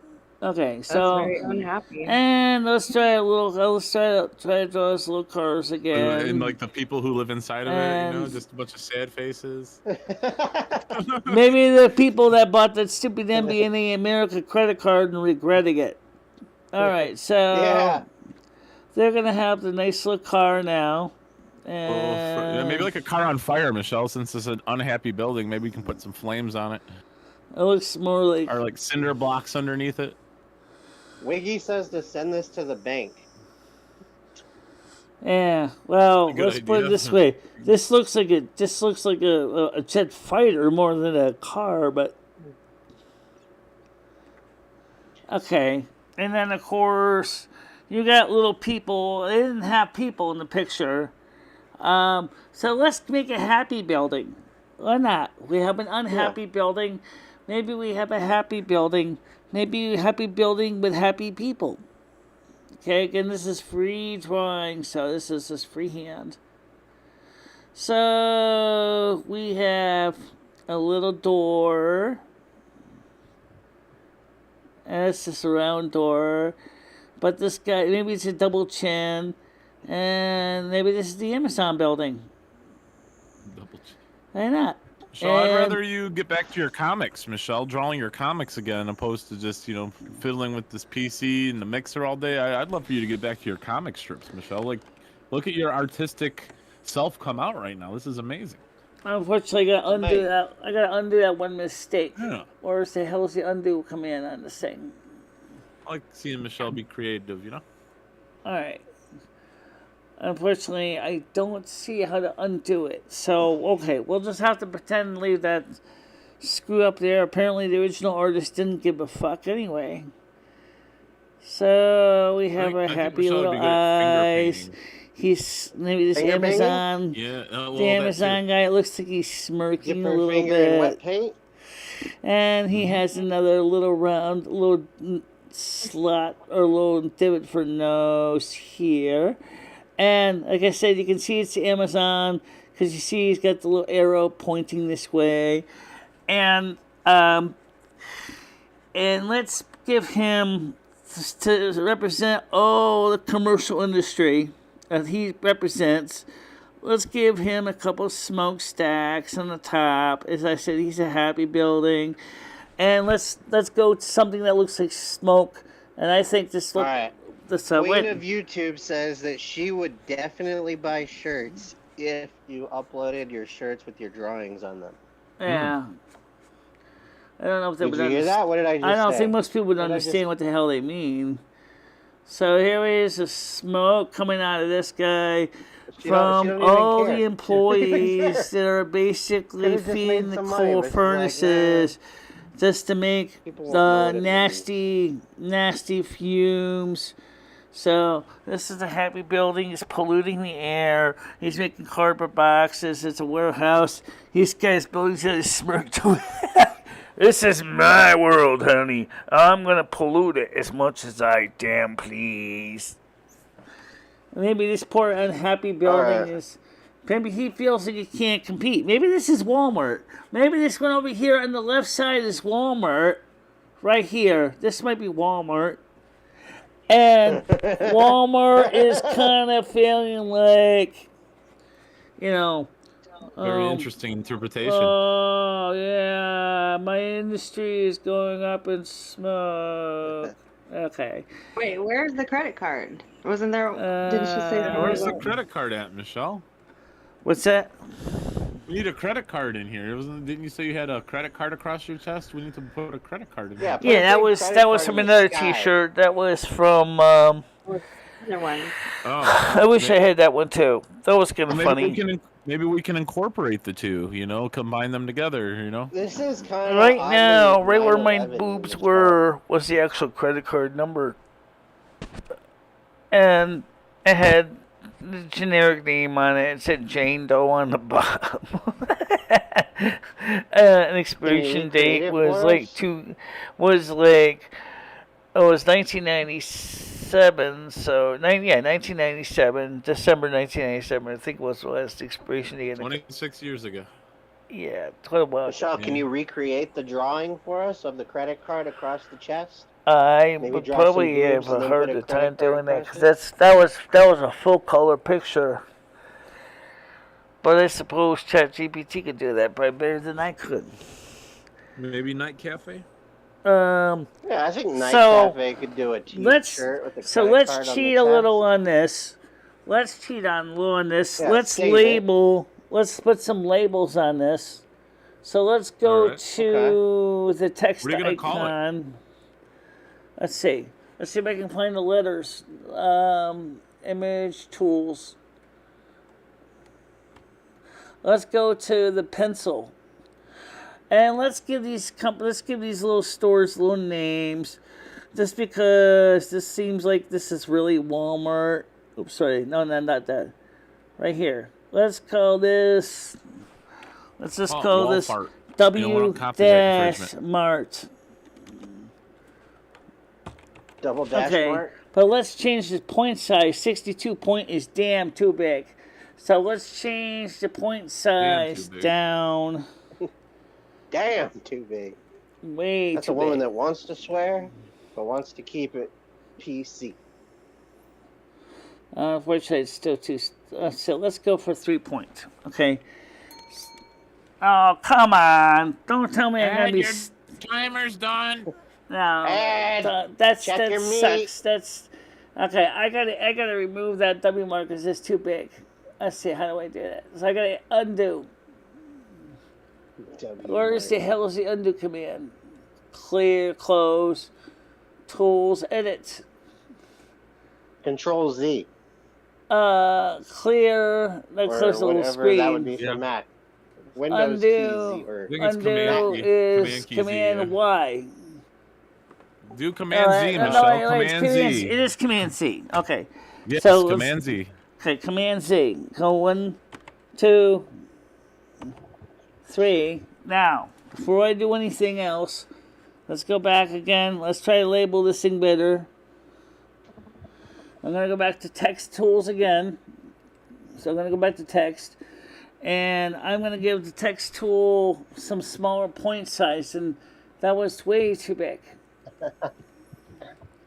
S1: Okay,
S6: That's
S1: so
S6: very unhappy.
S1: and let's try a little. Let's try to draw those little cars again.
S3: And like the people who live inside of it,
S1: And-
S3: just a bunch of sad faces.
S1: Maybe the people that bought that stupid MBNA America credit card and regretting it. All right, so
S7: Yeah.
S1: they're gonna have the nice little car now, and
S3: Maybe like a car on fire, Michelle. Since it's an unhappy building, maybe we can put some flames on it,
S1: it looks more like.
S3: or like cinder blocks underneath it.
S7: Wiggy says to send this to the bank.
S1: Yeah, well,
S3: Good
S1: let's put it
S3: idea.
S1: this way. This looks like a jet fighter more than a car, but okay. And then of course you got little people. They didn't have people in the picture, so let's make a happy building. Why not? We have an unhappy building. Maybe we have a happy building. Maybe a happy building with happy people. Okay, again, this is free drawing, so this is just freehand. So we have a little door. And it's just a round door. But this guy, maybe it's a double chin. And maybe this is the Amazon building. Why not?
S3: So I'd
S1: And-
S3: rather you get back to your comics, Michelle, drawing your comics again, opposed to just fiddling with this PC and the mixer all day. I'd love for you to get back to your comic strips, Michelle. Like, look at your artistic self come out right now. This is amazing.
S1: Unfortunately, I gotta undo that. I gotta undo that one mistake.
S3: Yeah.
S1: Or is the hell's the undo command on this thing?
S3: I like seeing Michelle be creative,
S1: All right. Unfortunately, I don't see how to undo it. So, okay, we'll just have to pretend and leave that screw up there. Apparently, the original artist didn't give a fuck anyway. So, we have our
S3: I think
S1: happy
S3: Michelle would
S1: little
S3: be good at finger
S1: eyes.
S3: painting.
S1: He's maybe this
S7: Finger painting?
S1: Amazon.
S3: Yeah, well,
S1: The
S3: that
S1: Amazon
S3: too.
S1: guy, it looks like he's smirking
S7: Dip
S1: a
S7: her
S1: little
S7: finger in wet
S1: bit.
S7: paint.
S1: And he has another little round, little slot or little divot for nose here. And like I said, you can see it's Amazon because you see he's got the little arrow pointing this way. And let's give him to represent the commercial industry that he represents. Let's give him a couple smokestacks on the top. As I said, he's a happy building. And let's go to something that looks like smoke. And I think this
S7: All
S1: look
S7: right.
S1: this
S7: Queen of YouTube says that she would definitely buy shirts if you uploaded your shirts with your drawings on them.
S1: yeah. I don't know if they
S7: Did
S1: would
S7: you hear
S1: understand.
S7: that? What did I just
S1: I don't
S7: say?
S1: think most people would
S7: What did I just-
S1: understand what the hell they mean. So here is the smoke coming out of this guy
S7: She
S1: from
S7: don't even
S1: all
S7: care.
S1: the employees that are basically
S7: Could've just made
S1: feeding the
S7: some money,
S1: coal
S7: but she's like,
S1: furnaces just to make
S7: People won't know
S1: the
S7: what it
S1: nasty fumes. So this is a happy building. He's polluting the air. He's making cardboard boxes. It's a warehouse. These guys building a smirk to it. This is my world, honey. I'm gonna pollute it as much as I damn please. Maybe this poor unhappy building is. Maybe he feels like he can't compete. Maybe this is Walmart. Maybe this one over here on the left side is Walmart. Right here. This might be Walmart. And Walmart is kind of feeling like,
S3: Very interesting interpretation.
S1: oh, yeah, my industry is going up in smoke. Okay.
S6: Wait, where's the credit card? Wasn't there? Didn't she say that?
S3: Where's the
S6: was-
S3: credit card at, Michelle?
S1: What's that?
S3: We need a credit card in here. Didn't you say you had a credit card across your chest? We need to put a credit card in
S7: Yeah,
S3: here.
S1: Yeah, that was from another T-shirt. That was from.
S6: Other one.
S3: Oh,
S1: I wish I had that one too. That was kind of
S3: maybe
S1: funny.
S3: maybe we can incorporate the two. Combine them together.
S7: This is kind of
S1: Right now, right where my boobs were, was the actual credit card number, and it had the generic name on it. It said Jane Doe on the bottom. An expiration date was it was 1997. So 1997, December 1997. I think was the last expiration date.
S3: 26 years ago.
S1: Yeah, quite a while.
S7: Michelle, can you recreate the drawing for us of the credit card across the chest?
S1: I
S7: Maybe
S1: would
S7: draw
S1: probably
S7: some
S1: have
S7: boobs and
S1: a
S7: then put
S1: harder
S7: a
S1: time
S7: credit
S1: doing
S7: card
S1: that because that was a full color picture. But I suppose ChatGPT could do that probably better than I could.
S8: Maybe Night Cafe.
S7: Yeah, I think Night Cafe could do a T-shirt with a credit card on the
S1: let's cheat a little on this. Let's cheat on a little on this.
S7: Yeah,
S1: let's label. Let's put some labels on this. So let's go to the text
S3: What are you gonna call
S1: icon. Let's see. Let's see if I can find the letters. Image tools. Let's go to the pencil. And let's give these little stores little names. Just because this seems like this is really Walmart. Oops, sorry. No, not that. Right here. Let's call this. Let's just call this W-Mart.
S7: Double dash Mart?
S1: But let's change the point size. 62 point is damn too big. So let's change the point size down.
S7: Damn too big.
S1: Way
S7: That's
S1: too
S7: a woman
S1: big.
S7: that wants to swear, but wants to keep it PC.
S1: Unfortunately, it's still too. So let's go for 3 points. Okay. Oh, come on! Don't tell me I'm gonna be.
S4: Your timer's done.
S1: No, that sucks. That's okay. I gotta remove that W mark because it's too big. Let's see, how do I do that? So I gotta undo. Where is the hell is the undo command? Clear, close, tools, edit.
S7: Control Z.
S1: Clear. That closes the little screen.
S7: That would be for Mac. Windows
S1: undo. Undo is Command Y.
S3: Do Command Z, Michelle. Command Z.
S1: It is Command Z. Okay.
S3: Yes,
S1: so
S3: Command Z.
S1: Okay, Command Z. Go 1, 2, 3. Now, before I do anything else, let's go back again. Let's try to label this thing better. I'm going to go back to text tools again. So I'm going to go back to text. And I'm going to give the text tool some smaller point size. And that was way too big.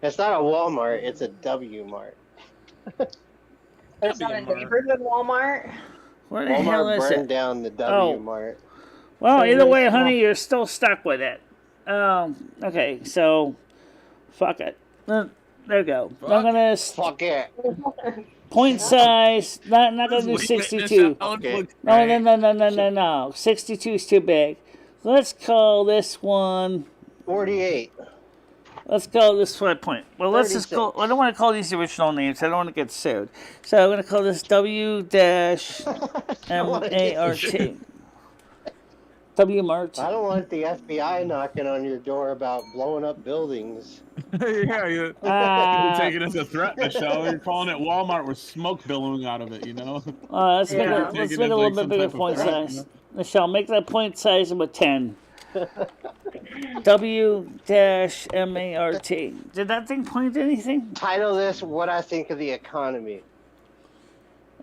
S7: It's not a Walmart, it's a W Mart.
S5: It's not a neighborhood Walmart.
S1: Where the hell is it?
S7: Walmart burned down the W Mart.
S1: Well, either way, honey, you're still stuck with it. Okay, so fuck it. There we go. I'm gonna
S7: fuck it.
S1: Point size. Not gonna do 62.
S7: Okay.
S1: No. 62 is too big. Let's call this one
S7: 48.
S1: Let's call this 5 point. Well, let's just go. I don't want to call these original names. I don't want to get sued. So I'm going to call this W-M-A-R-T. W-Mart.
S7: I don't want the FBI knocking on your door about blowing up buildings.
S3: Yeah, you're taking it as a threat, Michelle. You're calling it Walmart with smoke billowing out of it, you know?
S1: Let's make a little bit bigger point size. Michelle, make that point size of a 10. W-M-A-R-T. Did that thing point to anything?
S7: Title this What I Think of the Economy.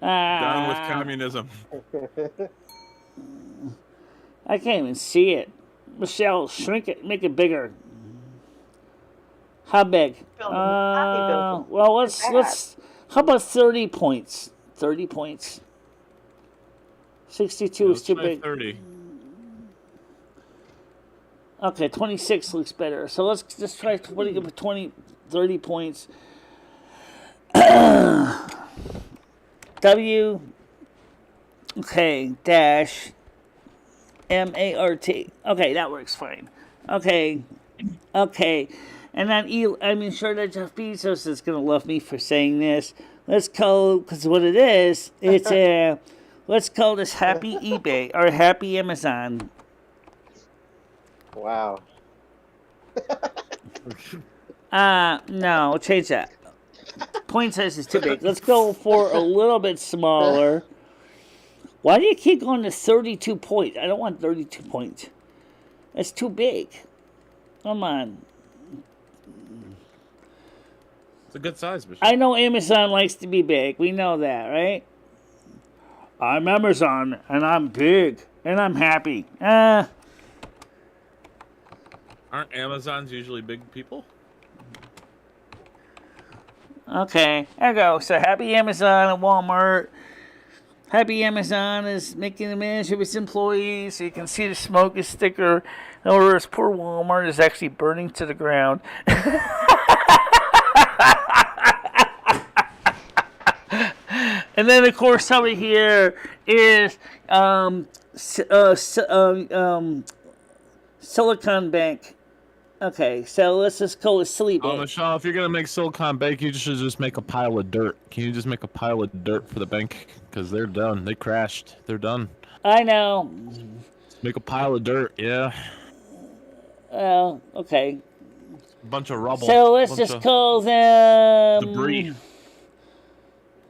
S3: Done with communism.
S1: I can't even see it. Michelle, shrink it, make it bigger. How big? Well, let's. How about 30 points? 30 points. 62 is too big.
S3: 30.
S1: Okay, 26 looks better. So let's just try 30 points. W. Okay, dash. M-A-R-T. Okay, that works fine. Okay. And then, sure that Jeff Bezos is going to love me for saying this. Let's call, because what it is, it's let's call this Happy eBay or Happy Amazon.
S7: Wow.
S1: No, change that. point size is too big. Let's go for a little bit smaller. Why do you keep going to 32 points? I don't want 32 points. That's too big. Come on.
S3: It's a good size, Michelle.
S1: I know Amazon likes to be big. We know that, right? I'm Amazon, and I'm big, and I'm happy.
S3: Aren't Amazons usually big people?
S1: Okay, there you go. So happy Amazon and Walmart. Happy Amazon is making a manage of its employees, so you can see the smoke is thicker. Whereas poor Walmart is actually burning to the ground. And then, of course, over here is Silicon Bank. Okay, so let's just call it Silly Bank.
S3: Michelle, if you're gonna make Silicon Bank, you should just make a pile of dirt. Can you just make a pile of dirt for the bank? Because they're done. They crashed. They're done.
S1: I know.
S3: Make a pile of dirt. Yeah.
S1: Well, okay.
S3: A bunch of rubble.
S1: So let's just call them
S3: debris.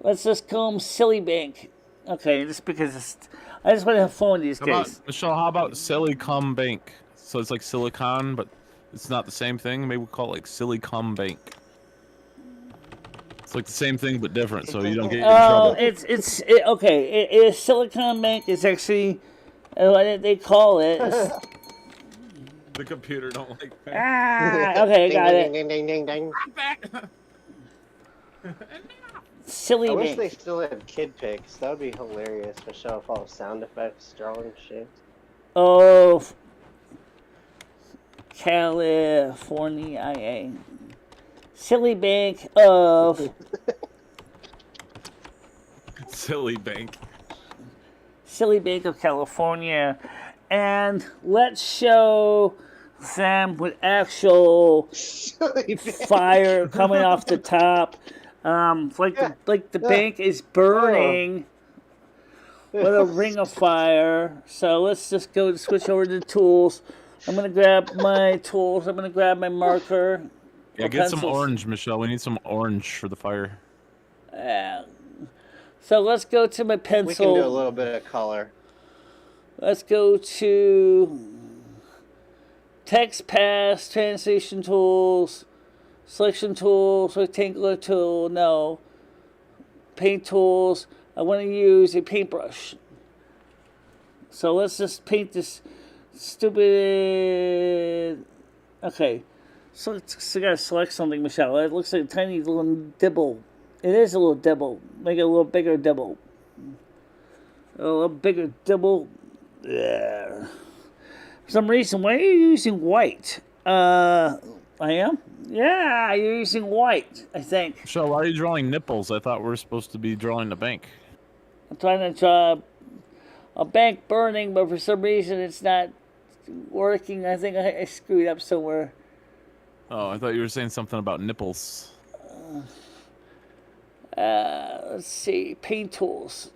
S1: Let's just call them Silly Bank. Okay, just because I just want to have fun with these guys.
S3: Michelle, how about Silicon Bank? So it's like silicon, but it's not the same thing. Maybe we'll call it like Silicon Bank. It's like the same thing but different, so you don't get in trouble.
S1: Okay. It is Silicon Bank. It's actually what did they call it?
S3: The computer don't like that.
S1: Okay, got it.
S7: Ding, ding, ding, ding.
S1: Silly
S7: I
S1: Bank.
S7: wish they still had kid pics. That would be hilarious. Michelle, with all the sound effects, drawing shit.
S1: Oh, California. Silly Bank of
S3: Silly Bank.
S1: Silly Bank of California. And let's show them with actual fire coming off the top. Like the bank is burning with a ring of fire. So let's just go switch over to the tools. I'm gonna grab my tools. I'm gonna grab my marker.
S3: Yeah, get some orange, Michelle. We need some orange for the fire.
S1: So let's go to my pencil.
S7: We can do a little bit of color.
S1: Let's go to text pass, translation tools, selection tools, rectangular tool, no. Paint tools. I want to use a paintbrush. So let's just paint this stupid. Okay. So I gotta select something, Michelle. It looks like a tiny little dibble. It is a little dibble. Make it a little bigger dibble. A little bigger dibble. Yeah. For some reason, why are you using white? I am? Yeah, you're using white, I think.
S3: So why are you drawing nipples? I thought we were supposed to be drawing the bank.
S1: I'm trying to draw a bank burning, but for some reason it's not working. I think I screwed up somewhere.
S3: Oh, I thought you were saying something about nipples.
S1: Let's see. Paint tools.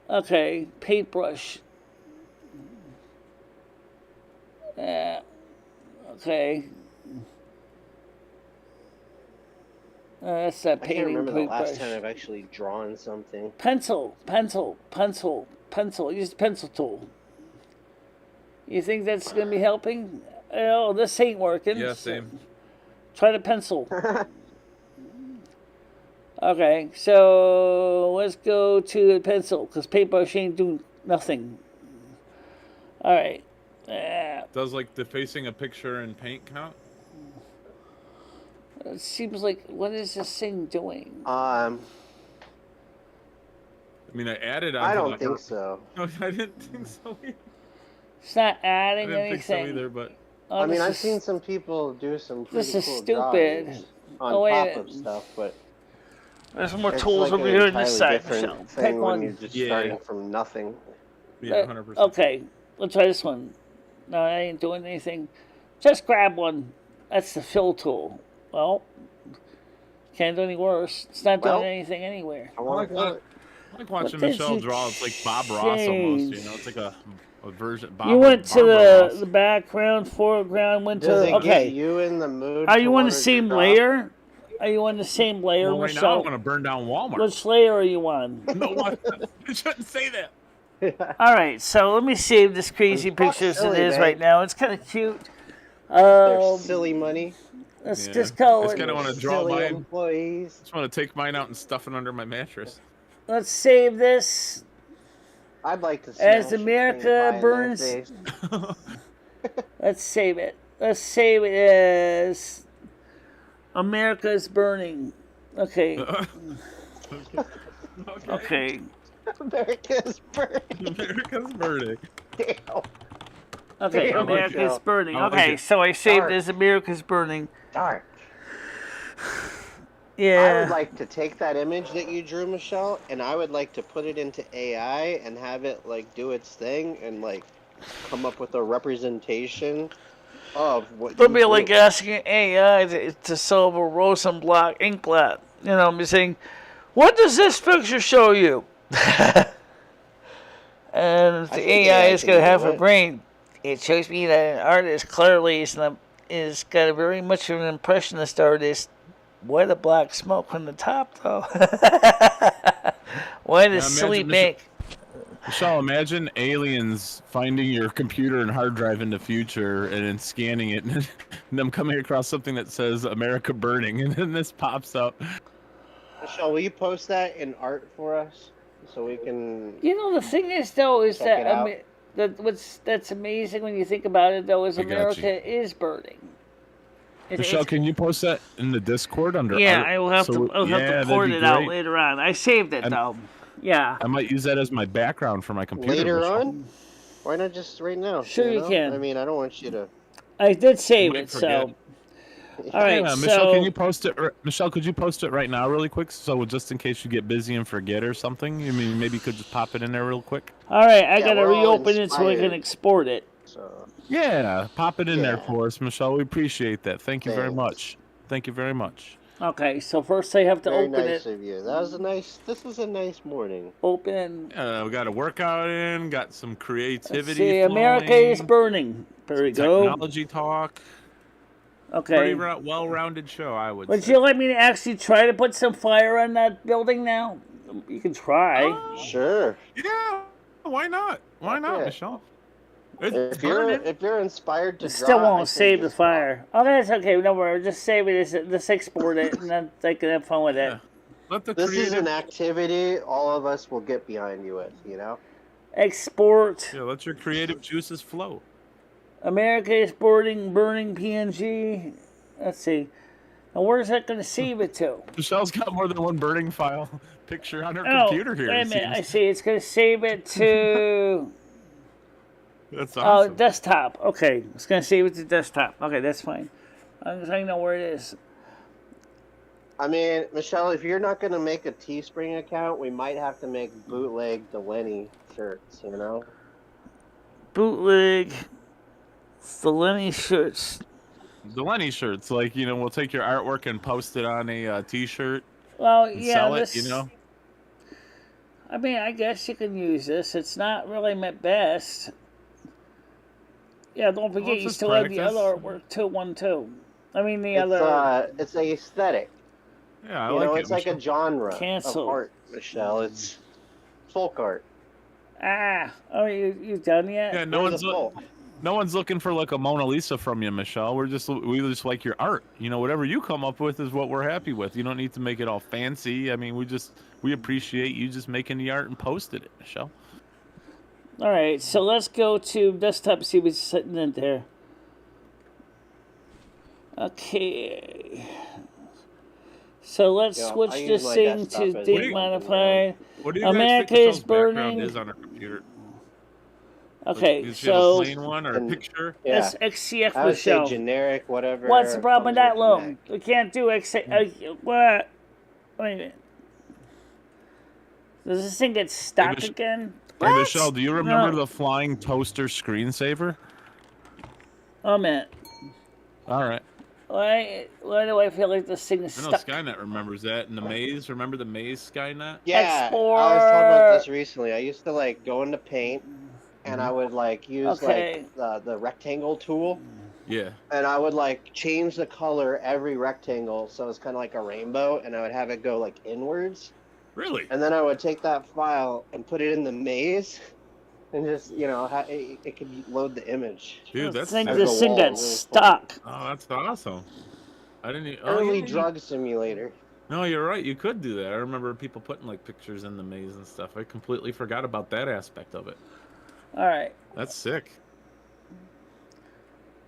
S1: Okay, paintbrush. Okay. That's that painting.
S7: I can't remember the last
S1: paintbrush.
S7: time I've actually drawn something.
S1: Pencil. Use the pencil tool. You think that's going to be helping? Oh, this ain't working.
S3: Yeah, same.
S1: Try the pencil. Okay, so let's go to the pencil, because paintbrush ain't doing nothing. Alright.
S3: Does, like, defacing a picture in paint count?
S1: It seems like, what is this thing doing?
S3: I mean, I added on.
S7: I don't think so.
S3: No, I didn't think so either.
S1: It's not adding
S3: I didn't
S1: anything.
S3: think so either, but...
S7: I mean, I've seen some people do some pretty
S1: this
S7: cool
S1: is stupid.
S7: drawings on
S1: Oh, wait a
S7: pop-up
S1: minute.
S7: stuff, but
S1: There's more
S7: it's
S1: tools
S7: like
S1: over
S7: an
S1: here on this
S7: entirely
S1: side,
S7: different
S1: Michelle.
S7: thing
S1: Pick
S7: when
S1: one.
S7: you're just
S3: Yeah.
S7: starting from nothing.
S3: Yeah, 100%.
S1: Okay, let's try this one. No, I ain't doing anything. Just grab one. That's the fill tool. Well, can't do any worse. It's not doing anything anywhere.
S7: I want
S3: I like watching
S1: What did
S3: Michelle
S1: you
S3: draw. It's like Bob Ross almost,
S1: change?
S3: you know? It's like a version.
S1: You went to
S3: Ross.
S1: the background, foreground, went
S7: Does
S1: to...
S7: it
S1: Okay.
S7: get you in the mood?
S1: Are you on
S7: want
S1: the
S7: to
S1: same
S7: draw?
S1: layer? Are you on the same layer,
S3: Well, right now
S1: Michelle?
S3: I'm gonna burn down Walmart.
S1: Which layer are you on?
S3: No, I shouldn't say that.
S1: All right, so let me save this crazy
S7: Fuck
S1: picture as it
S7: silly,
S1: is
S7: man.
S1: right now. It's kind of cute.
S7: There's silly money.
S1: Let's
S3: Yeah.
S1: just call
S3: It's
S1: it.
S3: kinda wanna draw
S7: Silly
S3: mine.
S7: employees.
S3: Just want to take mine out and stuff it under my mattress.
S1: Let's save this
S7: I'd like to
S1: as
S7: smash a
S1: America
S7: cream pie in their
S1: burns.
S7: face.
S1: Let's save it. Let's save it as America's burning. Okay. Okay.
S7: America's burning.
S3: America's burning.
S7: Damn.
S1: Okay,
S7: Damn,
S1: America's
S7: Michelle.
S1: burning.
S3: I like
S1: Okay,
S3: it.
S1: so I saved
S7: Dark.
S1: as America's burning.
S7: Dark. I
S1: Yeah.
S7: would like to take that image that you drew, Michelle, and I would like to put it into AI and have it like do its thing and like come up with a representation of what.
S1: It'll
S7: you
S1: be like
S7: drew.
S1: asking AI to solve a Rosenblatt inkblot. You know, I'm saying, what does this picture show you? And the
S7: think
S1: AI
S7: AI
S1: is
S7: can
S1: going to
S7: do
S1: have a
S7: it.
S1: brain. It shows me that an artist clearly is got a very much of an impressionist artist. Why the black smoke from the top, though? Why the
S3: Now
S1: silly
S3: imagine
S1: make?
S3: Michelle, imagine aliens finding your computer and hard drive in the future and then scanning it and them coming across something that says America burning and then this pops up.
S7: Michelle, will you post that in art for us so we can?
S1: You know, the thing is, though, is
S7: Check
S1: that
S7: it out.
S1: that's amazing when you think about it, though, is
S3: I got you.
S1: America is burning.
S3: Michelle, can you post that in the Discord under
S1: Yeah,
S3: art?
S1: I will have to. I'll have to
S3: that'd
S1: port
S3: be
S1: it out
S3: great.
S1: later on. I saved it
S3: I'm-
S1: though. Yeah.
S3: I might use that as my background for my computer.
S7: Later
S3: Michelle.
S7: on? Why not just right now?
S1: Sure you
S7: know?
S1: can.
S7: I mean, I don't want you to.
S1: I did save
S3: might
S1: it,
S3: forget.
S1: so. All right,
S3: Yeah,
S1: so.
S3: Michelle, can you post it? Michelle, could you post it right now, really quick? So just in case you get busy and forget or something, I mean, maybe you could just pop it in there real quick.
S1: All right, I
S7: Yeah,
S1: gotta
S7: we're all
S1: reopen it so I can
S7: inspired.
S1: export it.
S7: So
S3: Yeah, pop it in there
S7: Yeah.
S3: for us, Michelle. We appreciate that. Thank you very
S7: Thanks.
S3: much. Thank you very much.
S1: Okay, so first I have to
S7: very
S1: open
S7: nice
S1: it.
S7: of you. That was a nice. This was a nice morning.
S1: Open.
S3: We got a workout in, got some creativity.
S1: See, America
S3: flowing,
S1: is burning. There we go.
S3: technology talk.
S1: Okay.
S3: Pretty well-rounded show, I would
S1: Would
S3: say.
S1: you let me actually try to put some fire on that building now? You can try.
S7: Sure.
S3: Yeah, why not? Why not,
S7: Yeah.
S3: Michelle? It's
S7: If you're
S3: burning.
S7: if you're inspired to
S1: It
S7: draw,
S1: still
S7: I
S1: won't
S7: say
S1: save the
S7: just draw.
S1: fire. Oh, that's okay. No worries. Just save it. Just export it, and then they can have fun with it.
S3: Yeah. Let the
S7: This is
S3: creative,
S7: an activity all of us will get behind you with. You know.
S1: Export.
S3: yeah, let your creative juices flow.
S1: America is burning PNG. Let's see. Now, where's that going to save it to?
S3: Michelle's got more than one burning file picture on her
S1: Oh,
S3: computer here.
S1: wait a
S3: it
S1: minute. I
S3: seems.
S1: see. It's going to save it to
S3: That's
S1: oh,
S3: awesome.
S1: desktop. Okay. It's going to save it to desktop. Okay, that's fine. I know where it is.
S7: I mean, Michelle, if you're not going to make a Teespring account, we might have to make bootleg Delaney shirts. You know.
S1: Bootleg. The Lenny shirts.
S3: The Lenny shirts, like, you know, we'll take your artwork and post it on a T-shirt
S1: Well,
S3: and
S1: yeah.
S3: sell
S1: This,
S3: it, you know?
S1: I mean, I guess you can use this. It's not really my best. Yeah, don't forget
S3: Well, it's
S1: you
S3: just
S1: still have the
S3: practice.
S1: other artwork too. I mean the other.
S7: It's a aesthetic.
S3: Yeah, I
S7: You
S3: like
S7: know,
S3: it.
S7: it's like a
S3: Michelle.
S7: genre
S1: Cancel.
S7: of art, Michelle. It's folk art.
S1: Oh, you done yet?
S3: Yeah, no
S7: We're
S3: one's
S7: the folk.
S3: no one's looking for like a Mona Lisa from you, Michelle. We just like your art. You know, whatever you come up with is what we're happy with. You don't need to make it all fancy. I mean, we appreciate you just making the art and posted it, Michelle.
S1: All right, so let's go to desktop and see what's sitting in there. Okay. So let's
S7: Yeah,
S1: switch
S7: I use
S1: this
S7: my
S1: thing
S7: desktop
S1: to
S7: as
S1: date
S7: something,
S1: modified.
S3: What do you guys
S1: America
S3: think Michelle's
S1: is burning.
S3: background is on her computer?
S1: Okay,
S3: Is she have a
S1: so
S3: plain one or a
S7: and-
S3: picture?
S7: Yeah.
S1: that's XCF
S7: I would say
S1: Michelle.
S7: generic, whatever.
S1: What's the problem with that
S7: comes
S1: loan?
S7: Mac.
S1: We can't do what? Wait a minute. Does this thing get stuck
S3: Mich-
S1: again?
S3: Hey,
S1: What?
S3: Michelle, do you remember
S1: No.
S3: the flying toaster screensaver?
S1: Oh man,
S3: All right.
S1: why do I feel like this thing is
S3: I know
S1: stuck?
S3: Skynet remembers that. And the maze, remember the maze Skynet?
S7: Yeah, I was talking about this recently. I used to go into Paint, and I would use
S1: Okay.
S7: the rectangle tool,
S3: Yeah.
S7: And I would like change the color every rectangle so it's kind of like a rainbow, and I would have it go like inwards.
S3: Really?
S7: And then I would take that file and put it in the maze, and just it could load the image.
S3: Dude,
S1: I
S3: that's
S1: think
S3: sick.
S1: this thing got
S7: Really
S1: stuck.
S3: Oh, that's awesome. I didn't.
S7: Early drug simulator.
S3: No, you're right. You could do that. I remember people putting like pictures in the maze and stuff. I completely forgot about that aspect of it.
S1: All right.
S3: That's sick.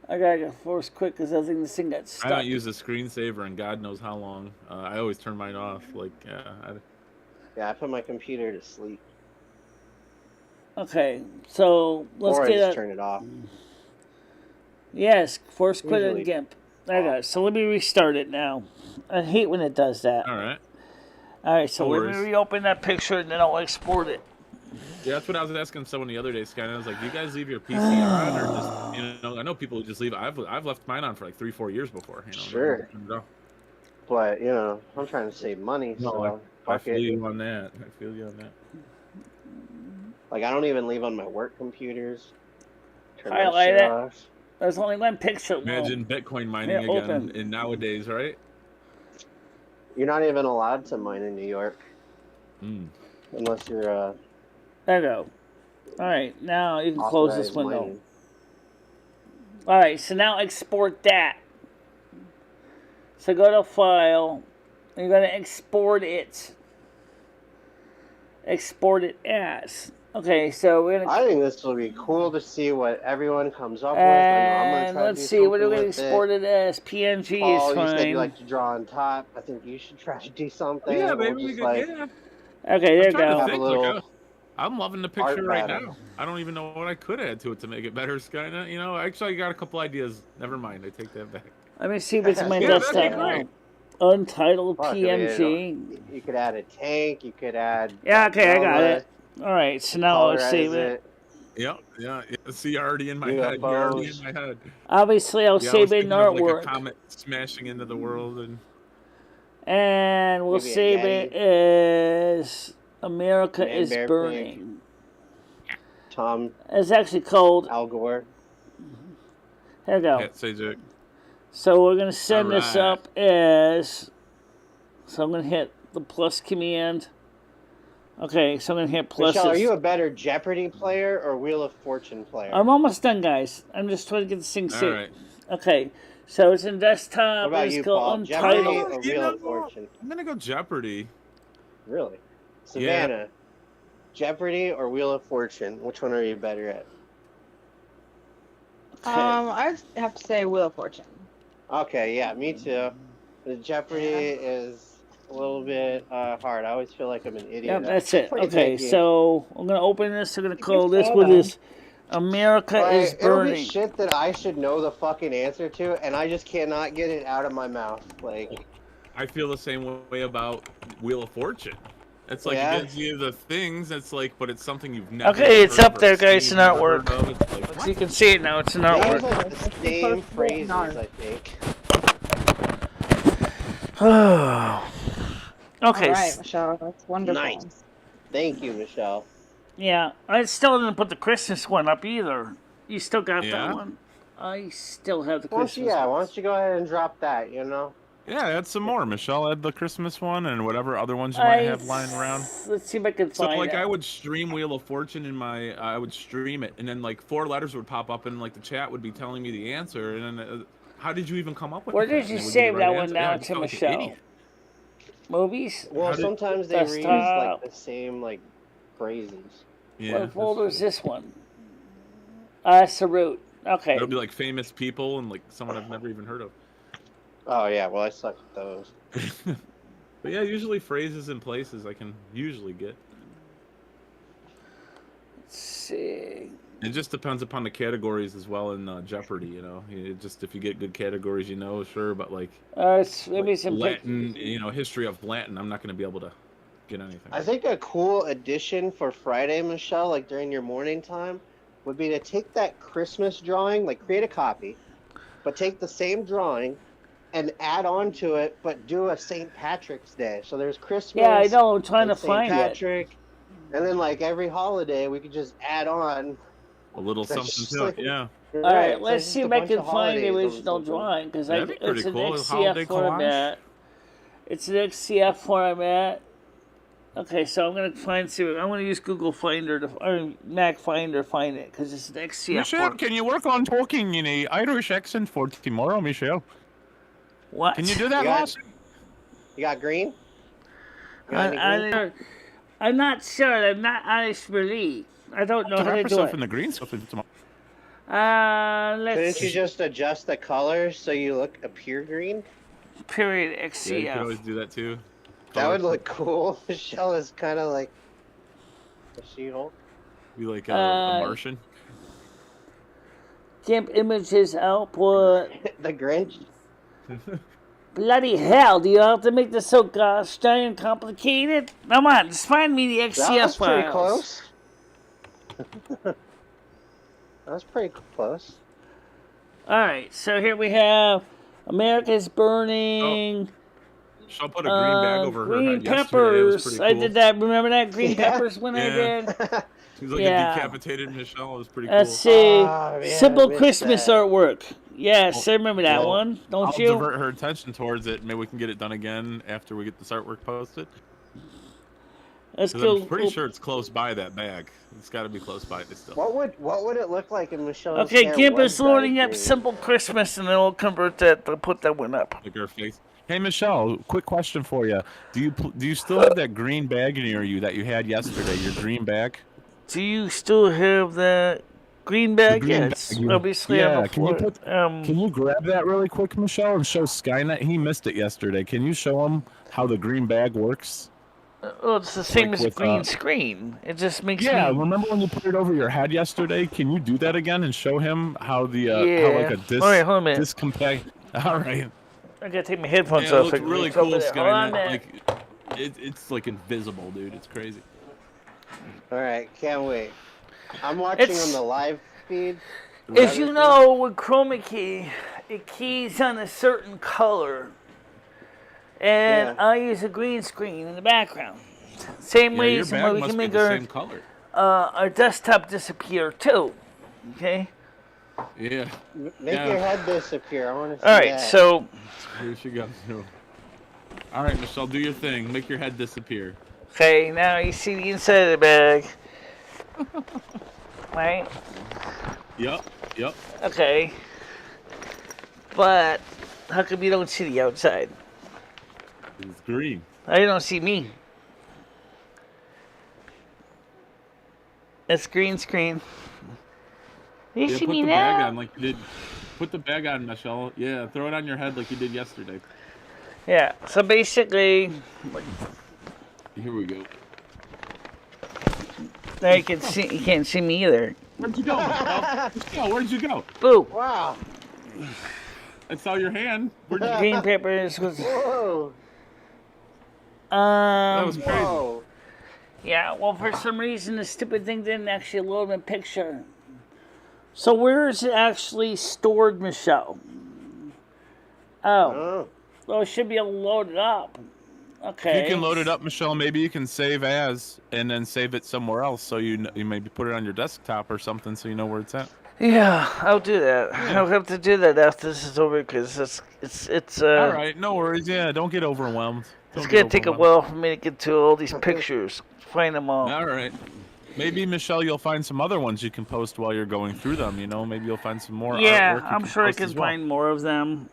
S1: I gotta go force quick because I think this thing got stuck.
S3: I don't use a screensaver in God knows how long. I always turn mine off. Like,
S7: Yeah, I put my computer to sleep.
S1: Okay, so let's
S7: or I
S1: get
S7: just
S1: it.
S7: turn it off.
S1: Yes, force quit
S7: Usually
S1: and GIMP. There you go. So let me restart it now. I hate when it does that.
S3: all right.
S1: All right, so
S3: No
S1: let me
S3: worries.
S1: reopen that picture and then I'll export it.
S3: Yeah, that's what I was asking someone the other day, Sky. I was like, "Do you guys leave your PC on, or just I know people who just leave. I've left mine on for like 3-4 years before.
S7: Sure. But I'm trying to save money,
S3: No,
S7: so
S3: I
S7: fuck
S3: feel
S7: it.
S3: you on that. I feel you on that.
S7: Like I don't even leave on my work computers. Turn that
S1: Highlight
S7: shit
S1: it.
S7: off.
S1: There's only one picture.
S3: Imagine Bitcoin mining
S1: Yeah,
S3: again
S1: open.
S3: in nowadays, right?
S7: You're not even allowed to mine in New York
S3: Mm.
S7: unless you're
S1: There you go. All right, now you can close this
S7: authorized
S1: window.
S7: mining.
S1: All right, so now export that. So go to File. You're going to export it. Export it as. Okay, so we're going to...
S7: I think this will be cool to see what everyone comes up with.
S1: And
S7: I'm gonna
S1: let's see, what are we going to export it as? PNG
S7: Paul,
S1: is
S7: you said
S1: fine.
S7: you like to draw on top. I think you should try to do something.
S3: Yeah,
S7: We'll
S3: maybe we
S7: just,
S3: could.
S7: like,
S3: Yeah.
S1: Okay, there you
S3: I'm trying to
S1: go.
S7: have a
S3: think,
S7: little
S3: I'm loving the
S7: art
S3: picture right
S7: battle.
S3: now. I don't even know what I could add to it to make it better, Skynet. Actually, I got a couple ideas. Never mind, I take that back.
S1: Let me see what's in my
S3: Yeah, that'd
S1: desktop
S3: be
S1: now.
S3: great.
S1: Untitled
S7: Fuck, I mean,
S1: PNG.
S7: You could add a tank. You could add.
S1: Yeah, okay, I got
S7: Velma,
S1: it. All right, so now I'll
S7: colorize
S1: save it.
S3: Yeah. See, you're already in my head. You're already in my head.
S1: Obviously, I'll
S3: Yeah, I was
S1: save it in
S3: thinking of, like,
S1: artwork.
S3: a comet smashing into the world, and
S1: And we'll
S7: Maybe a
S1: save
S7: Yeti.
S1: it as America
S7: Man,
S1: is
S7: bear,
S1: Burning.
S7: Tom
S1: It's actually called.
S7: Al Gore.
S1: There you go.
S3: Cat say Jack.
S1: So we're going to send this
S3: Alright.
S1: up as. So I'm going to hit the plus command. Okay, so I'm going to hit plus.
S7: Michelle, are you a better Jeopardy player or Wheel of Fortune player?
S1: I'm almost done, guys. I'm just trying to get this thing
S3: All
S1: saved.
S3: right.
S1: Okay, so it's in desktop.
S7: What about
S1: It's
S7: you,
S1: called
S7: Paul? Jeopardy
S1: Untitled.
S7: or
S3: You
S7: Wheel
S3: know
S7: of Fortune?
S3: I'm gonna go Jeopardy.
S7: Really? Savannah, Jeopardy or Wheel of Fortune? Which one are you better at?
S5: I'd have to say Wheel of Fortune.
S7: Okay, yeah, me too. The Jeopardy is a little bit hard. I always feel like I'm an idiot.
S1: Yep, that's it.
S7: Play
S1: Okay,
S7: that game.
S1: so I'm going to open this. I'm going to
S5: You
S1: call
S5: can
S1: this
S5: call
S1: with
S5: them.
S1: this America
S7: Right,
S1: is
S7: it'll be
S1: Burning.
S7: shit that I should know the fucking answer to, and I just cannot get it out of my mouth. Like,
S3: I feel the same way about Wheel of Fortune. It's like
S7: Yeah.
S3: it gives you the things. It's like, but it's something you've never.
S1: Okay, it's
S3: heard
S1: up
S3: of,
S1: there, guys,
S3: seen,
S1: in
S3: never
S1: artwork.
S3: heard of. It's like,
S1: So
S3: what?
S1: you can see it now. It's an
S7: that was
S1: artwork.
S7: like the same phrases, I think.
S1: Okay.
S5: All right, Michelle, that's wonderful.
S7: Nice. Thank you, Michelle.
S1: Yeah, I still didn't put the Christmas one up either. You still got
S3: Yeah?
S1: that one? I still have the
S7: Why don't
S1: Christmas
S7: you, why
S1: one.
S7: don't you go ahead and drop that, you know?
S3: Yeah, add some more, Michelle. Add the Christmas one and whatever other ones you might have lying around.
S1: Let's see if I can
S3: So,
S1: find
S3: like,
S1: it.
S3: I would stream Wheel of Fortune in my. I would stream it, and then like 4 letters would pop up, and like the chat would be telling me the answer, and then how did you even come up with?
S1: Where
S3: that?
S1: did
S3: And
S1: you
S3: it would be the
S1: save
S3: right
S1: that one
S3: answer. Yeah,
S1: now
S3: I just
S1: to
S3: felt like an
S1: Michelle?
S3: idiot.
S1: Movies?
S7: Well,
S3: How did-
S7: sometimes they reuse
S1: Desktop.
S7: like the same like phrases.
S3: Yeah,
S1: What
S3: that's
S1: folder is
S3: true.
S1: this one? It's the root. Okay.
S3: It'll be like famous people and like someone I've never even heard of.
S7: Oh yeah, well I suck at those.
S3: But yeah, usually phrases and places I can usually get.
S1: Let's see.
S3: It just depends upon the categories as well in Jeopardy, you know. It just if you get good categories, you know, sure, but like
S1: Maybe
S3: like
S1: some
S3: Latin,
S1: pictures.
S3: you know, history of Latin, I'm not going to be able to get anything.
S7: I think a cool addition for Friday, Michelle, like during your morning time, would be to take that Christmas drawing, like create a copy, but take the same drawing and add on to it, but do a St. Patrick's Day. So there's Christmas.
S1: Yeah, I know. I'm trying to
S7: and St.
S1: find it.
S7: Patrick, and then like every holiday, we could just add on.
S3: A little
S7: That's
S3: something
S7: just
S3: to
S7: like-
S3: it, yeah.
S1: All right,
S7: so
S1: let's
S7: it's
S1: see
S7: just
S1: if
S7: a
S1: I
S7: bunch
S1: can
S7: of
S1: find the
S7: holidays on
S1: original
S7: something.
S1: drawing because
S3: That'd be pretty
S1: it's an
S3: cool.
S1: XCF
S3: Holiday collage.
S1: format. It's an XCF format. Okay, so I'm gonna I'm gonna use Google Finder or Mac Finder to find it because it's an XCF
S3: Michelle,
S1: format.
S3: can you work on talking in a Irish accent for tomorrow, Michelle?
S1: What?
S3: Can you do that, Ross?
S7: You got green? You got any green?
S1: I'm not sure. I'm not Irish believe. I don't know
S3: To
S1: how
S3: wrap
S1: to do
S3: yourself
S1: it.
S3: in the green stuff tomorrow.
S1: Let's
S7: Couldn't you just adjust the colors so you appear green?
S1: period
S3: Yeah,
S1: XCF.
S3: you could always do that too.
S7: That would look cool. Michelle is kind of like a She-Hulk.
S3: Be like a Martian.
S1: GIMP images output.
S7: The Grinch.
S1: Bloody hell, do you have to make this so gosh darn complicated? Come on, just find me the XCF
S7: That was pretty
S1: files.
S7: close. That was pretty close.
S1: Alright, so here we have America's Burning.
S3: She'll put a green bag over her
S1: green
S3: head yesterday. It was
S1: peppers.
S3: pretty cool.
S1: I did that. Remember that green
S7: Yeah.
S1: peppers when I did?
S3: She was like
S1: Yeah.
S3: a decapitated Michelle. It was pretty cool.
S1: Let's see.
S7: Oh, man,
S1: Simple
S7: I missed
S1: Christmas
S7: that.
S1: artwork. Yes, I remember that
S3: well,
S1: one. Don't
S3: I'll
S1: you?
S3: divert her attention towards it. Maybe we can get it done again after we get this artwork posted.
S1: Let's
S3: 'Cause
S1: go.
S3: I'm pretty sure it's close by that bag. It's got to be close by this stuff.
S7: What would it look like in Michelle's
S1: Okay,
S7: hair
S1: GIMP
S7: was
S1: is loading
S7: dyed
S1: up
S7: green?
S1: Simple Christmas, and then we'll convert that to put that one up.
S3: Like her face. Hey Michelle, quick question for you. Do you still have that green bag near you that you had yesterday? Your green bag?
S1: Do you still have that green bag?
S3: green
S1: Yeah,
S3: bag,
S1: it's
S3: you-
S1: obviously on the
S3: can you
S1: floor.
S3: Can you grab that really quick, Michelle, and show Skynet? He missed it yesterday. Can you show him how the green bag works?
S1: Oh, it's the same
S3: like
S1: as
S3: with,
S1: green screen. It just makes
S3: Yeah,
S1: me.
S3: remember when you put it over your head yesterday? Can you do that again and show him how the
S1: Yeah.
S3: how like a disc
S1: All right, hold on a minute.
S3: discompact? All right.
S1: I gotta take my headphones
S3: Yeah, it
S1: off.
S3: looks really
S1: It's over
S3: cool,
S1: there. Hold on a
S3: Skynet.
S1: minute.
S3: Like it's like invisible, dude. It's crazy.
S7: All right, can't wait. I'm watching
S1: It's-
S7: on the live feed.
S1: As you know, with chroma key, it keys on a certain color, and
S7: Yeah.
S1: I use a green screen in the background. Same
S3: Yeah,
S1: way
S3: your
S1: some
S3: bag
S1: we
S3: must
S1: can
S3: be
S1: make
S3: the same color.
S1: our desktop disappear too. Okay.
S3: Yeah.
S7: Make
S3: Yeah.
S7: your head disappear. I want to see
S1: All right.
S7: that.
S1: So
S3: Here she goes. All right, Michelle, do your thing. Make your head disappear.
S1: okay, now you see the inside of the bag, right?
S3: Yep. Yep.
S1: Okay. But how come you don't see the outside?
S3: It's green.
S1: I don't see me. It's green screen. You
S3: Yeah,
S1: see
S3: put
S1: me
S3: the
S1: now?
S3: bag on like you did. Put the bag on, Michelle. Yeah, throw it on your head like you did yesterday.
S1: Yeah. So basically,
S3: Here we go.
S1: now you can see. You can't see me either.
S3: Where'd you go, Michelle? Michelle, where'd you go?
S1: Boo.
S7: Wow.
S3: I saw your hand. Where'd you go?
S1: Green papers was.
S7: Whoa.
S3: That was crazy.
S7: Whoa.
S1: Yeah. Well, for some reason, the stupid thing didn't actually load my picture. So where is it actually stored, Michelle? Oh.
S7: Oh.
S1: Well, it should be able to load it up. Okay.
S3: If you can load it up, Michelle, maybe you can save as and then save it somewhere else. So you maybe put it on your desktop or something, so you know where it's at.
S1: Yeah, I'll do that. I'll have to do that after this is over because it's
S3: All right, no worries. Yeah, don't get overwhelmed.
S1: It's
S3: Don't
S1: gonna
S3: get
S1: take a
S3: overwhelmed.
S1: while for me to get to all these pictures, find them all.
S3: All right. Maybe Michelle, you'll find some other ones you can post while you're going through them. You know, maybe you'll find some more.
S1: Yeah,
S3: artwork you
S1: I'm sure I
S3: post
S1: can
S3: as well.
S1: find more of them.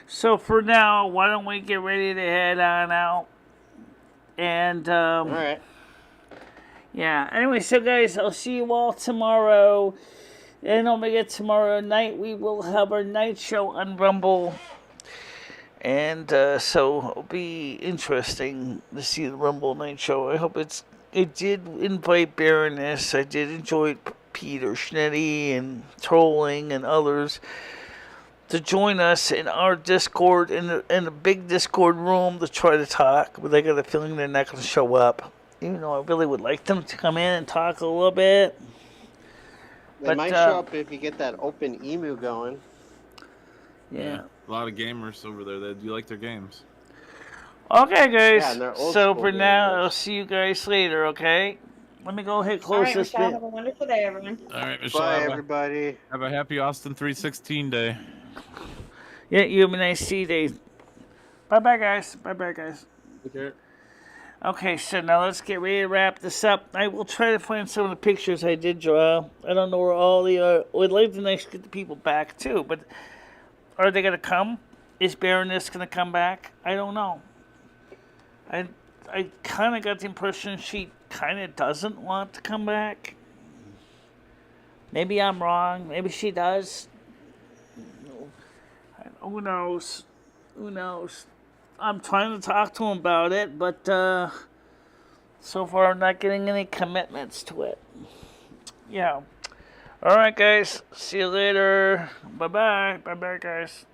S1: So for now, why don't we get ready to head on out? And
S7: All right.
S1: yeah. Anyway, so guys, I'll see you all tomorrow. And don't forget, tomorrow night we will have our night show on Rumble. And so it'll be interesting to see the Rumble night show. I hope it did invite Baroness. I did enjoy Peter Schnetty and Trolling and others to join us in our Discord, in the big Discord room to try to talk. But I got a feeling they're not going to show up. Even though I really would like them to come in and talk a little bit.
S7: They
S1: But,
S7: might show up if you get that open emu going.
S1: Yeah.
S3: A lot of gamers over there. They do like their games.
S1: Okay, guys.
S7: Yeah, and they're old
S1: So
S7: school
S1: for now,
S7: gamers.
S1: I'll see you guys later, okay? Let me go hit
S5: All
S1: close
S5: right,
S1: this
S5: Michelle.
S1: bit.
S5: Have a wonderful day, everyone.
S3: All right, Michelle.
S2: Bye, everybody.
S3: Have a happy Austin 316 day.
S1: Yeah, you have a nice day. Bye-bye, guys. Bye-bye, guys.
S8: Take care.
S1: Okay, so now let's get ready to wrap this up. I will try to find some of the pictures I did draw. I don't know where all the are. We'd like to get the people back, too, but are they going to come? Is Baroness going to come back? I don't know. I kind of got the impression she kind of doesn't want to come back. Maybe I'm wrong. Maybe she does. Who knows? Who knows? I'm trying to talk to him about it, but so far I'm not getting any commitments to it. Yeah. All right, guys. See you later. Bye-bye. Bye-bye, guys.